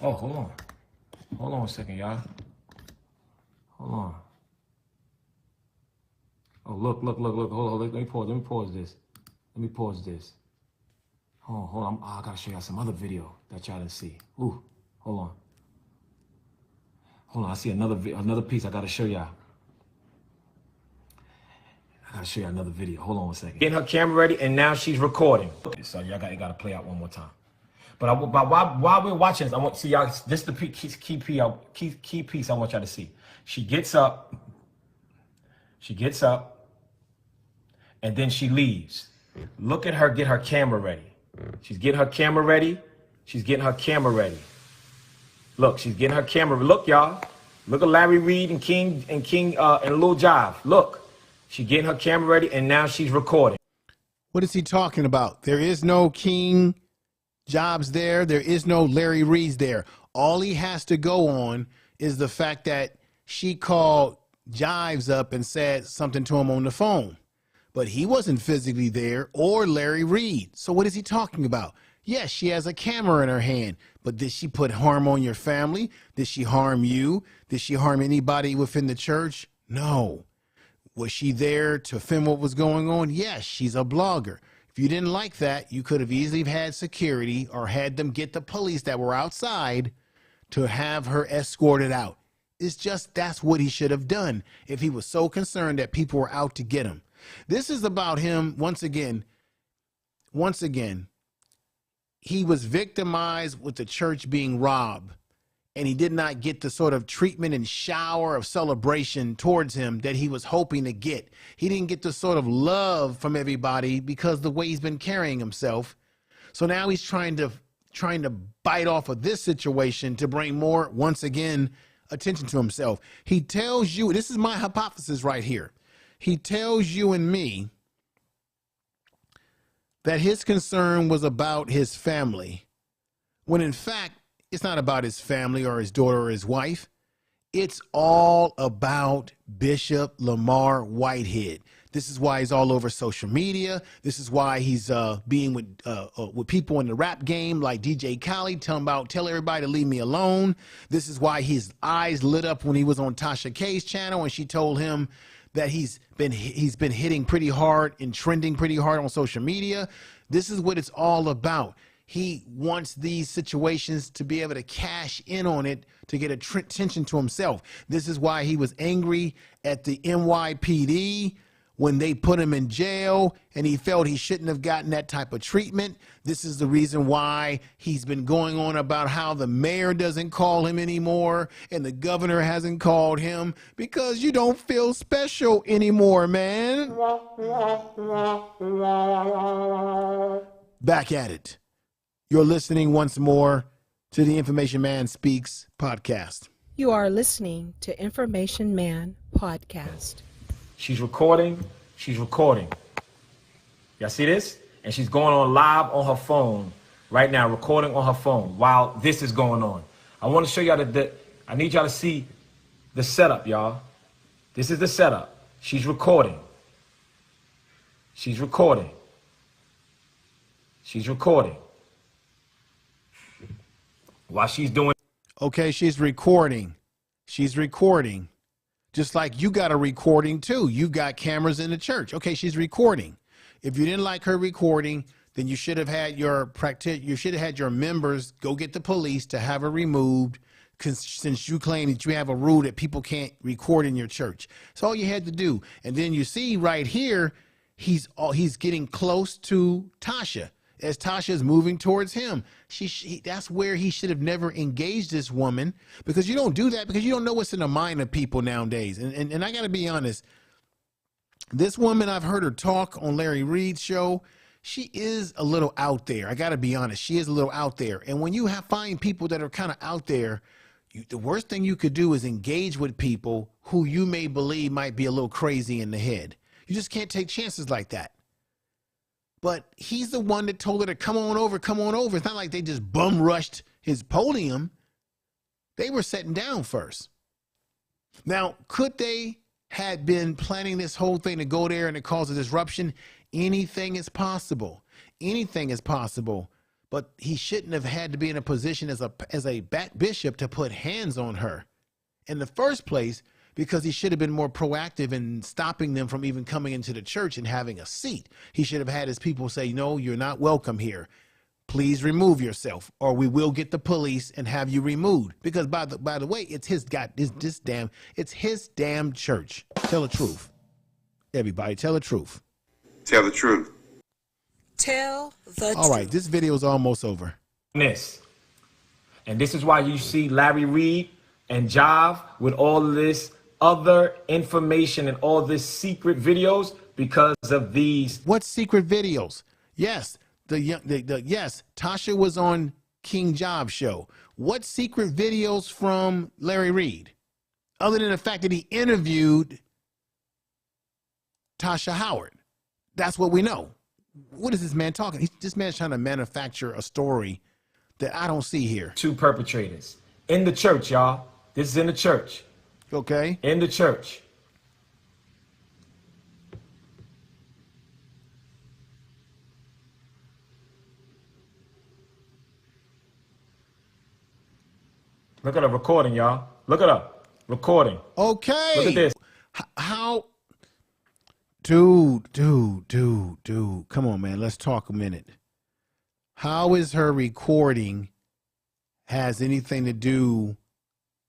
oh, hold on. Hold on a second, y'all. Hold on. Oh, look. Hold on. Let me pause this. Hold on. I gotta show y'all some other video that y'all didn't see. Ooh, hold on. I see another piece I gotta show y'all. Another video. Hold on a second. Getting her camera ready, and now she's recording. So y'all gotta play out one more time. But while we're watching this, I want to see y'all. This is the key piece I want y'all to see. She gets up, and then she leaves. Look at her get her camera ready. She's getting her camera ready. Look, she's getting her camera. Look, y'all. Look at Larry Reid and King and Lil Jive. Look, she's getting her camera ready, and now she's recording. What is he talking about? There is no King Jobs there. There is no Larry Reid's there. All he has to go on is the fact that she called Jives up and said something to him on the phone. But he wasn't physically there, or Larry Reid. So what is he talking about? Yes, she has a camera in her hand, but did she put harm on your family? Did she harm you? Did she harm anybody within the church? No. Was she there to film what was going on? Yes, she's a blogger. If you didn't like that, you could have easily had security or had them get the police that were outside to have her escorted out. It's just that's what he should have done if he was so concerned that people were out to get him. This is about him once again. He was victimized with the church being robbed. and he did not get the sort of treatment and shower of celebration towards him that he was hoping to get. He didn't get the sort of love from everybody because the way he's been carrying himself. So now he's trying to bite off of this situation to bring more, once again, attention to himself. He tells you, this is my hypothesis right here. He tells you and me that his concern was about his family, when in fact, it's not about his family or his daughter or his wife. It's all about Bishop Lamor Whitehead. This is why he's all over social media. This is why he's being with people in the rap game like DJ Khaled, tell everybody to leave me alone. This is why his eyes lit up when he was on Tasha K's channel and she told him that he's been hitting pretty hard and trending pretty hard on social media. This is what it's all about. He wants these situations to be able to cash in on it to get attention to himself. This is why he was angry at the NYPD when they put him in jail and he felt he shouldn't have gotten that type of treatment. This is the reason why he's been going on about how the mayor doesn't call him anymore and the governor hasn't called him, because you don't feel special anymore, man. Back at it. You're listening once more to the Information Man Speaks podcast. You are listening to Information Man podcast. She's recording. She's recording. Y'all see this? And she's going on live on her phone right now, recording on her phone while this is going on. I want to show y'all I need y'all to see the setup, y'all. This is the setup. She's recording. She's recording. She's recording. While she's doing. Okay, she's recording. She's recording. Just like you got a recording too. You got cameras in the church. Okay, she's recording. If you didn't like her recording, then you should have had your members go get the police to have her removed, since you claim that you have a rule that people can't record in your church. That's all you had to do. And then you see right here, he's getting close to Tasha. As Tasha is moving towards him, that's where he should have never engaged this woman, because you don't do that because you don't know what's in the mind of people nowadays. And I got to be honest, this woman, I've heard her talk on Larry Reid's show. She is a little out there. I got to be honest. She is a little out there. And when you find people that are kind of out there, the worst thing you could do is engage with people who you may believe might be a little crazy in the head. You just can't take chances like that. But he's the one that told her to come on over, come on over. It's not like they just bum rushed his podium. They were sitting down first. Now, could they had been planning this whole thing to go there and to cause a disruption? Anything is possible. Anything is possible. But he shouldn't have had to be in a position as a bishop to put hands on her in the first place, because he should have been more proactive in stopping them from even coming into the church and having a seat. He should have had his people say, no, you're not welcome here. Please remove yourself, or we will get the police and have you removed. Because by the way, it's his damn church. Tell the truth. Everybody, tell the truth. Tell the truth. Tell the truth. All right, this video is almost over. And this is why you see Larry Reid and Jives with all of this other information and all this secret videos, because of these. What secret videos? Yes, yes, Tasha was on King Job's show. What secret videos from Larry Reid, other than the fact that he interviewed Tasha Howard? That's what we know. What is this man talking? This man's trying to manufacture a story that I don't see here. Two perpetrators in the church, y'all. This is in the church. Okay. In the church. Look at the recording, y'all. Look it up. Recording. Okay. Look at this. How? Dude. Come on, man. Let's talk a minute. How is her recording has anything to do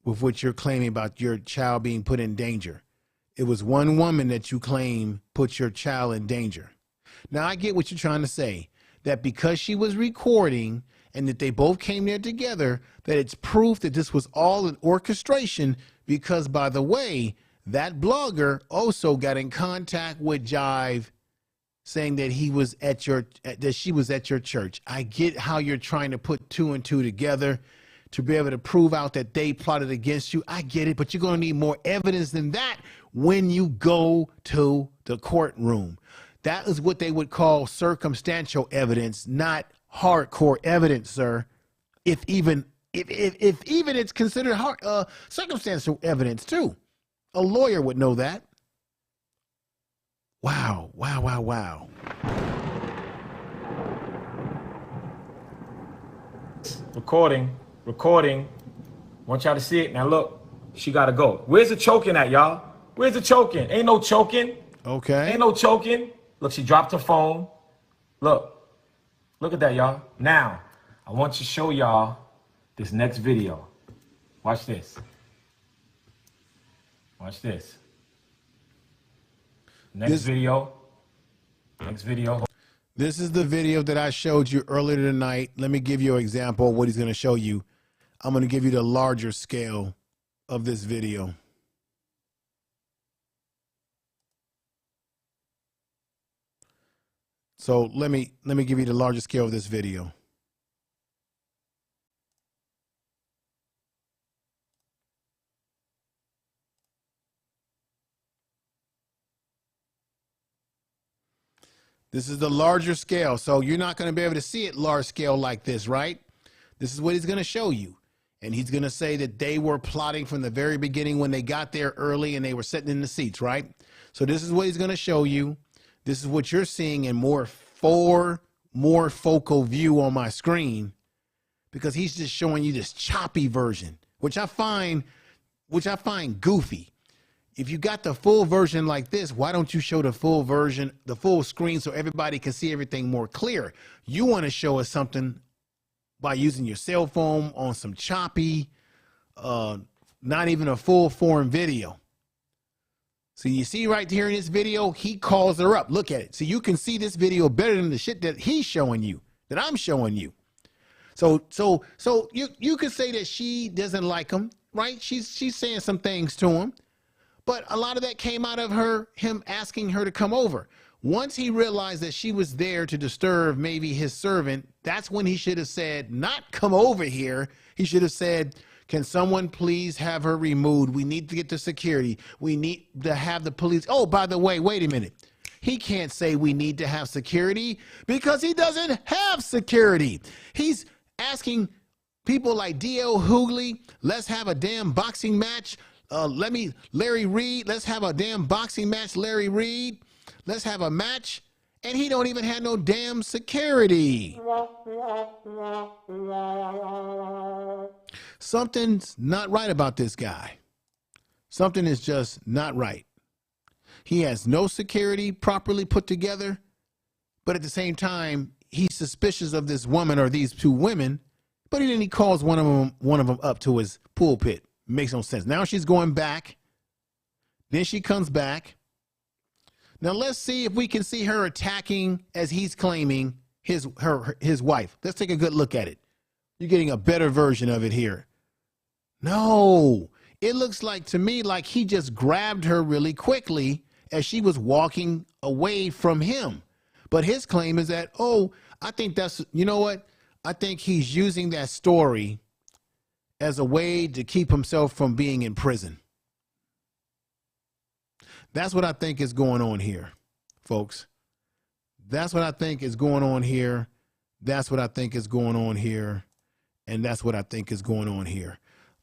with what you're claiming about your child being put in danger? It was one woman that you claim put your child in danger. Now, I get what you're trying to say, that because she was recording and that they both came there together, that it's proof that this was all an orchestration, because, by the way, that blogger also got in contact with Jive saying that she was at your church. I get how you're trying to put two and two together to be able to prove out that they plotted against you. I get it, but you're going to need more evidence than that when you go to the courtroom. That is what they would call circumstantial evidence, not hardcore evidence, sir. If even it's considered circumstantial evidence too. A lawyer would know that. Wow, wow, wow, wow. Recording. Want y'all to see it. Now look, she got to go. Where's the choking at, y'all? Where's the choking? Ain't no choking. Okay. Ain't no choking. Look, she dropped her phone. Look at that, y'all. Now, I want to show y'all this next video. Watch this. Watch this. Next video. This is the video that I showed you earlier tonight. Let me give you an example of what he's going to show you. I'm going to give you the larger scale of this video. So let me give you the larger scale of this video. This is the larger scale. So you're not going to be able to see it large scale like this, right? This is what he's going to show you. And he's going to say that they were plotting from the very beginning when they got there early and they were sitting in the seats, right? So this is what he's going to show you. This is what you're seeing in more focal view on my screen, because he's just showing you this choppy version, which I find goofy. If you got the full version like this, why don't you show the full version, the full screen, so everybody can see everything more clear? You want to show us something by using your cell phone on some choppy, not even a full form video. So you see right here in this video, he calls her up. Look at it. So you can see this video better than the shit that he's showing you, that I'm showing you. So you could say that she doesn't like him, right? She's saying some things to him. But a lot of that came out of him asking her to come over. Once he realized that she was there to disturb maybe his servant, that's when he should have said, not come over here. He should have said, can someone please have her removed? We need to get the security. We need to have the police. Oh, by the way, wait a minute. He can't say we need to have security because he doesn't have security. He's asking people like D.L. Hughley, let's have a damn boxing match. Larry Reid, let's have a damn boxing match, Larry Reid. Let's have a match. And he don't even have no damn security. Something's not right about this guy. Something is just not right. He has no security properly put together, but at the same time, he's suspicious of this woman or these two women, but then he calls one of them up to his pulpit. Makes no sense. Now she's going back. Then she comes back. Now let's see if we can see her attacking, as he's claiming, his wife. Let's take a good look at it. You're getting a better version of it here. No, it looks like to me like he just grabbed her really quickly as she was walking away from him. But his claim is that, oh, I think that's, you know what? I think he's using that story as a way to keep himself from being in prison. That's what I think is going on here, folks. That's what I think is going on here. That's what I think is going on here. And that's what I think is going on here.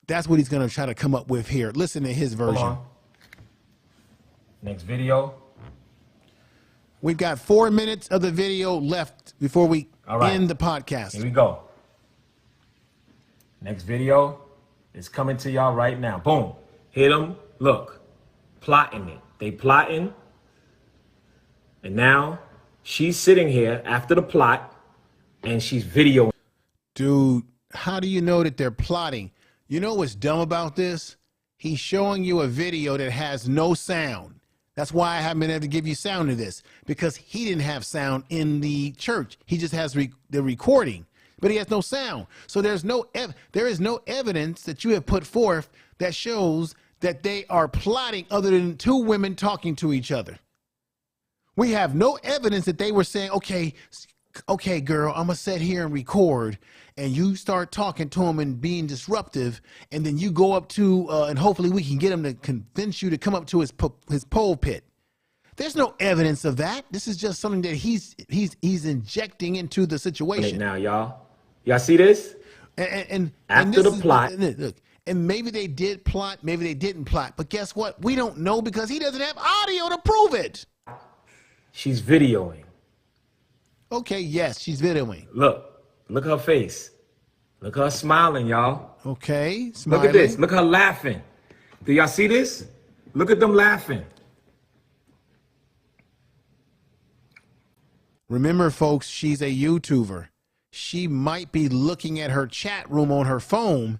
That's what he's going to try to come up with here. Listen to his version. Next video. We've got 4 minutes of the video left before we end the podcast. Here we go. Next video is coming to y'all right now. Boom. Hit them. Look. Plotting it. They plotting. And now she's sitting here after the plot and she's videoing. Dude, how do you know that they're plotting? You know what's dumb about this? He's showing you a video that has no sound. That's why I haven't been able to give you sound to this, because he didn't have sound in the church. He just has the recording. but he has no sound. So there is no evidence that you have put forth that shows that they are plotting other than two women talking to each other. We have no evidence that they were saying, okay, girl, I'm going to sit here and record, and you start talking to him and being disruptive, and then you go up to, and hopefully we can get him to convince you to come up to his pulpit. There's no evidence of that. This is just something that he's injecting into the situation. Now, y'all see this? And after the plot. Look, and maybe they did plot, maybe they didn't plot, but guess what? We don't know because he doesn't have audio to prove it. She's videoing. Okay, yes, she's videoing. Look her face. Look her smiling, y'all. Okay, smiling. Look at this. Look her laughing. Do y'all see this? Look at them laughing. Remember, folks, she's a YouTuber. She might be looking at her chat room on her phone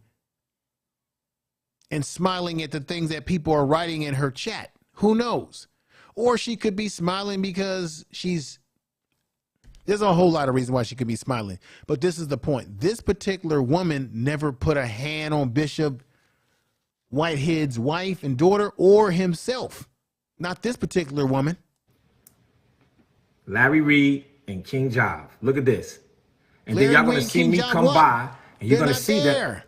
and smiling at the things that people are writing in her chat. Who knows? Or she could be smiling because there's a whole lot of reasons why she could be smiling. But this is the point. This particular woman never put a hand on Bishop Whitehead's wife and daughter or himself. Not this particular woman. Larry Reid and King Jives. Look at this. And then y'all gonna see me come by, and you're gonna see that.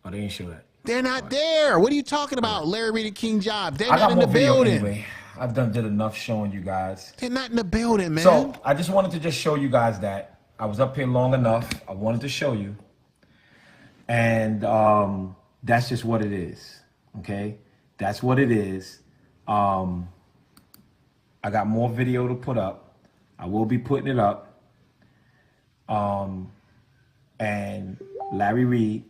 Oh, they didn't show that. They're not there. What are you talking about? Larry Reid and King Jives. They're I not got in the more video building. anyway. I've did enough showing you guys. They're not in the building, man. So I just wanted to just show you guys that I was up here long enough. I wanted to show you, and that's just what it is. Okay, that's what it is. I got more video to put up. I will be putting it up. And Larry Reid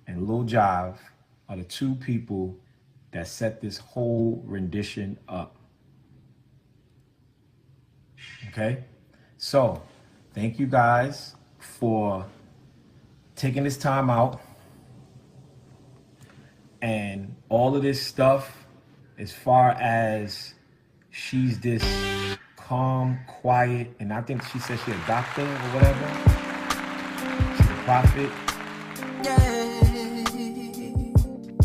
and Lil Jive are the two people that set this whole rendition up. Okay? So, thank you guys for taking this time out. And all of this stuff, as far as she's this calm, quiet, and I think she said she's a doctor or whatever. She's a prophet.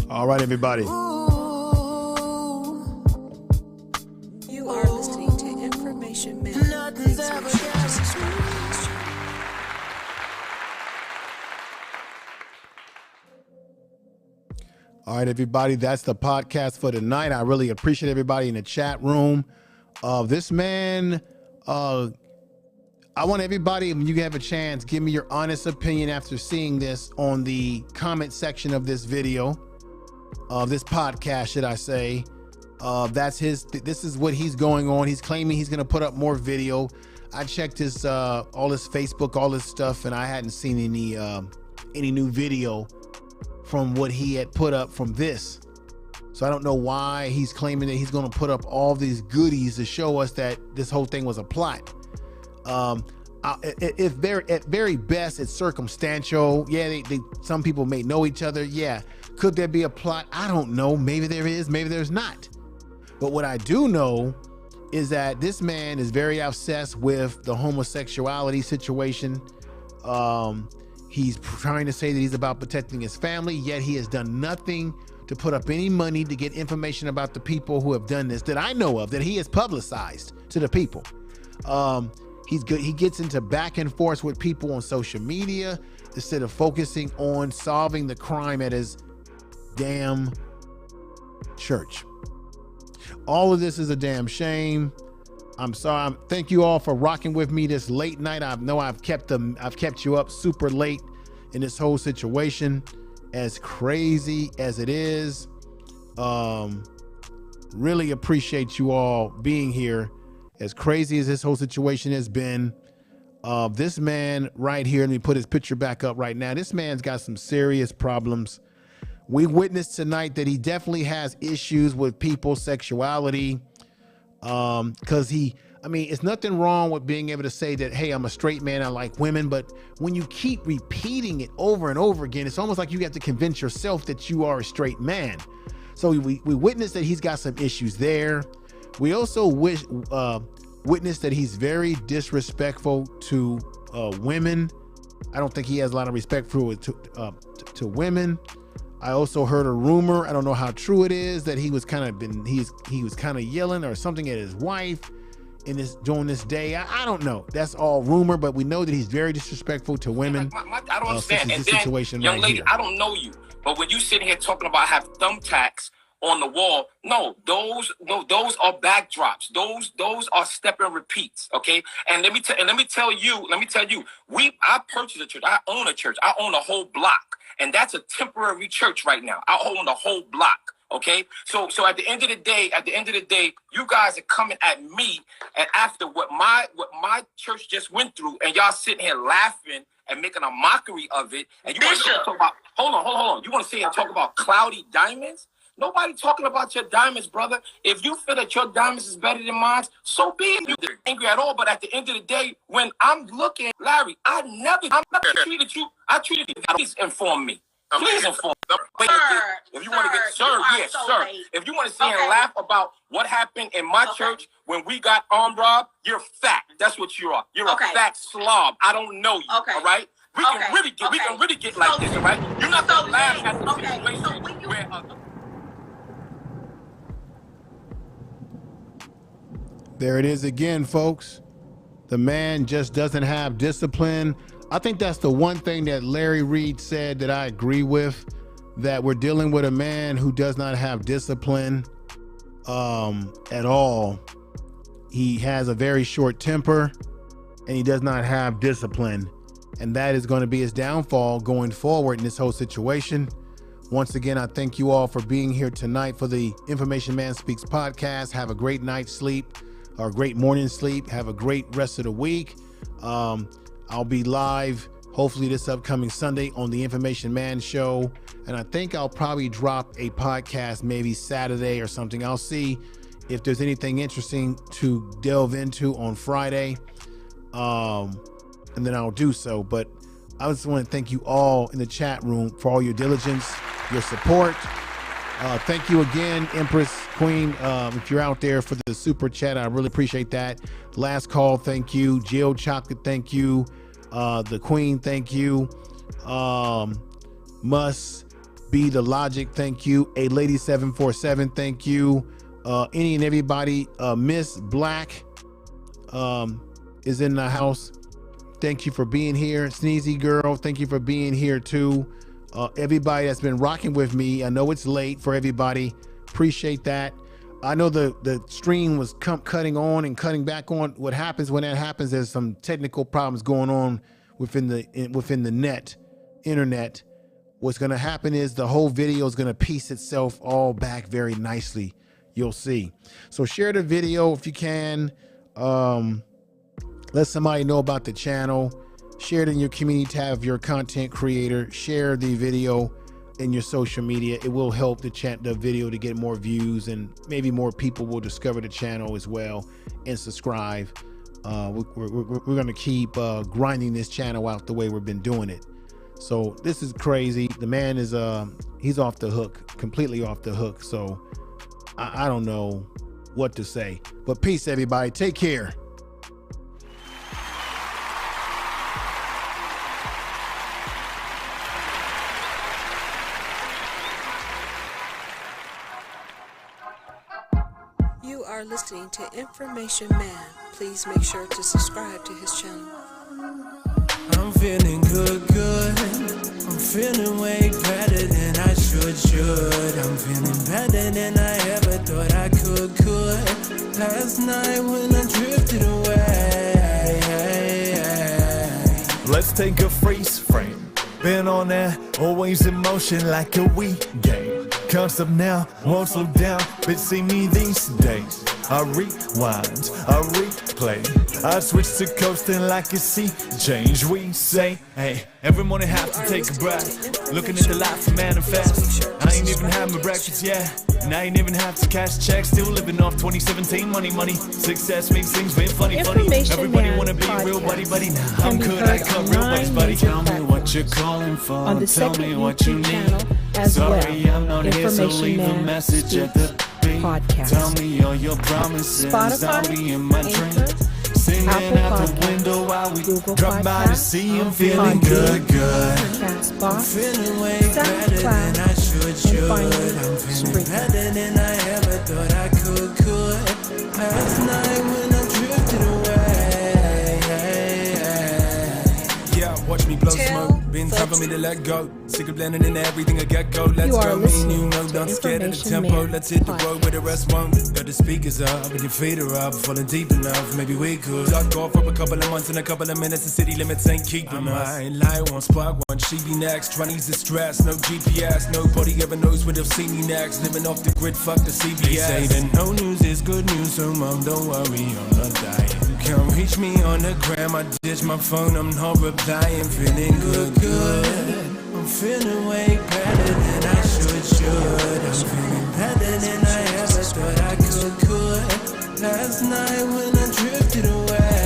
All right, everybody. You are listening to Information Man. Please make sure to subscribe to this channel. All right, everybody, that's the podcast for tonight. I really appreciate everybody in the chat room. This man, I want everybody, when you have a chance, give me your honest opinion after seeing this on the comment section of this video, this podcast, should I say. This is what he's going on. He's claiming he's going to put up more video. I checked his, all his Facebook, all his stuff, and I hadn't seen any new video from what he had put up from this. So I don't know why he's claiming that he's going to put up all these goodies to show us that this whole thing was a plot. At very best, it's circumstantial. Yeah, some people may know each other. Yeah. Could there be a plot? I don't know. Maybe there is, maybe there's not. But what I do know is that this man is very obsessed with the homosexuality situation. He's trying to say that he's about protecting his family, yet he has done nothing to put up any money to get information about the people who have done this that I know of, that he has publicized to the people. He's good. He gets into back and forth with people on social media instead of focusing on solving the crime at his damn church. All of this is a damn shame. I'm sorry. Thank you all for rocking with me this late night. I know I've kept you up super late in this whole situation. As crazy as it is, really appreciate you all being here. As crazy as this whole situation has been, this man right here, let me put his picture back up right now. This man's got some serious problems. We witnessed tonight that he definitely has issues with people's sexuality. Because it's nothing wrong with being able to say that, hey, I'm a straight man, I like women, but when you keep repeating it over and over again, it's almost like you have to convince yourself that you are a straight man. So we witnessed that he's got some issues there. We also witnessed that he's very disrespectful to women I don't think he has a lot of respect for to women. I also heard a rumor, I don't know how true it is, that he was kind of yelling or something at his wife during this day. I don't know. That's all rumor, but we know that he's very disrespectful to women. I don't understand. And then, situation young right lady, here. I don't know you, but when you sitting here talking about have thumbtacks on the wall, those are backdrops. Those are step and repeats. Okay. And let me tell you, I purchased a church. I own a church. I own a whole block, and that's a temporary church right now. I own the whole block. Okay. So at the end of the day, you guys are coming at me, and after what my church just went through, and y'all sitting here laughing and making a mockery of it. And you want to talk about, hold on. You want to sit here and talk about cloudy diamonds? Nobody talking about your diamonds, brother. If you feel that your diamonds is better than mine, so be it. You're angry at all, but at the end of the day, when I'm looking, Larry, I never treated you. I treated you. Please inform me. Please inform me. If you want to get, sir. If you want to sit here and laugh about what happened in my church when we got armed robbed, you're fat. That's what you are. You're a fat slob. I don't know you. All right. We can really get like this. All right. You're not gonna laugh at the situation where. There it is again, folks. The man just doesn't have discipline. I think that's the one thing that Larry Reid said that I agree with, that we're dealing with a man who does not have discipline at all. He has a very short temper and he does not have discipline. And that is going to be his downfall going forward in this whole situation. Once again, I thank you all for being here tonight for the Information Man Speaks podcast. Have a great night's sleep or great morning sleep. Have a great rest of the week. I'll be live hopefully this upcoming Sunday on the Information Man Show. And I think I'll probably drop a podcast maybe Saturday or something. I'll see if there's anything interesting to delve into on Friday. And then I'll do so. But I just want to thank you all in the chat room for all your diligence, your support. Thank you again, Empress Queen. If you're out there for the super chat, I really appreciate that. Last call, thank you. Jill Chocolate, thank you. The Queen, thank you. Must Be the Logic, thank you. A Lady 747, thank you. Any and everybody. Miss Black is in the house. Thank you for being here. Sneezy Girl, thank you for being here too. Everybody that's been rocking with me. I know it's late for everybody. Appreciate that. I know the stream was cutting on and cutting back on. What happens when that happens, there's some technical problems going on within the internet. What's going to happen is the whole video is going to piece itself all back very nicely. You'll see. So share the video if you can. Let somebody know about the channel. Share it in your community tab of your content creator. Share the video in your social media. It will help the video to get more views, and maybe more people will discover the channel as well and subscribe. We're going to keep grinding this channel out the way we've been doing it. So this is crazy. The man is he's off the hook, completely off the hook. So I don't know what to say, but peace, everybody. Take care. You are listening to Information Man. Please make sure to subscribe to his channel. I'm feeling good. I'm feeling way better than I should. I'm feeling better than I ever thought I could. Last night when I drifted away. Let's take a freeze frame. Been on there, always in motion like a Wii game. Concept now, won't slow down, but see me these days. I rewind, I replay. I switch to coasting like a sea change. We say, hey, every morning have to take a breath. Looking at the life and manifest. I ain't even had my breakfast yet. And I ain't even have to cash checks. Still living off 2017 money. Success makes things been funny. Everybody wanna be real buddy. Now I'm good, I come real buddy. Tell me what you're calling for. On the Tell me second what you YouTube need. channel as Sorry, well. I'm not here, so Information leave a Man message at the beat. Podcast. Tell me all your promises. I'll Spotify, be in my Anchor, dream. Singing out the window while we drop by to see him. Feeling good, good. I'm feeling way better than I should. I'm feeling better than I ever thought I could. Last night when I drifted away. Yeah, watch me blow smoke. Been time for me to let go. Sick of blending into everything I get go. Let's go, me and you know, don't scared of the tempo. Let's hit the road where the rest won't. Got the speakers up and your feet are up. Falling deep enough, maybe we could duck off for a couple of months and a couple of minutes. The city limits ain't keeping us. I might lie, one spark, one she be next. Trying to ease the stress, no GPS. Nobody ever knows when they'll see me next. Living off the grid, fuck the CBS. They say that no news is good news, so mom, don't worry, I'm not dying. You can't reach me on the gram, I ditch my phone, I'm not replying. Feeling good, good. I'm feeling way better than I should. I'm feeling better than I ever thought I could. Last night when I drifted away.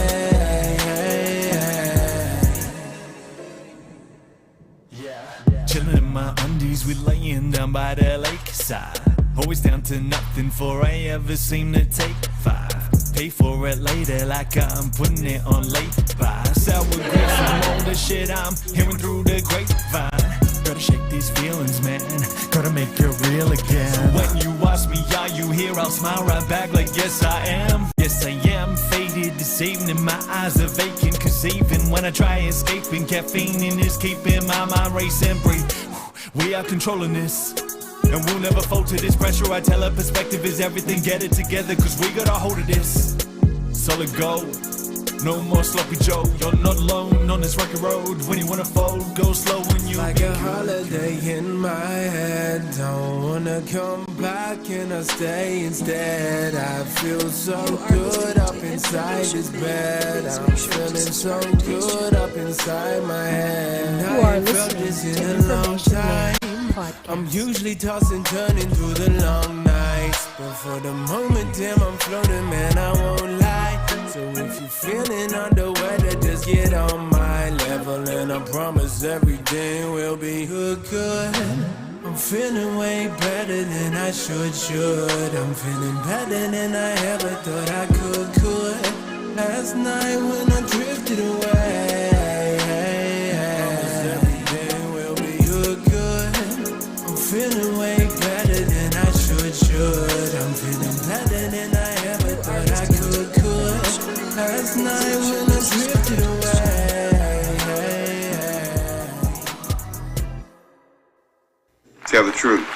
Chilling in my undies, we laying down by the lakeside. Always down to nothing before I ever seem to take 5. Pay for it later like I'm putting it on late buy. Sour grapes and all the shit I'm hearing through the grapevine. Gotta shake these feelings, man. Gotta make it real again. So when you watch me, are you here? I'll smile right back like yes I am. Yes I am. Faded this evening, my eyes are vacant. Cause even when I try escaping, caffeine is keeping my mind racing. Breathe. We are controlling this. And we'll never fold to this pressure. I tell her perspective is everything. Get it together, cause we got a hold of this. Solid gold. No more sloppy Joe. You're not alone on this rocky road. When you wanna fold, go slow when you like a holiday in my head. Don't wanna come back and I stay instead. I feel so good up inside this bed. I'm feeling so good up inside my head. You are listening to Information Man Podcast. I'm usually tossing, turning through the long nights, but for the moment, damn, I'm floating, man, I won't lie. So if you're feeling under weather, just get on my level, and I promise everything will be good, good. I'm feeling way better than I should. I'm feeling better than I ever thought I could. Last night when I drifted away. Feeling way better than I should. I'm feeling better than I ever thought I could. Last night when I drifted away. Tell the truth.